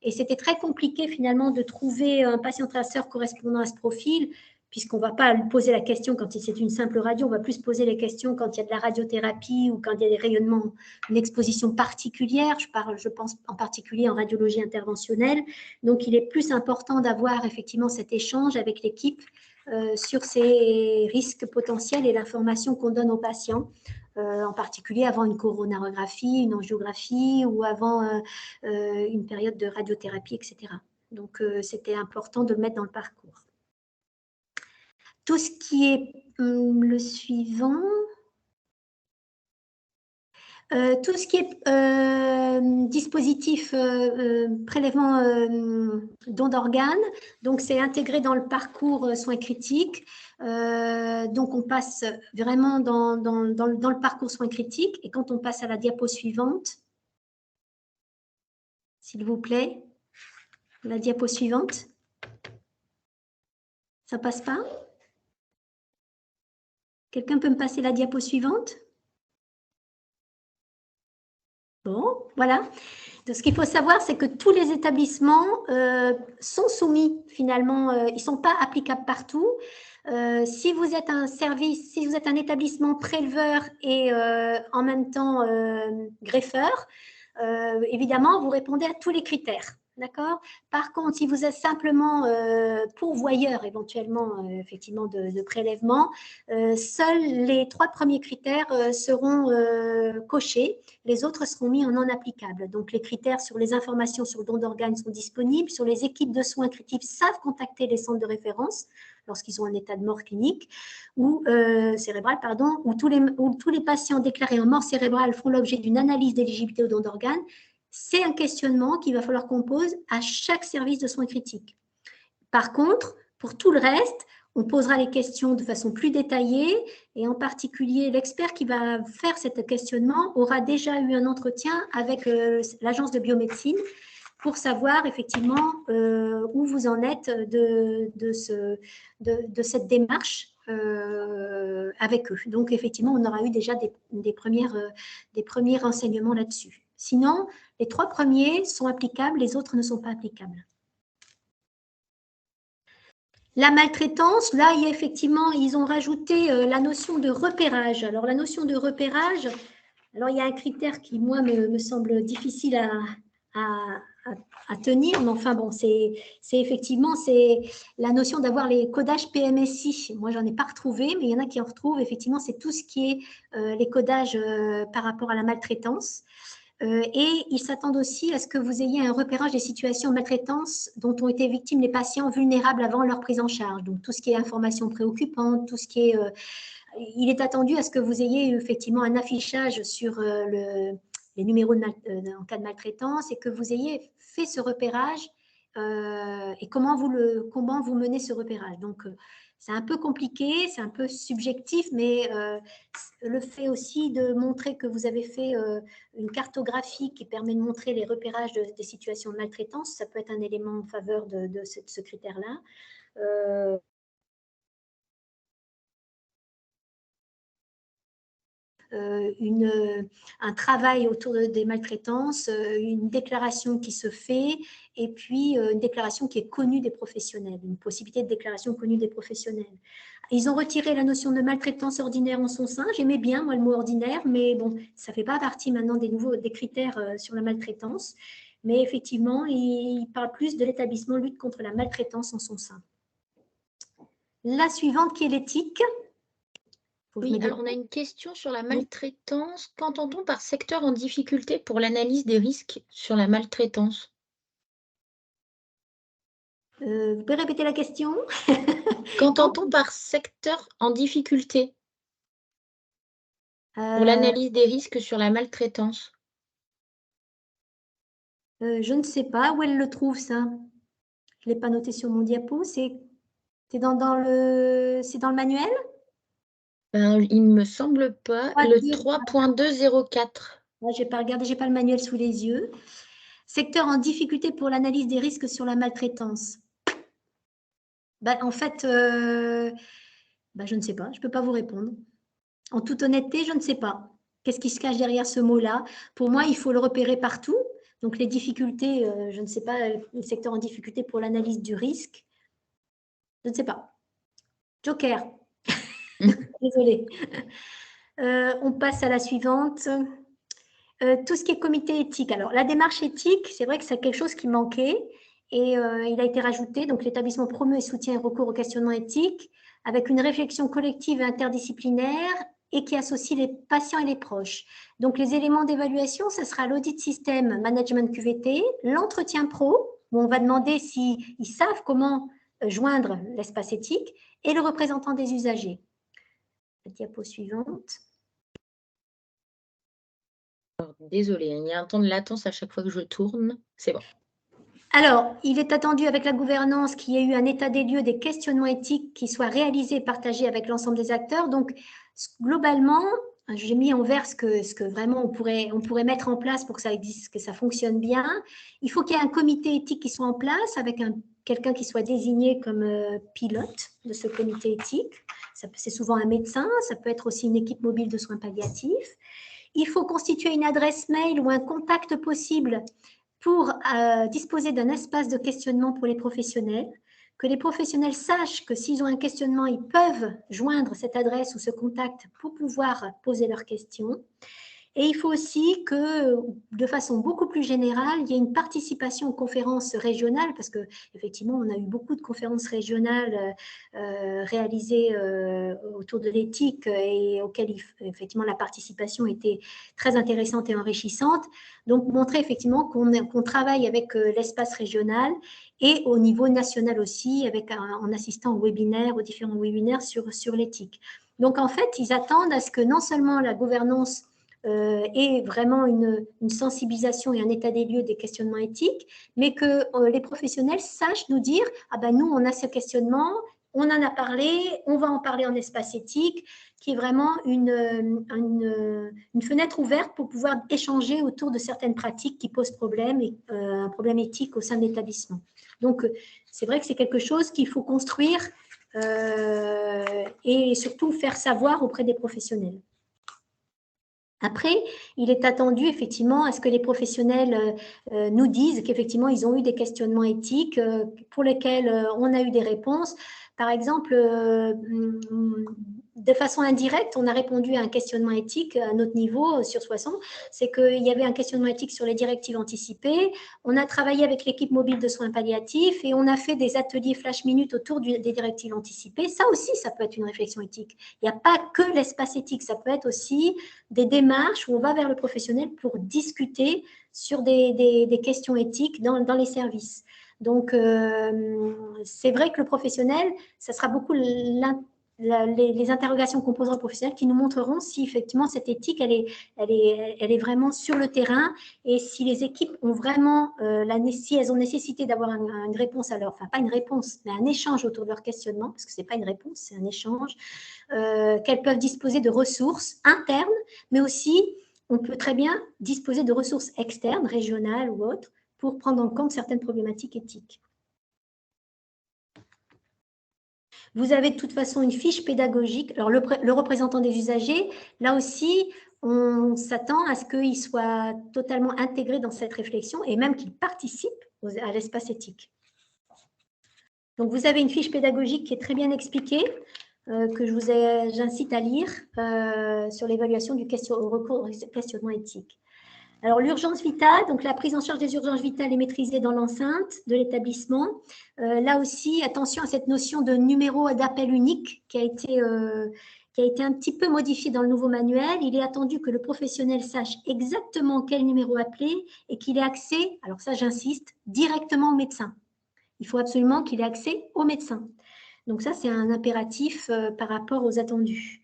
Et c'était très compliqué finalement de trouver un patient traceur correspondant à ce profil puisqu'on ne va pas lui poser la question quand c'est une simple radio, on va plus poser les questions quand il y a de la radiothérapie ou quand il y a des rayonnements, une exposition particulière. Je pense en particulier en radiologie interventionnelle. Donc, il est plus important d'avoir effectivement cet échange avec l'équipe sur ces risques potentiels et l'information qu'on donne aux patients, en particulier avant une coronarographie, une angiographie ou avant une période de radiothérapie, etc. Donc, c'était important de le mettre dans le parcours. Tout ce qui est le suivant, tout ce qui est dispositif prélèvement don d'organes, donc c'est intégré dans le parcours soins critiques. Donc on passe vraiment dans le parcours soins critiques. Et quand on passe à la diapo suivante, s'il vous plaît, la diapo suivante, ça passe pas? Quelqu'un peut me passer la diapo suivante? Bon, voilà. Donc, ce qu'il faut savoir, c'est que tous les établissements sont soumis, finalement, ils ne sont pas applicables partout. Si vous êtes un service, si vous êtes un établissement préleveur et en même temps greffeur, évidemment, vous répondez à tous les critères. D'accord. Par contre, si vous êtes simplement pourvoyeur éventuellement effectivement de prélèvement, seuls les 3 premiers critères seront cochés, les autres seront mis en non applicable. Donc les critères sur les informations sur le don d'organes sont disponibles, sur les équipes de soins critiques savent contacter les centres de référence lorsqu'ils ont un état de mort clinique ou cérébrale, pardon, où tous les patients déclarés en mort cérébrale font l'objet d'une analyse d'éligibilité au don d'organes. C'est un questionnement qu'il va falloir qu'on pose à chaque service de soins critiques. Par contre, pour tout le reste, on posera les questions de façon plus détaillée et en particulier, l'expert qui va faire ce questionnement aura déjà eu un entretien avec l'agence de biomédecine pour savoir effectivement où vous en êtes de cette démarche avec eux. Donc, effectivement, on aura eu déjà des premiers renseignements là-dessus. Sinon, les 3 premiers sont applicables, les autres ne sont pas applicables. La maltraitance, là, il y a effectivement, ils ont rajouté la notion de repérage. Alors, la notion de repérage, alors il y a un critère qui, moi, me semble difficile à à tenir, mais enfin bon, c'est effectivement la notion d'avoir les codages PMSI. Moi, j'en ai pas retrouvé, mais il y en a qui en retrouvent. Effectivement, c'est tout ce qui est les codages par rapport à la maltraitance. Et ils s'attendent aussi à ce que vous ayez un repérage des situations de maltraitance dont ont été victimes les patients vulnérables avant leur prise en charge. Donc, tout ce qui est information préoccupante, tout ce qui est… il est attendu à ce que vous ayez effectivement un affichage sur les numéros en cas de maltraitance et que vous ayez fait ce repérage et comment vous menez ce repérage. Donc, c'est un peu compliqué, c'est un peu subjectif, mais le fait aussi de montrer que vous avez fait une cartographie qui permet de montrer les repérages des situations de maltraitance, ça peut être un élément en faveur de ce critère-là. Un travail autour des maltraitances, une déclaration qui se fait et puis une déclaration qui est connue des professionnels, une possibilité de déclaration connue des professionnels. Ils ont retiré la notion de maltraitance ordinaire en son sein. J'aimais bien, moi, le mot ordinaire, mais bon, ça ne fait pas partie maintenant des critères sur la maltraitance. Mais effectivement, il parle plus de l'établissement lutte contre la maltraitance en son sein. La suivante qui est l'éthique. Oui, alors on a une question sur la maltraitance. Qu'entend-on par secteur en difficulté pour l'analyse des risques sur la maltraitance? Vous pouvez répéter la question? Qu'entend-on par secteur en difficulté pour l'analyse des risques sur la maltraitance? Je ne sais pas où elle le trouve, ça. Je ne l'ai pas noté sur mon diapo. C'est dans le manuel? Il ne me semble pas. Le 3.204. Moi, je n'ai pas regardé, je n'ai pas le manuel sous les yeux. Secteur en difficulté pour l'analyse des risques sur la maltraitance. En fait, je ne sais pas, je ne peux pas vous répondre. En toute honnêteté, je ne sais pas. Qu'est-ce qui se cache derrière ce mot-là? Pour moi, il faut le repérer partout. Donc, les difficultés, je ne sais pas, le secteur en difficulté pour l'analyse du risque. Je ne sais pas. Joker. Désolée. On passe à la suivante. Tout ce qui est comité éthique. Alors, la démarche éthique, c'est vrai que c'est quelque chose qui manquait et il a été rajouté. Donc, l'établissement promeut et soutient un recours au questionnement éthique avec une réflexion collective et interdisciplinaire et qui associe les patients et les proches. Donc, les éléments d'évaluation, ce sera l'audit système management QVT, l'entretien pro, où on va demander s'ils savent comment joindre l'espace éthique, et le représentant des usagers. La diapo suivante. Désolée, il y a un temps de latence à chaque fois que je tourne. C'est bon. Alors, il est attendu avec la gouvernance qu'il y ait eu un état des lieux des questionnements éthiques qui soient réalisés et partagés avec l'ensemble des acteurs. Donc, globalement, j'ai mis en vert ce que vraiment on pourrait mettre en place pour que ça existe, que ça fonctionne bien. Il faut qu'il y ait un comité éthique qui soit en place avec quelqu'un qui soit désigné comme pilote de ce comité éthique. C'est souvent un médecin, ça peut être aussi une équipe mobile de soins palliatifs. Il faut constituer une adresse mail ou un contact possible pour disposer d'un espace de questionnement pour les professionnels, que les professionnels sachent que s'ils ont un questionnement, ils peuvent joindre cette adresse ou ce contact pour pouvoir poser leurs questions. Et il faut aussi que, de façon beaucoup plus générale, il y ait une participation aux conférences régionales, parce qu'effectivement, on a eu beaucoup de conférences régionales réalisées autour de l'éthique et auxquelles, effectivement, la participation était très intéressante et enrichissante. Donc, montrer effectivement qu'on travaille avec l'espace régional et au niveau national aussi, en assistant aux webinaires, aux différents webinaires sur l'éthique. Donc, en fait, ils attendent à ce que non seulement la gouvernance et vraiment une sensibilisation et un état des lieux des questionnements éthiques, mais que les professionnels sachent nous dire « Ah ben nous, on a ce questionnement, on en a parlé, on va en parler en espace éthique », qui est vraiment une fenêtre ouverte pour pouvoir échanger autour de certaines pratiques qui posent problème, et un problème éthique au sein de l'établissement. Donc, c'est vrai que c'est quelque chose qu'il faut construire et surtout faire savoir auprès des professionnels. Après, il est attendu effectivement à ce que les professionnels nous disent qu'effectivement, ils ont eu des questionnements éthiques pour lesquels on a eu des réponses. Par exemple, de façon indirecte, on a répondu à un questionnement éthique à notre niveau sur Soissons. C'est qu'il y avait un questionnement éthique sur les directives anticipées. On a travaillé avec l'équipe mobile de soins palliatifs et on a fait des ateliers flash minutes autour des directives anticipées. Ça aussi, ça peut être une réflexion éthique. Il n'y a pas que l'espace éthique, ça peut être aussi des démarches où on va vers le professionnel pour discuter sur des questions éthiques dans les services. Donc, c'est vrai que le professionnel, ça sera beaucoup les interrogations qu'on posera aux professionnels qui nous montreront si effectivement cette éthique, elle est vraiment sur le terrain et si les équipes ont vraiment, si elles ont nécessité d'avoir une réponse à leur, enfin pas une réponse, mais un échange autour de leur questionnement, parce que ce n'est pas une réponse, c'est un échange, qu'elles peuvent disposer de ressources internes, mais aussi on peut très bien disposer de ressources externes, régionales ou autres, pour prendre en compte certaines problématiques éthiques. Vous avez de toute façon une fiche pédagogique. Alors, le représentant des usagers, là aussi, on s'attend à ce qu'il soit totalement intégré dans cette réflexion et même qu'il participe à l'espace éthique. Donc, vous avez une fiche pédagogique qui est très bien expliquée, que j'incite à lire sur l'évaluation du recours au questionnement éthique. Alors, l'urgence vitale, donc la prise en charge des urgences vitales est maîtrisée dans l'enceinte de l'établissement. Là aussi, attention à cette notion de numéro d'appel unique qui a été un petit peu modifié dans le nouveau manuel. Il est attendu que le professionnel sache exactement quel numéro appeler et qu'il ait accès, alors ça j'insiste, directement au médecin. Il faut absolument qu'il ait accès au médecin. Donc ça, c'est un impératif par rapport aux attendus.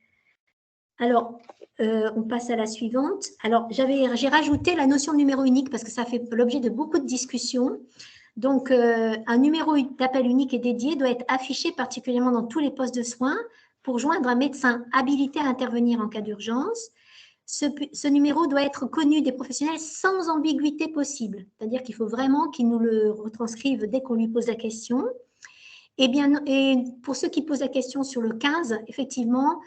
Alors, on passe à la suivante. Alors, j'ai rajouté la notion de numéro unique parce que ça fait l'objet de beaucoup de discussions. Donc, un numéro d'appel unique et dédié doit être affiché particulièrement dans tous les postes de soins pour joindre un médecin habilité à intervenir en cas d'urgence. Ce numéro doit être connu des professionnels sans ambiguïté possible. C'est-à-dire qu'il faut vraiment qu'il nous le retranscrive dès qu'on lui pose la question. Et pour ceux qui posent la question sur le 15, effectivement,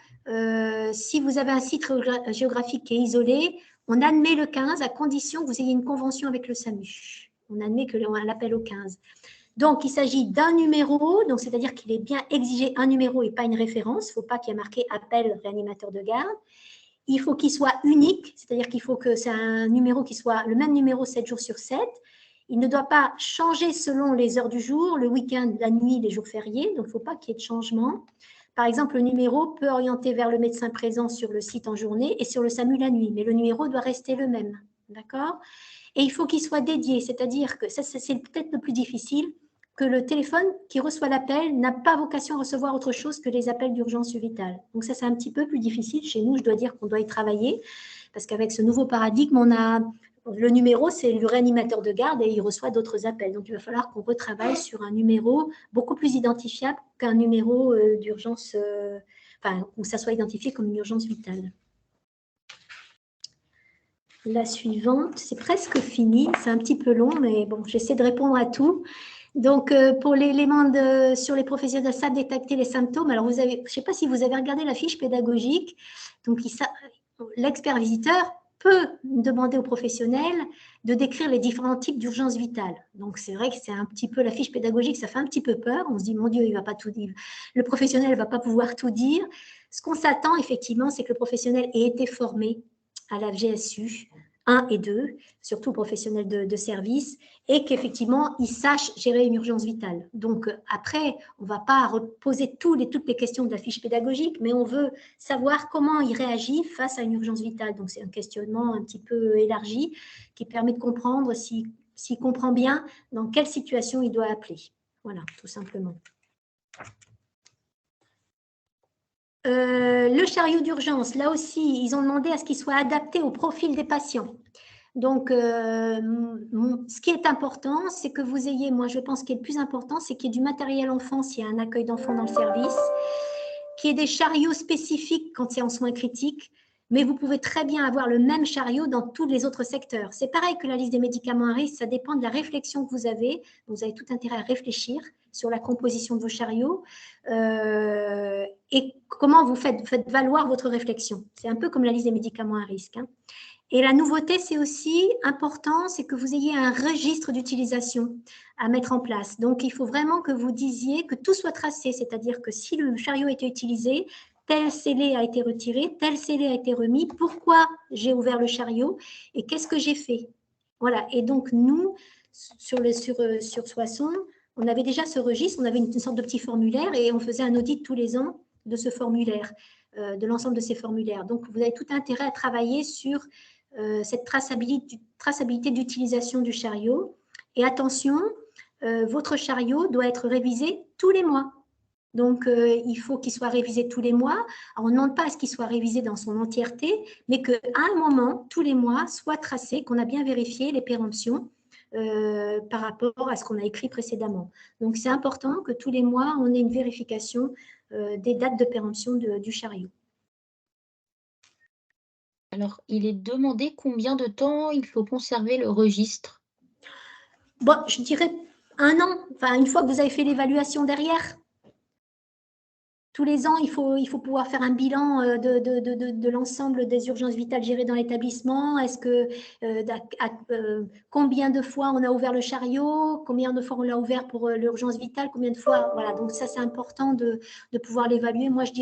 si vous avez un site géographique qui est isolé, on admet le 15 à condition que vous ayez une convention avec le SAMU. On admet que l'appel au 15. Donc, il s'agit d'un numéro, donc c'est-à-dire qu'il est bien exigé un numéro et pas une référence. Il ne faut pas qu'il y ait marqué appel réanimateur de garde. Il faut qu'il soit unique, c'est-à-dire qu'il faut que c'est un numéro qui soit le même numéro 7 jours sur 7. Il ne doit pas changer selon les heures du jour, le week-end, la nuit, les jours fériés. Donc, il ne faut pas qu'il y ait de changement. Par exemple, le numéro peut orienter vers le médecin présent sur le site en journée et sur le SAMU la nuit, mais le numéro doit rester le même. D'accord ? Et il faut qu'il soit dédié, c'est-à-dire que ça, c'est peut-être le plus difficile, que le téléphone qui reçoit l'appel n'a pas vocation à recevoir autre chose que les appels d'urgence vitale. Donc ça, c'est un petit peu plus difficile. Chez nous, je dois dire qu'on doit y travailler, parce qu'avec ce nouveau paradigme, on a le numéro, c'est le réanimateur de garde et il reçoit d'autres appels. Donc, il va falloir qu'on retravaille sur un numéro beaucoup plus identifiable qu'un numéro d'urgence, où ça soit identifié comme une urgence vitale. La suivante, c'est presque fini, c'est un petit peu long, mais bon, j'essaie de répondre à tout. Donc, pour l'élément sur les professionnels savent détecter les symptômes, alors je ne sais pas si vous avez regardé la fiche pédagogique, donc l'expert visiteur peut demander aux professionnels de décrire les différents types d'urgences vitales. Donc, c'est vrai que c'est un petit peu, la fiche pédagogique, ça fait un petit peu peur. On se dit, mon Dieu, il ne va pas tout dire. Le professionnel ne va pas pouvoir tout dire. Ce qu'on s'attend, effectivement, c'est que le professionnel ait été formé à la GSU 1 et 2, surtout professionnels de service, et qu'effectivement, ils sachent gérer une urgence vitale. Donc, après, on ne va pas reposer toutes les questions de la fiche pédagogique, mais on veut savoir comment il réagit face à une urgence vitale. Donc, c'est un questionnement un petit peu élargi qui permet de comprendre s'il comprend bien dans quelle situation il doit appeler. Voilà, tout simplement. Le chariot d'urgence, là aussi, ils ont demandé à ce qu'il soit adapté au profil des patients. Donc, ce qui est important, c'est que vous ayez, moi je pense que le plus important, c'est qu'il y ait du matériel enfant s'il y a un accueil d'enfants dans le service, qu'il y ait des chariots spécifiques quand c'est en soins critiques, mais vous pouvez très bien avoir le même chariot dans tous les autres secteurs. C'est pareil que la liste des médicaments à risque, ça dépend de la réflexion que vous avez. Vous avez tout intérêt à réfléchir sur la composition de vos chariots et comment vous faites valoir votre réflexion. C'est un peu comme la liste des médicaments à risque. Hein. Et la nouveauté, c'est aussi important, c'est que vous ayez un registre d'utilisation à mettre en place. Donc, il faut vraiment que vous disiez que tout soit tracé, c'est-à-dire que si le chariot a été utilisé, tel scellé a été retiré, tel scellé a été remis, pourquoi j'ai ouvert le chariot et qu'est-ce que j'ai fait. Voilà. Et donc, nous, sur Soissons, on avait déjà ce registre, on avait une sorte de petit formulaire et on faisait un audit tous les ans de ce formulaire, de l'ensemble de ces formulaires. Donc, vous avez tout intérêt à travailler sur cette traçabilité d'utilisation du chariot. Et attention, votre chariot doit être révisé tous les mois. Donc, il faut qu'il soit révisé tous les mois. Alors, on ne demande pas à ce qu'il soit révisé dans son entièreté, mais qu'à un moment, tous les mois, soit tracé, qu'on a bien vérifié les péremptions par rapport à ce qu'on a écrit précédemment. Donc, c'est important que tous les mois, on ait une vérification des dates de péremption du chariot. Alors, il est demandé combien de temps il faut conserver le registre. Bon, je dirais 1 an. Enfin, une fois que vous avez fait l'évaluation derrière. Tous les ans, il faut pouvoir faire un bilan de l'ensemble des urgences vitales gérées dans l'établissement. Est-ce que combien de fois on a ouvert le chariot, combien de fois on l'a ouvert pour l'urgence vitale, combien de fois, voilà. Donc ça, c'est important de pouvoir l'évaluer. Moi, je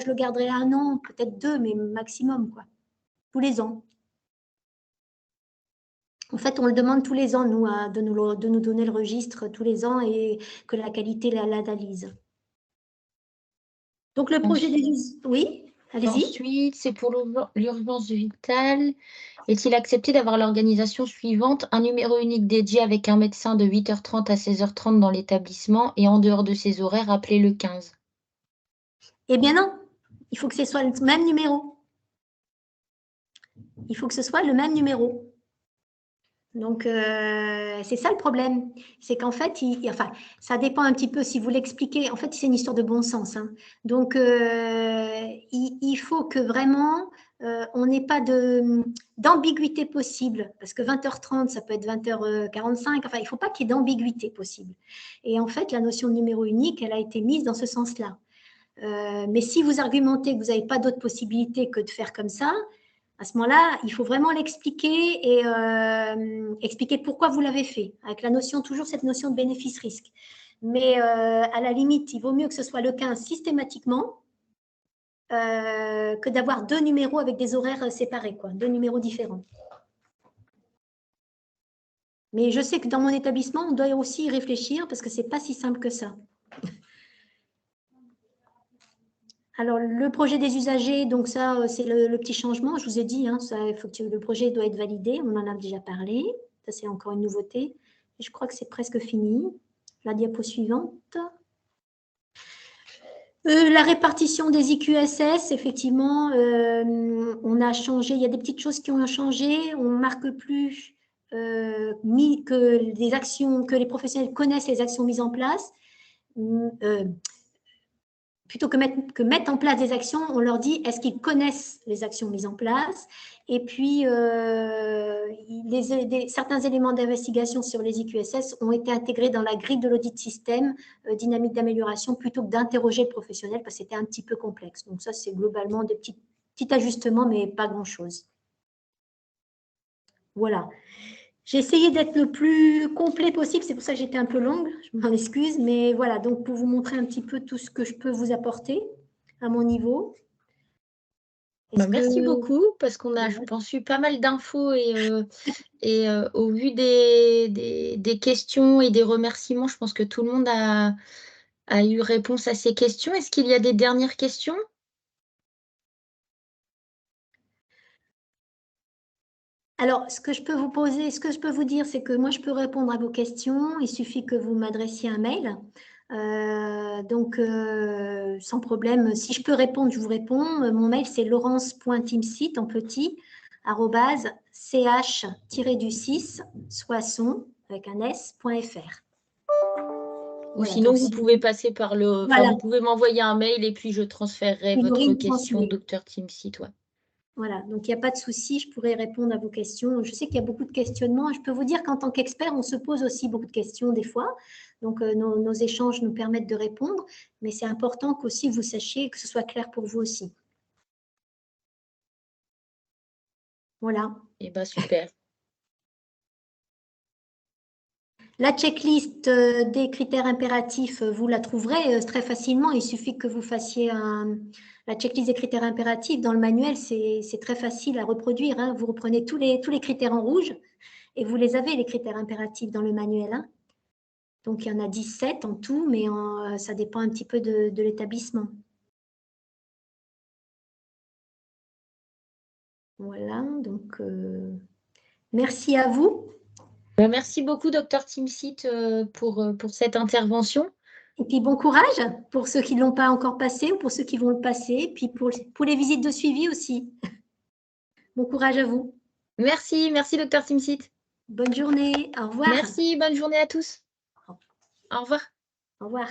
le garderai 1 an, peut-être 2, mais maximum, quoi. Tous les ans. En fait, on le demande tous les ans, nous, de nous donner le registre tous les ans et que la qualité l'analyse. Donc, le projet des... Oui, allez-y. Ensuite, c'est pour l'urgence vitale. Est-il accepté d'avoir l'organisation suivante, un numéro unique dédié avec un médecin de 8h30 à 16h30 dans l'établissement et en dehors de ses horaires, appelez le 15? Eh bien non, il faut que ce soit le même numéro. Il faut que ce soit le même numéro. Donc, c'est ça le problème. C'est qu'en fait, enfin, ça dépend un petit peu si vous l'expliquez. En fait, c'est une histoire de bon sens. Hein. Donc, il faut que vraiment, on n'ait pas d'ambiguïté possible. Parce que 20h30, ça peut être 20h45. Enfin, il ne faut pas qu'il y ait d'ambiguïté possible. Et en fait, la notion de numéro unique, elle a été mise dans ce sens-là. Mais si vous argumentez que vous n'avez pas d'autre possibilité que de faire comme ça, à ce moment-là, il faut vraiment l'expliquer et expliquer pourquoi vous l'avez fait, avec la notion, toujours cette notion de bénéfice-risque. Mais à la limite, il vaut mieux que ce soit le 15 systématiquement que d'avoir 2 numéros avec des horaires séparés, quoi, 2 numéros différents. Mais je sais que dans mon établissement, on doit aussi y réfléchir parce que ce n'est pas si simple que ça. Alors, le projet des usagers, donc ça, c'est le petit changement. Je vous ai dit, hein, le projet doit être validé. On en a déjà parlé. Ça, c'est encore une nouveauté. Et je crois que c'est presque fini. La diapo suivante. La répartition des IQSS, effectivement, on a changé. Il y a des petites choses qui ont changé. On ne marque plus que les professionnels connaissent les actions mises en place. Plutôt que mettre en place des actions, on leur dit est-ce qu'ils connaissent les actions mises en place. Et puis, certains éléments d'investigation sur les IQSS ont été intégrés dans la grille de l'audit système dynamique d'amélioration plutôt que d'interroger le professionnel parce que c'était un petit peu complexe. Donc ça, c'est globalement des petits ajustements, mais pas grand-chose. Voilà. J'ai essayé d'être le plus complet possible, c'est pour ça que j'étais un peu longue, je m'en excuse, mais voilà, donc pour vous montrer un petit peu tout ce que je peux vous apporter à mon niveau. Merci beaucoup, parce qu'on a, je pense, eu pas mal d'infos et au vu des questions et des remerciements, je pense que tout le monde a eu réponse à ces questions. Est-ce qu'il y a des dernières questions ? Alors, ce que je peux vous dire, c'est que moi, je peux répondre à vos questions. Il suffit que vous m'adressiez un mail. Donc, sans problème. Si je peux répondre, je vous réponds. Mon mail, c'est laurence.timsit en petit, @ch-du6 soissons avec un s.fr. Ou voilà, sinon, vous pouvez passer par le. Voilà. Vous pouvez m'envoyer un mail et puis je transférerai votre question au Dr Timsit. Ouais. Voilà, donc il n'y a pas de souci, je pourrais répondre à vos questions. Je sais qu'il y a beaucoup de questionnements. Je peux vous dire qu'en tant qu'expert, on se pose aussi beaucoup de questions des fois. Donc, nos échanges nous permettent de répondre. Mais c'est important qu'aussi vous sachiez que ce soit clair pour vous aussi. Voilà. Eh bien, super. La checklist des critères impératifs, vous la trouverez très facilement. Il suffit que vous fassiez la checklist des critères impératifs. Dans le manuel, c'est très facile à reproduire, hein. Vous reprenez tous les critères en rouge et vous les avez, les critères impératifs, dans le manuel, hein. Donc, il y en a 17 en tout, mais ça dépend un petit peu de l'établissement. Voilà, donc merci à vous. Merci beaucoup, Dr Timsit, pour cette intervention. Et puis, bon courage pour ceux qui ne l'ont pas encore passé ou pour ceux qui vont le passer. Et puis, pour les visites de suivi aussi. Bon courage à vous. Merci, Dr Timsit. Bonne journée. Au revoir. Merci, bonne journée à tous. Au revoir. Au revoir.